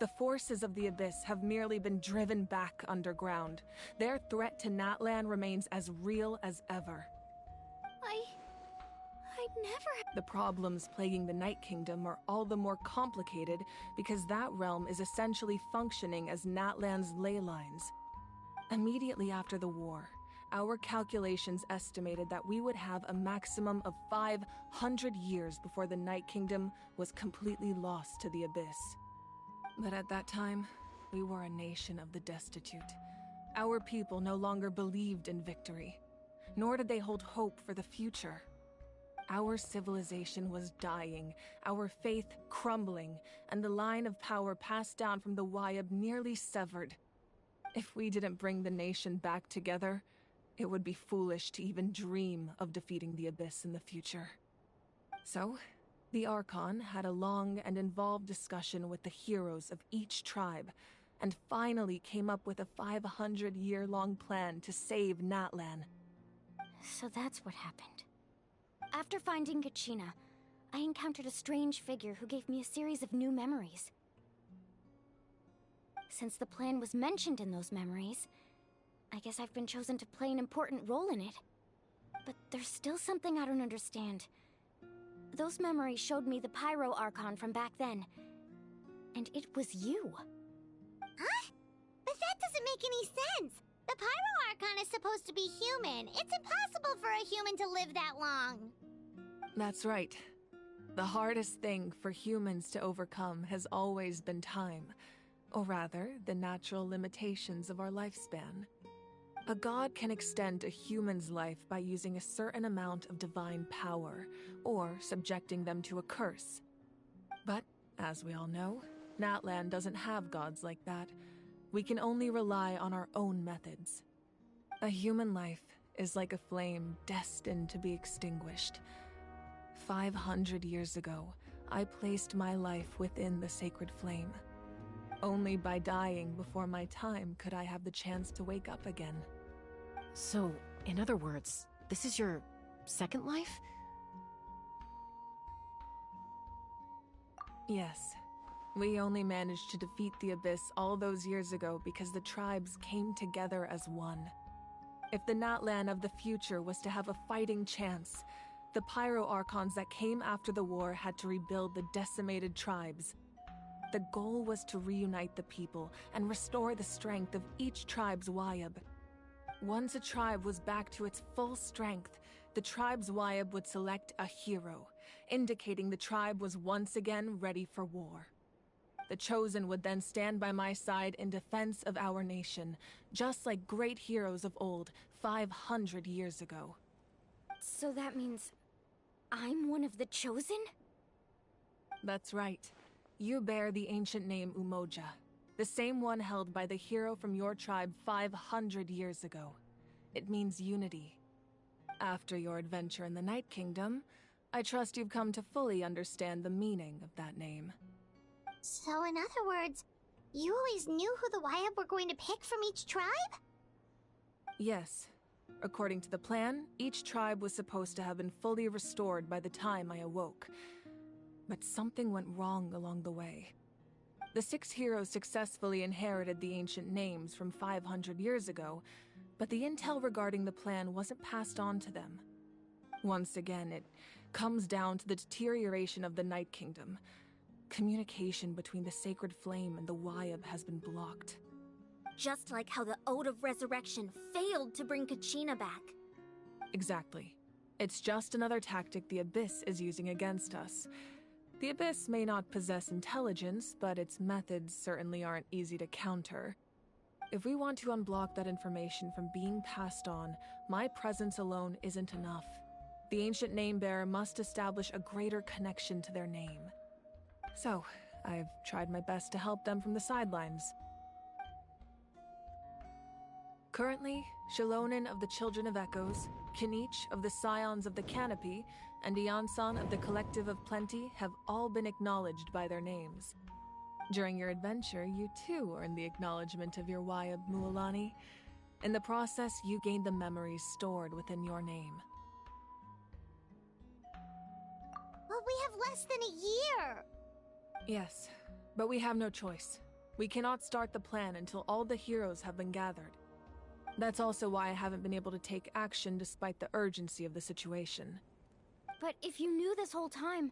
The forces of the Abyss have merely been driven back underground. Their threat to Natlan remains as real as ever. I'd never... The problems plaguing the Night Kingdom are all the more complicated because that realm is essentially functioning as Natlan's ley lines. Immediately after the war, our calculations estimated that we would have a maximum of 500 years before the Night Kingdom was completely lost to the Abyss. But at that time, we were a nation of the destitute. Our people no longer believed in victory, nor did they hold hope for the future. Our civilization was dying, our faith crumbling, and the line of power passed down from the Wayab nearly severed. If we didn't bring the nation back together, it would be foolish to even dream of defeating the Abyss in the future. So, the Archon had a long and involved discussion with the heroes of each tribe, and finally came up with a 500-year-long plan to save Natlan. So that's what happened. After finding Kachina, I encountered a strange figure who gave me a series of new memories. Since the plan was mentioned in those memories, I guess I've been chosen to play an important role in it. But there's still something I don't understand. Those memories showed me the Pyro Archon from back then. And it was you. Huh? But that doesn't make any sense! The Pyro Archon is supposed to be human. It's impossible for a human to live that long. That's right. The hardest thing for humans to overcome has always been time. Or rather, the natural limitations of our lifespan. A god can extend a human's life by using a certain amount of divine power, or subjecting them to a curse. But, as we all know, Natlan doesn't have gods like that. We can only rely on our own methods. A human life is like a flame destined to be extinguished. 500 years ago, I placed my life within the sacred flame. Only by dying before my time could I have the chance to wake up again. So, in other words, this is your second life? Yes. We only managed to defeat the Abyss all those years ago because the tribes came together as one. If the Natlan of the future was to have a fighting chance, the Pyro Archons that came after the war had to rebuild the decimated tribes. The goal was to reunite the people and restore the strength of each tribe's Wayab. Once a tribe was back to its full strength, the tribe's Wayab would select a hero, indicating the tribe was once again ready for war. The Chosen would then stand by my side in defense of our nation, just like great heroes of old, 500 years ago. So that means I'm one of the Chosen? That's right. You bear the ancient name Umoja, the same one held by the hero from your tribe 500 years ago. It means unity. After your adventure in the Night Kingdom, I trust you've come to fully understand the meaning of that name. So in other words, you always knew who the Wayab were going to pick from each tribe? Yes. According to the plan, each tribe was supposed to have been fully restored by the time I awoke. But something went wrong along the way. The 6 heroes successfully inherited the ancient names from 500 years ago, but the intel regarding the plan wasn't passed on to them. Once again, it comes down to the deterioration of the Night Kingdom. Communication between the Sacred Flame and the Wayab has been blocked. Just like how the Ode of Resurrection failed to bring Kachina back. Exactly. It's just another tactic the Abyss is using against us. The Abyss may not possess intelligence, but its methods certainly aren't easy to counter. If we want to unblock that information from being passed on, my presence alone isn't enough. The ancient name-bearer must establish a greater connection to their name. So, I've tried my best to help them from the sidelines. Currently, Shilonen of the Children of Echoes, Kinich of the Scions of the Canopy, and Iansan of the Collective of Plenty have all been acknowledged by their names. During your adventure, you too earned the acknowledgement of your Wayab, Mualani. In the process, you gained the memories stored within your name. But we have less than a year! Yes, but we have no choice. We cannot start the plan until all the heroes have been gathered. That's also why I haven't been able to take action despite the urgency of the situation. But if you knew this whole time,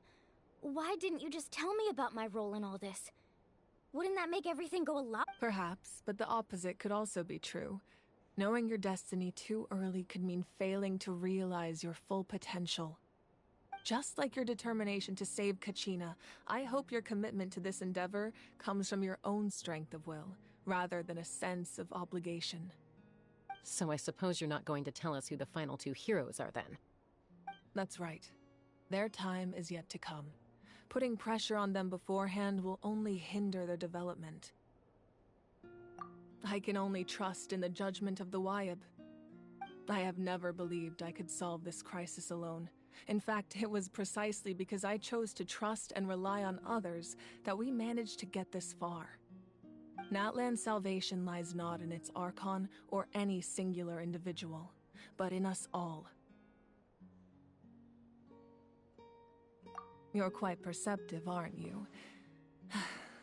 why didn't you just tell me about my role in all this? Wouldn't that make everything go a lot? Perhaps, but the opposite could also be true. Knowing your destiny too early could mean failing to realize your full potential. Just like your determination to save Kachina, I hope your commitment to this endeavor comes from your own strength of will, rather than a sense of obligation. So I suppose you're not going to tell us who the final 2 heroes are then? That's right. Their time is yet to come. Putting pressure on them beforehand will only hinder their development. I can only trust in the judgment of the Wayab. I have never believed I could solve this crisis alone. In fact, it was precisely because I chose to trust and rely on others that we managed to get this far. Natlan's salvation lies not in its Archon or any singular individual, but in us all. You're quite perceptive, aren't you?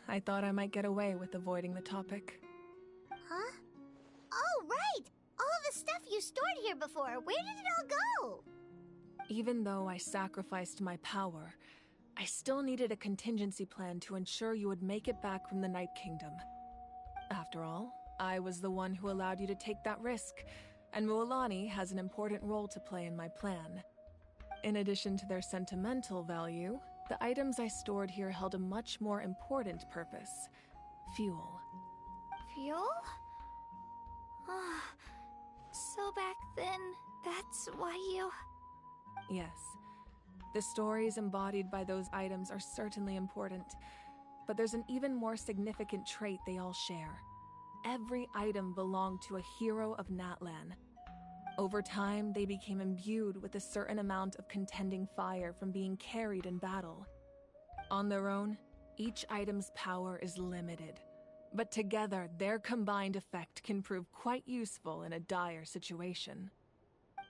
I thought I might get away with avoiding the topic. Huh? Oh, right! All of the stuff you stored here before, where did it all go? Even though I sacrificed my power, I still needed a contingency plan to ensure you would make it back from the Night Kingdom. After all, I was the one who allowed you to take that risk, and Mualani has an important role to play in my plan. In addition to their sentimental value, the items I stored here held a much more important purpose: fuel. Fuel? So back then, that's why you... Yes. The stories embodied by those items are certainly important, but there's an even more significant trait they all share. Every item belonged to a hero of Natlan. Over time, they became imbued with a certain amount of contending fire from being carried in battle. On their own, each item's power is limited, but together their combined effect can prove quite useful in a dire situation.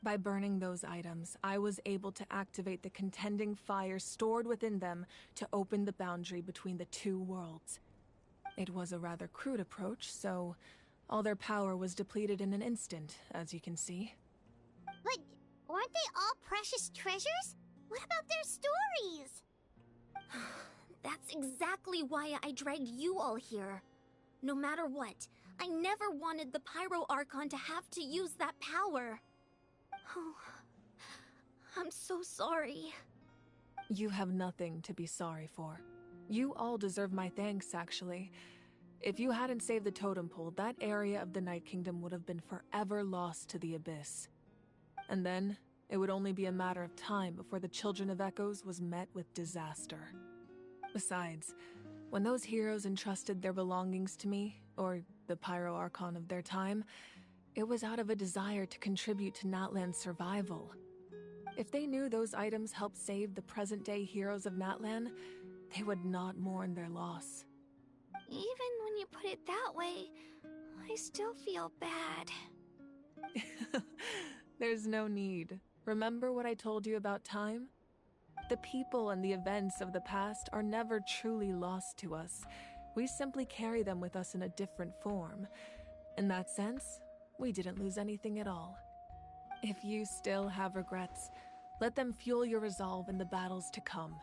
By burning those items, I was able to activate the contending fire stored within them to open the boundary between the two worlds. It was a rather crude approach, so all their power was depleted in an instant, as you can see. But aren't they all precious treasures? What about their stories? That's exactly why I dragged you all here. No matter what, I never wanted the Pyro Archon to have to use that power. Oh, I'm so sorry. You have nothing to be sorry for. You all deserve my thanks, actually. If you hadn't saved the totem pole, that area of the Night Kingdom would have been forever lost to the Abyss. And then, it would only be a matter of time before the Children of Echoes was met with disaster. Besides, when those heroes entrusted their belongings to me, or the Pyro Archon of their time, it was out of a desire to contribute to Natlan's survival. If they knew those items helped save the present-day heroes of Natlan, they would not mourn their loss. Even when you put it that way, I still feel bad. There's no need. Remember what I told you about time? The people and the events of the past are never truly lost to us. We simply carry them with us in a different form. In that sense, we didn't lose anything at all. If you still have regrets, let them fuel your resolve in the battles to come.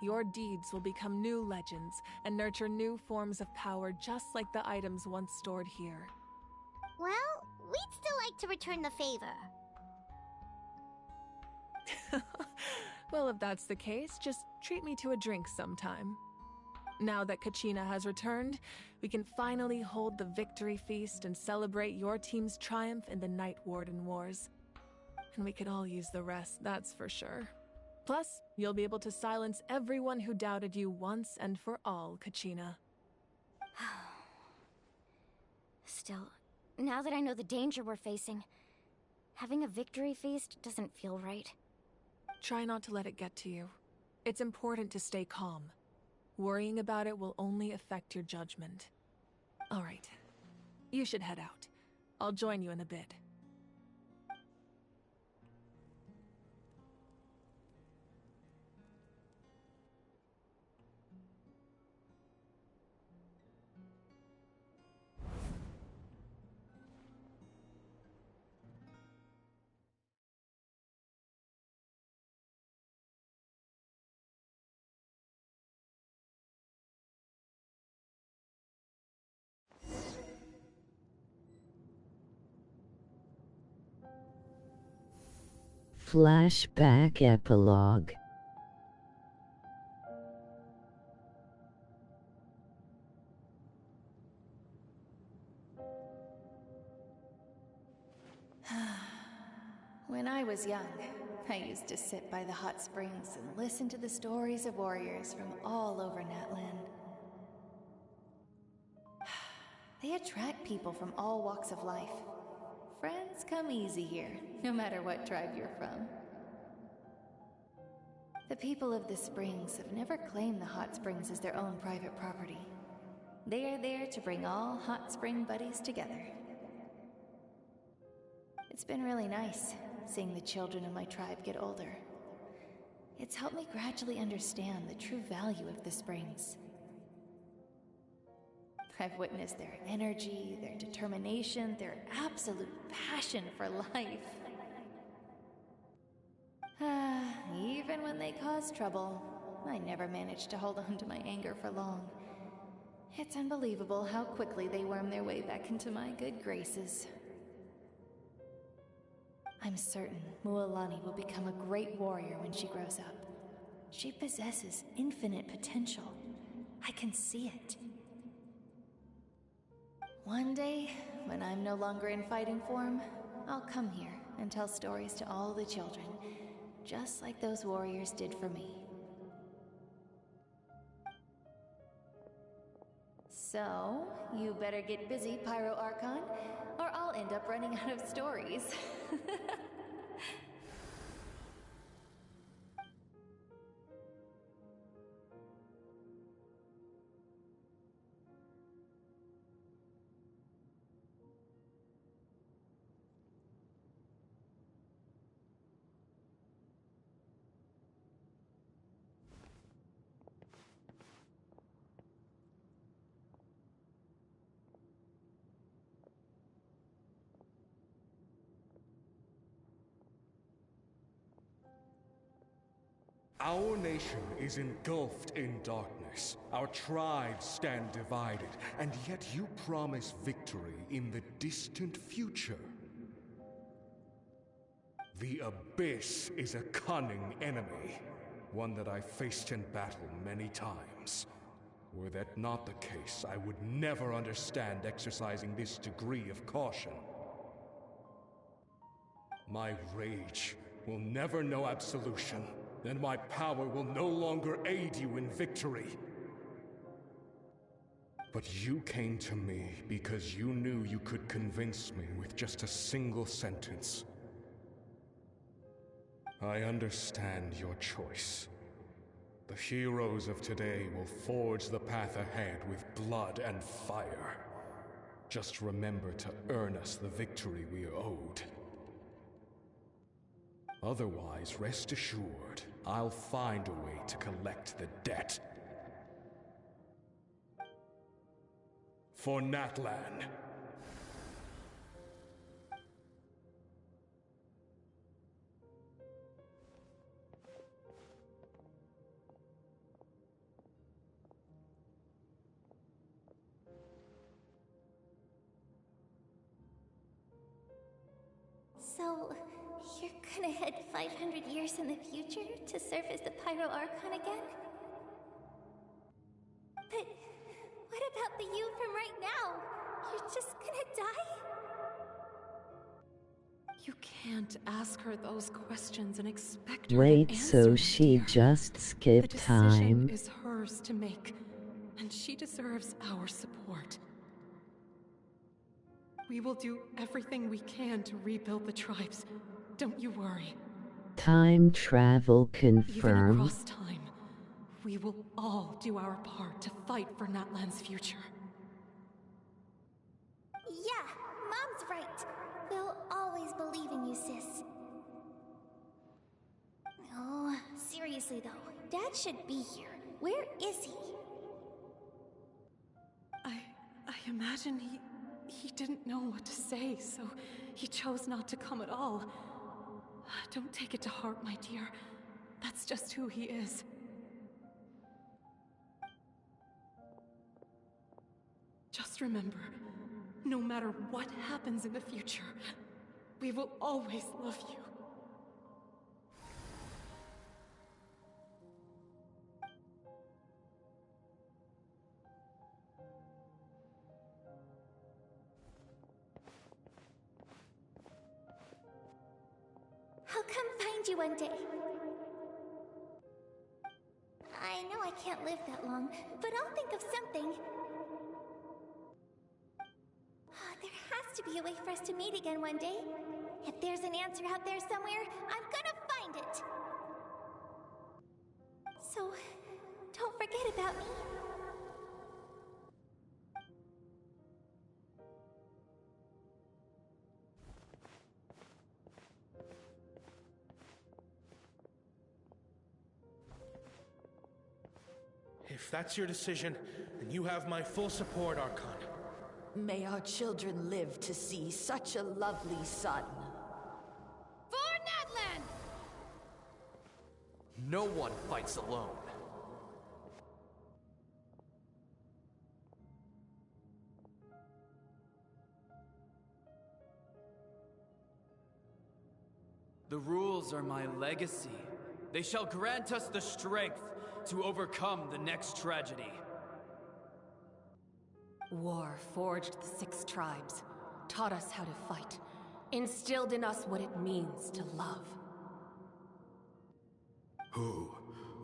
Your deeds will become new legends and nurture new forms of power just like the items once stored here. Well, we'd still like to return the favor. Well, if that's the case, just treat me to a drink sometime. Now that Kachina has returned, we can finally hold the victory feast and celebrate your team's triumph in the Night Warden Wars. And we could all use the rest, that's for sure. Plus, you'll be able to silence everyone who doubted you once and for all, Kachina. Still, now that I know the danger we're facing, having a victory feast doesn't feel right. Try not to let it get to you. It's important to stay calm. Worrying about it will only affect your judgment. All right. You should head out. I'll join you in a bit. Flashback epilogue. When I was young, I used to sit by the hot springs and listen to the stories of warriors from all over Natlan. They attract people from all walks of life. Friends come easy here, no matter what tribe you're from. The people of the springs have never claimed the hot springs as their own private property. They are there to bring all hot spring buddies together. It's been really nice, seeing the children of my tribe get older. It's helped me gradually understand the true value of the springs. I've witnessed their energy, their determination, their absolute passion for life. Even when they cause trouble, I never managed to hold on to my anger for long. It's unbelievable how quickly they worm their way back into my good graces. I'm certain Mualani will become a great warrior when she grows up. She possesses infinite potential. I can see it. One day, when I'm no longer in fighting form, I'll come here and tell stories to all the children, just like those warriors did for me. So, you better get busy, Pyro Archon, or I'll end up running out of stories. Our nation is engulfed in darkness. Our tribes stand divided, and yet you promise victory in the distant future. The Abyss is a cunning enemy, one that I faced in battle many times. Were that not the case, I would never understand exercising this degree of caution. My rage will never know absolution, and my power will no longer aid you in victory. But you came to me because you knew you could convince me with just a single sentence. I understand your choice. The heroes of today will forge the path ahead with blood and fire. Just remember to earn us the victory we are owed. Otherwise, rest assured, I'll find a way to collect the debt. For Natlan. So, you're gonna head 500 years in the future to serve as the Pyro Archon again? But what about the you from right now? You're just gonna die? You can't ask her those questions and expect her to Wait, answer, so my she dear. just The skipped decision time? is hers to make, and she deserves our support. We will do everything we can to rebuild the tribes. Don't you worry. Time travel Even confirmed. across time, we will all do our part to fight for Natlan's future. Yeah, Mom's right. We'll always believe in you, sis. Oh, seriously though, Dad should be here. Where is he? I imagine he didn't know what to say, so he chose not to come at all. Don't take it to heart, my dear. That's just who he is. Just remember, no matter what happens in the future, we will always love you. I'll come find you one day. I know I can't live that long, but I'll think of something. There has to be a way for us to meet again one day. If there's an answer out there somewhere, I'm gonna find it. So, don't forget about me. If that's your decision, then you have my full support, Archon. May our children live to see such a lovely son. For Natlan! No one fights alone. The rules are my legacy. They shall grant us the strength to overcome the next tragedy. War forged the 6 tribes, taught us how to fight, instilled in us what it means to love. Who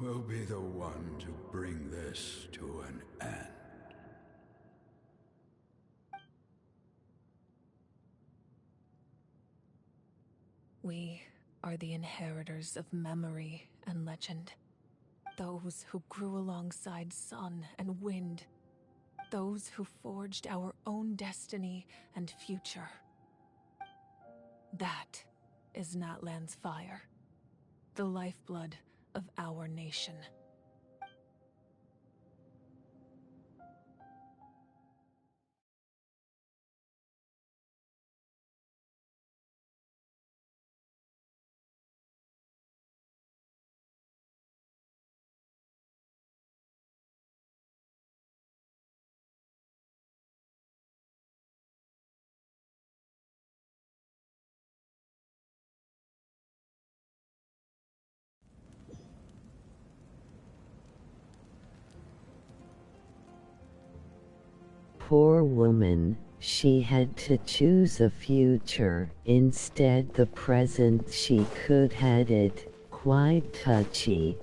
will be the one to bring this to an end? are the inheritors of memory and legend. Those who grew alongside sun and wind. Those who forged our own destiny and future. That is Natlan's fire, the lifeblood of our nation. Poor woman, she had to choose a future, instead the present she could had it, quite touchy.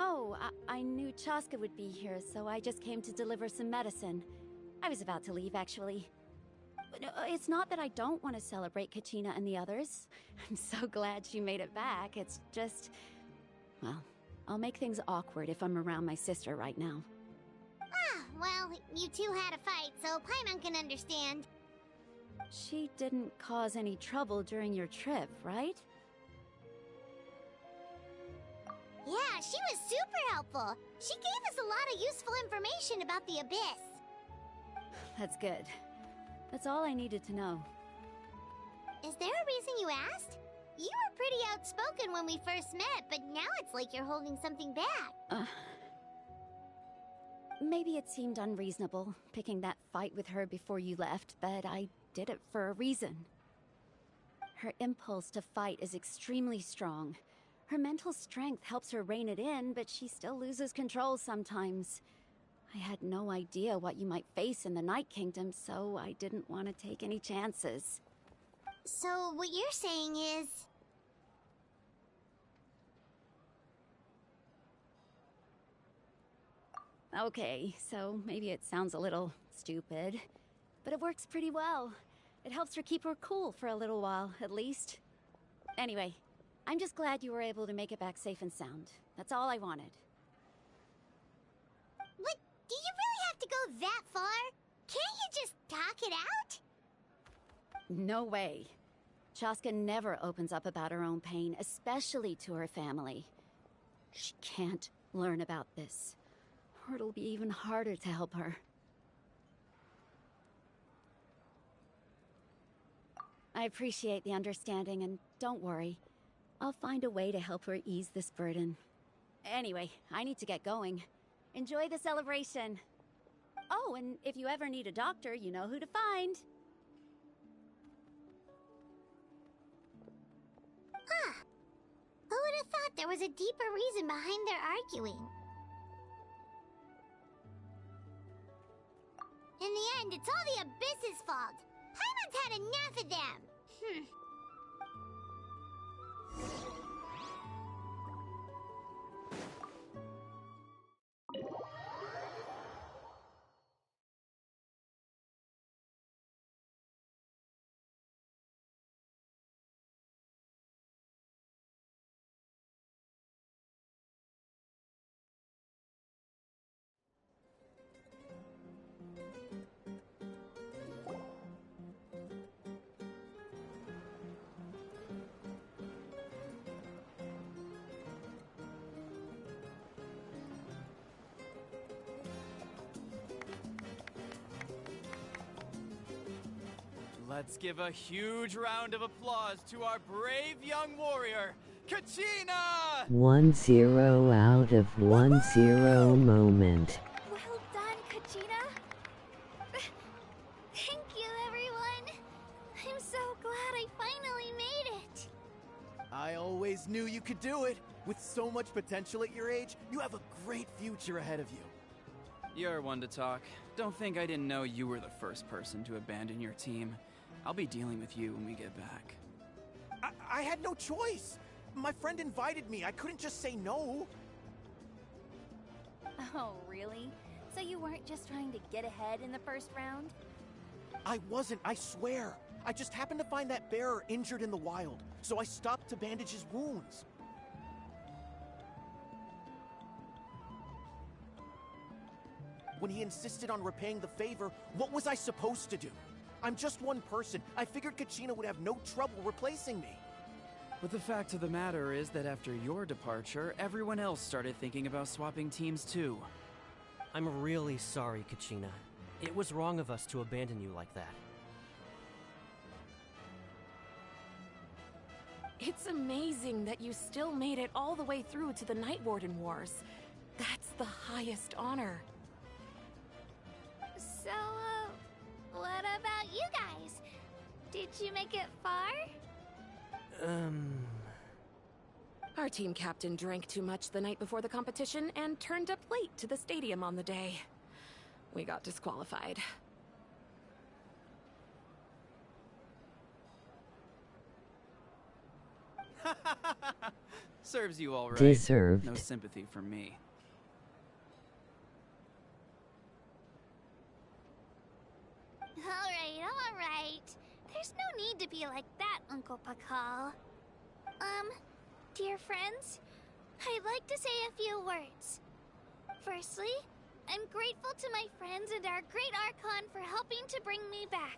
Oh, I knew Chaska would be here, so I just came to deliver some medicine. I was about to leave, actually. But it's not that I don't want to celebrate Kachina and the others. I'm so glad she made it back. It's just... well, I'll make things awkward if I'm around my sister right now. Ah, well, you two had a fight, so Paimon can understand. She didn't cause any trouble during your trip, right? Yeah, she was super helpful. She gave us a lot of useful information about the Abyss. That's good. That's all I needed to know. Is there a reason you asked? You were pretty outspoken when we first met, but now it's like you're holding something back. Maybe it seemed unreasonable, picking that fight with her before you left, but I did it for a reason. Her impulse to fight is extremely strong. Her mental strength helps her rein it in, but she still loses control sometimes. I had no idea what you might face in the Night Kingdom, so I didn't want to take any chances. So what you're saying is... Okay, so maybe it sounds a little stupid, but it works pretty well. It helps her keep her cool for a little while, at least. Anyway, I'm just glad you were able to make it back safe and sound. That's all I wanted. What? Do you really have to go that far? Can't you just talk it out? No way. Chaska never opens up about her own pain, especially to her family. She can't learn about this, or it'll be even harder to help her. I appreciate the understanding, and don't worry. I'll find a way to help her ease this burden. Anyway, I need to get going. Enjoy the celebration. Oh, and if you ever need a doctor, you know who to find. Huh. Who would have thought there was a deeper reason behind their arguing? In the end, it's all the Abyss's fault. Paimon's had enough of them. Let's give a huge round of applause to our brave young warrior, Kachina! 1-0 out of 1-0 moment. Well done, Kachina. Thank you, everyone. I'm so glad I finally made it. I always knew you could do it. With so much potential at your age, you have a great future ahead of you. You're one to talk. Don't think I didn't know you were the first person to abandon your team. I'll be dealing with you when we get back. I had no choice. My friend invited me. I couldn't just say no. Oh, really? So you weren't just trying to get ahead in the first round? I wasn't, I swear. I just happened to find that bearer injured in the wild, so I stopped to bandage his wounds. When he insisted on repaying the favor, what was I supposed to do? I'm just one person. I figured Kachina would have no trouble replacing me. But the fact of the matter is that after your departure, everyone else started thinking about swapping teams too. I'm really sorry, Kachina. It was wrong of us to abandon you like that. It's amazing that you still made it all the way through to the Night Warden Wars. That's the highest honor. So, what about you guys? Did you make it far? Our team captain drank too much the night before the competition and turned up late to the stadium on the day. We got disqualified. Serves you all right. Deserved. No sympathy from me. All right. There's no need to be like that, Uncle Pakal. Dear friends, I'd like to say a few words. Firstly, I'm grateful to my friends and our great Archon for helping to bring me back.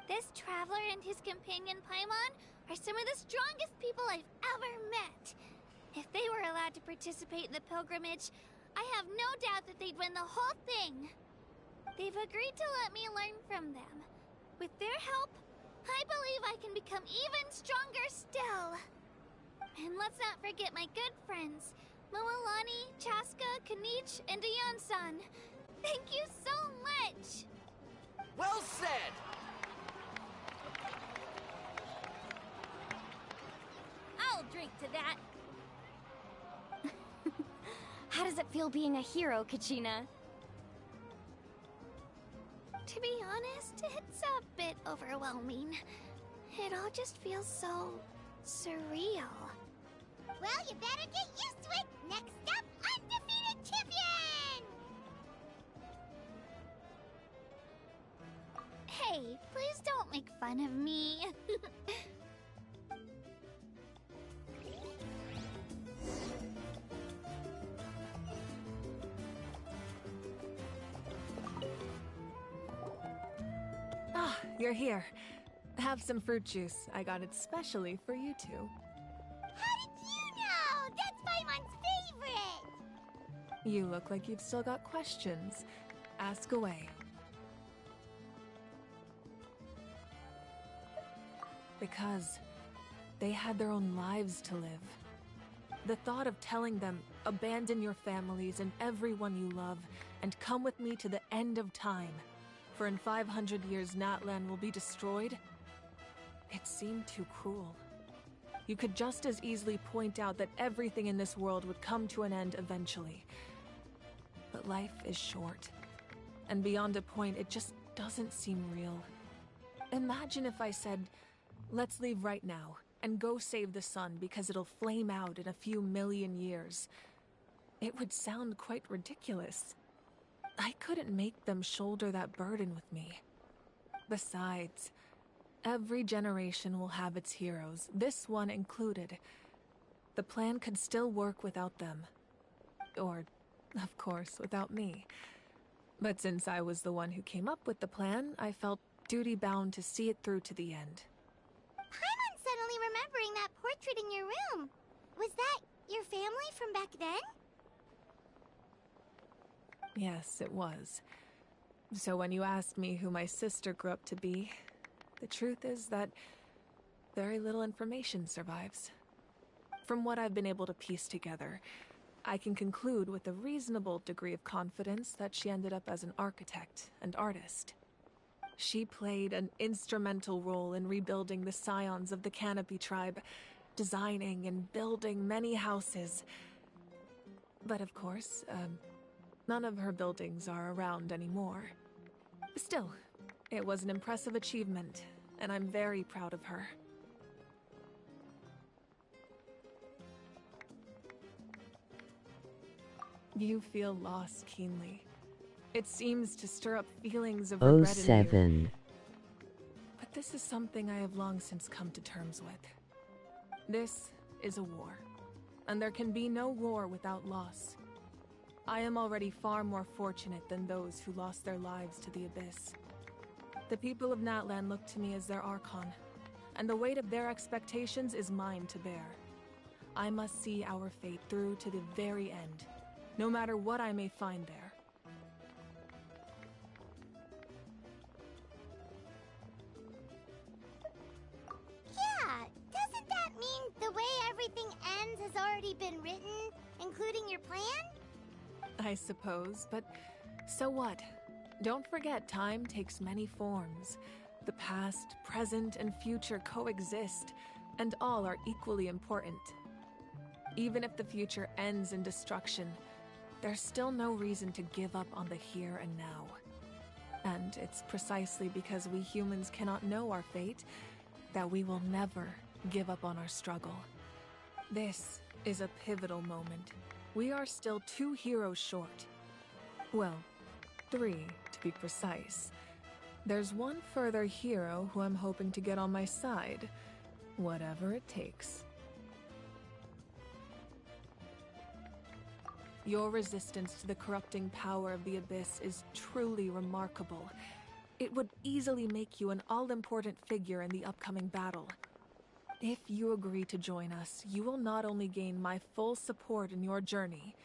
This traveler and his companion Paimon are some of the strongest people I've ever met. If they were allowed to participate in the pilgrimage, I have no doubt that they'd win the whole thing. They've agreed to let me learn from them. With their help, I believe I can become even stronger still. And let's not forget my good friends, Moalani, Chaska, Kanich, and Ayan-san. Thank you so much! Well said! I'll drink to that. How does it feel being a hero, Kachina? To be honest, it's a bit overwhelming. It all just feels so surreal. Well, you better get used to it! Next up, undefeated champion! Hey, please don't make fun of me. Ah, you're here. Have some fruit juice. I got it specially for you two. How did you know? That's Paimon's favorite! You look like you've still got questions. Ask away. Because they had their own lives to live. The thought of telling them, abandon your families and everyone you love, and come with me to the end of time, for in 500 years Natlan will be destroyed, it seemed too cruel. You could just as easily point out that everything in this world would come to an end eventually. But life is short, and beyond a point, it just doesn't seem real. Imagine if I said, let's leave right now, and go save the sun because it'll flame out in a few million years. It would sound quite ridiculous. I couldn't make them shoulder that burden with me. Besides, every generation will have its heroes, this one included. The plan could still work without them. Or, of course, without me. But since I was the one who came up with the plan, I felt duty-bound to see it through to the end. Paimon's suddenly remembering that portrait in your room. Was that your family from back then? Yes, it was. So when you asked me who my sister grew up to be, the truth is that very little information survives. From what I've been able to piece together, I can conclude with a reasonable degree of confidence that she ended up as an architect and artist. She played an instrumental role in rebuilding the scions of the Canopy tribe, designing and building many houses. But of course, none of her buildings are around anymore. Still, it was an impressive achievement, and I'm very proud of her. You feel loss keenly. It seems to stir up feelings of regret in you. 07. But this is something I have long since come to terms with. This is a war, and there can be no war without loss. I am already far more fortunate than those who lost their lives to the Abyss. The people of Natlan look to me as their Archon, and the weight of their expectations is mine to bear. I must see our fate through to the very end, no matter what I may find there. Yeah, doesn't that mean the way everything ends has already been written, including your plan? I suppose, but so what? Don't forget, time takes many forms. The past, present, and future coexist, and all are equally important. Even if the future ends in destruction, there's still no reason to give up on the here and now. And it's precisely because we humans cannot know our fate that we will never give up on our struggle. This is a pivotal moment. We are still 2 heroes short. Well, 3 to be precise. There's one further hero who I'm hoping to get on my side, whatever it takes. Your resistance to the corrupting power of the Abyss is truly remarkable. It would easily make you an all-important figure in the upcoming battle. If you agree to join us, you will not only gain my full support in your journey,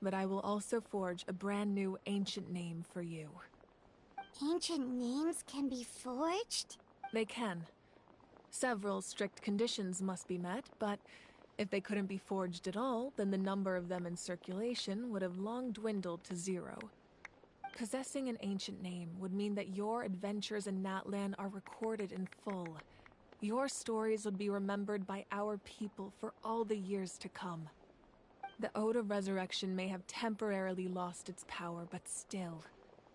but I will also forge a brand new ancient name for you. Ancient names can be forged? They can. Several strict conditions must be met, but if they couldn't be forged at all, then the number of them in circulation would have long dwindled to 0. Possessing an ancient name would mean that your adventures in Natlan are recorded in full. Your stories would be remembered by our people for all the years to come. The Ode of Resurrection may have temporarily lost its power, but still,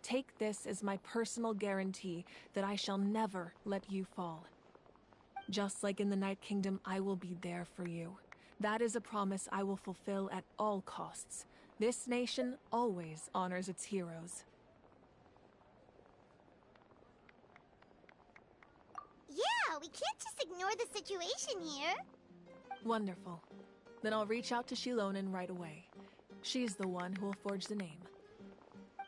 take this as my personal guarantee that I shall never let you fall. Just like in the Night Kingdom, I will be there for you. That is a promise I will fulfill at all costs. This nation always honors its heroes. Yeah, we can't just ignore the situation here. Wonderful. Then I'll reach out to Shilonen right away. She's the one who will forge the name.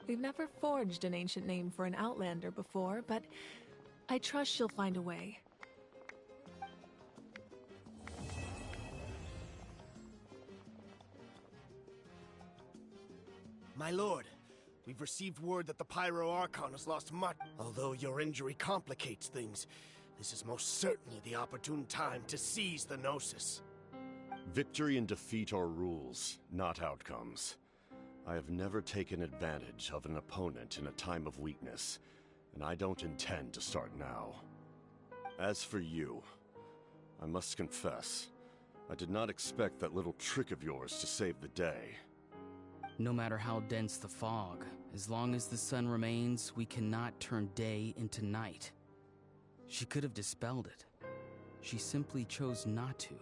We've never forged an ancient name for an Outlander before, but I trust she'll find a way. My lord, we've received word that the Pyro Archon has lost much. Although your injury complicates things, this is most certainly the opportune time to seize the Gnosis. Victory and defeat are rules, not outcomes. I have never taken advantage of an opponent in a time of weakness, and I don't intend to start now. As for you, I must confess, I did not expect that little trick of yours to save the day. No matter how dense the fog, as long as the sun remains, we cannot turn day into night. She could have dispelled it. She simply chose not to.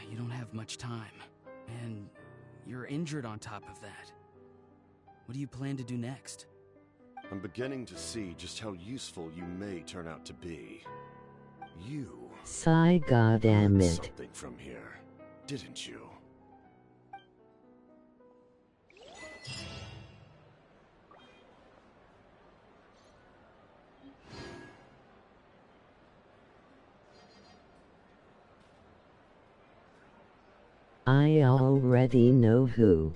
You don't have much time, and you're injured on top of that. What do you plan to do next? I'm beginning to see just how useful you may turn out to be. You Sigh, learned goddammit. something from here, didn't you? I already know who.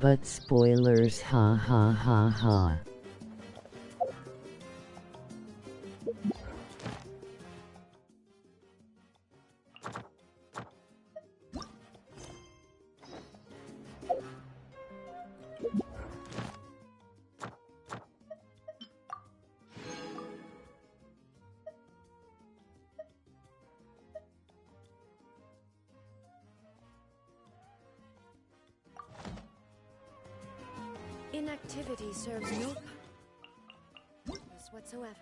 But spoilers, ha ha ha ha. Inactivity serves no... remorse whatsoever.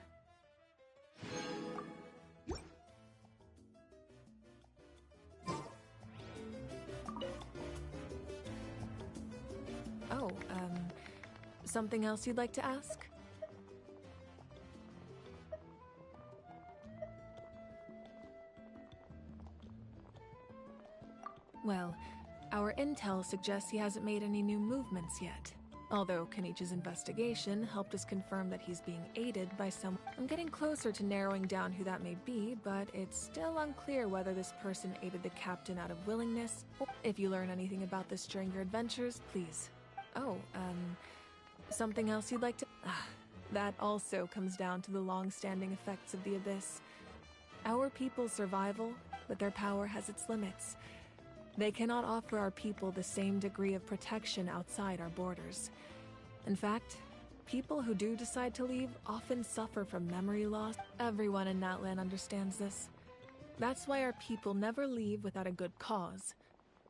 Oh, something else you'd like to ask? Well, our intel suggests he hasn't made any new movements yet. Although Kenichi's investigation helped us confirm that he's being aided by someone. I'm getting closer to narrowing down who that may be, but it's still unclear whether this person aided the captain out of willingness. If you learn anything about this during your adventures, please. Oh, something else you'd like to... that also comes down to the long-standing effects of the Abyss. Our people's survival, but their power has its limits. They cannot offer our people the same degree of protection outside our borders. In fact, people who do decide to leave often suffer from memory loss. Everyone in Natlan understands this. That's why our people never leave without a good cause.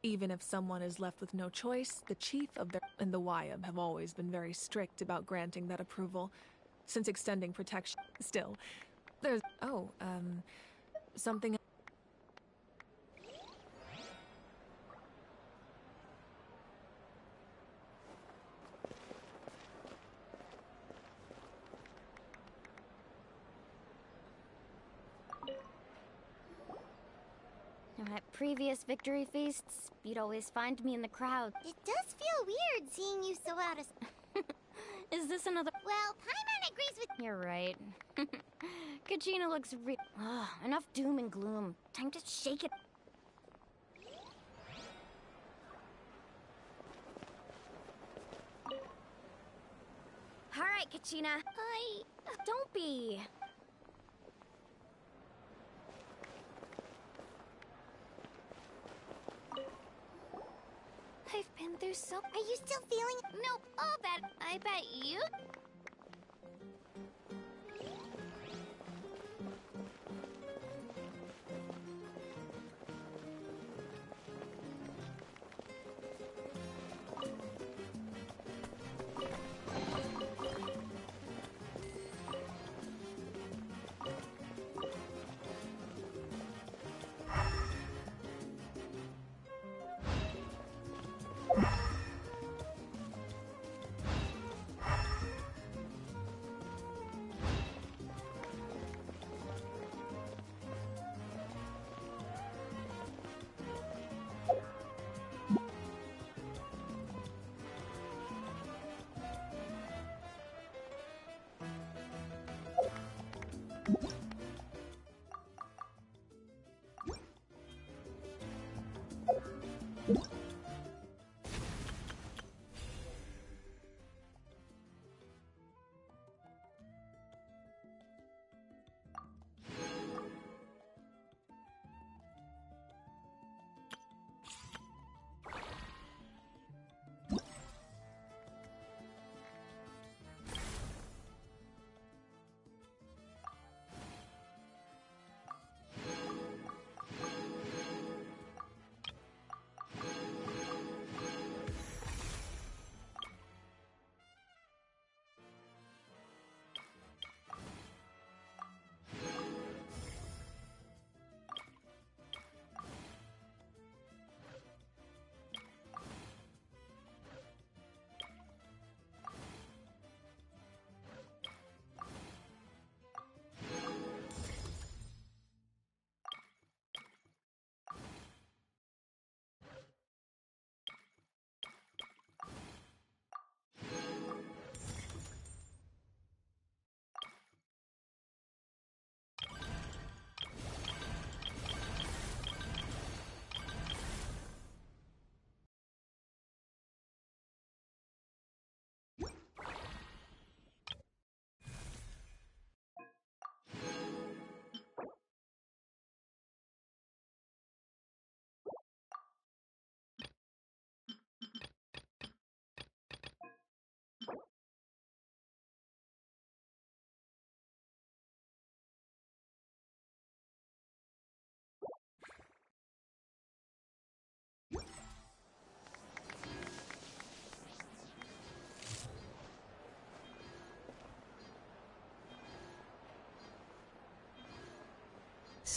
Even if someone is left with no choice, the chief of their and the Wyab have always been very strict about granting that approval, since extending protection. Still, there's... Oh, something... At previous victory feasts, you'd always find me in the crowd. It does feel weird seeing you so out of... Is this another... Well, Paimon agrees with... You're right. Kachina looks enough doom and gloom. Time to shake it. Alright, Kachina. Don't be. I've been through so... Are you still feeling... Nope, all bad. I bet you...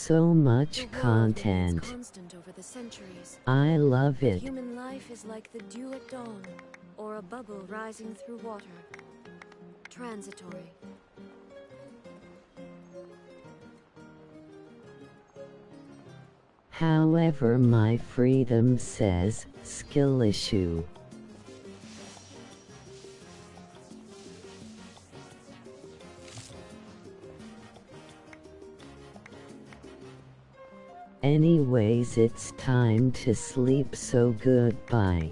So much The world remains content. constant over the centuries. I love it. Human life is like the dew at dawn, or a bubble rising through water. Transitory. However, my freedom says skill issue. Anyways, it's time to sleep, so goodbye.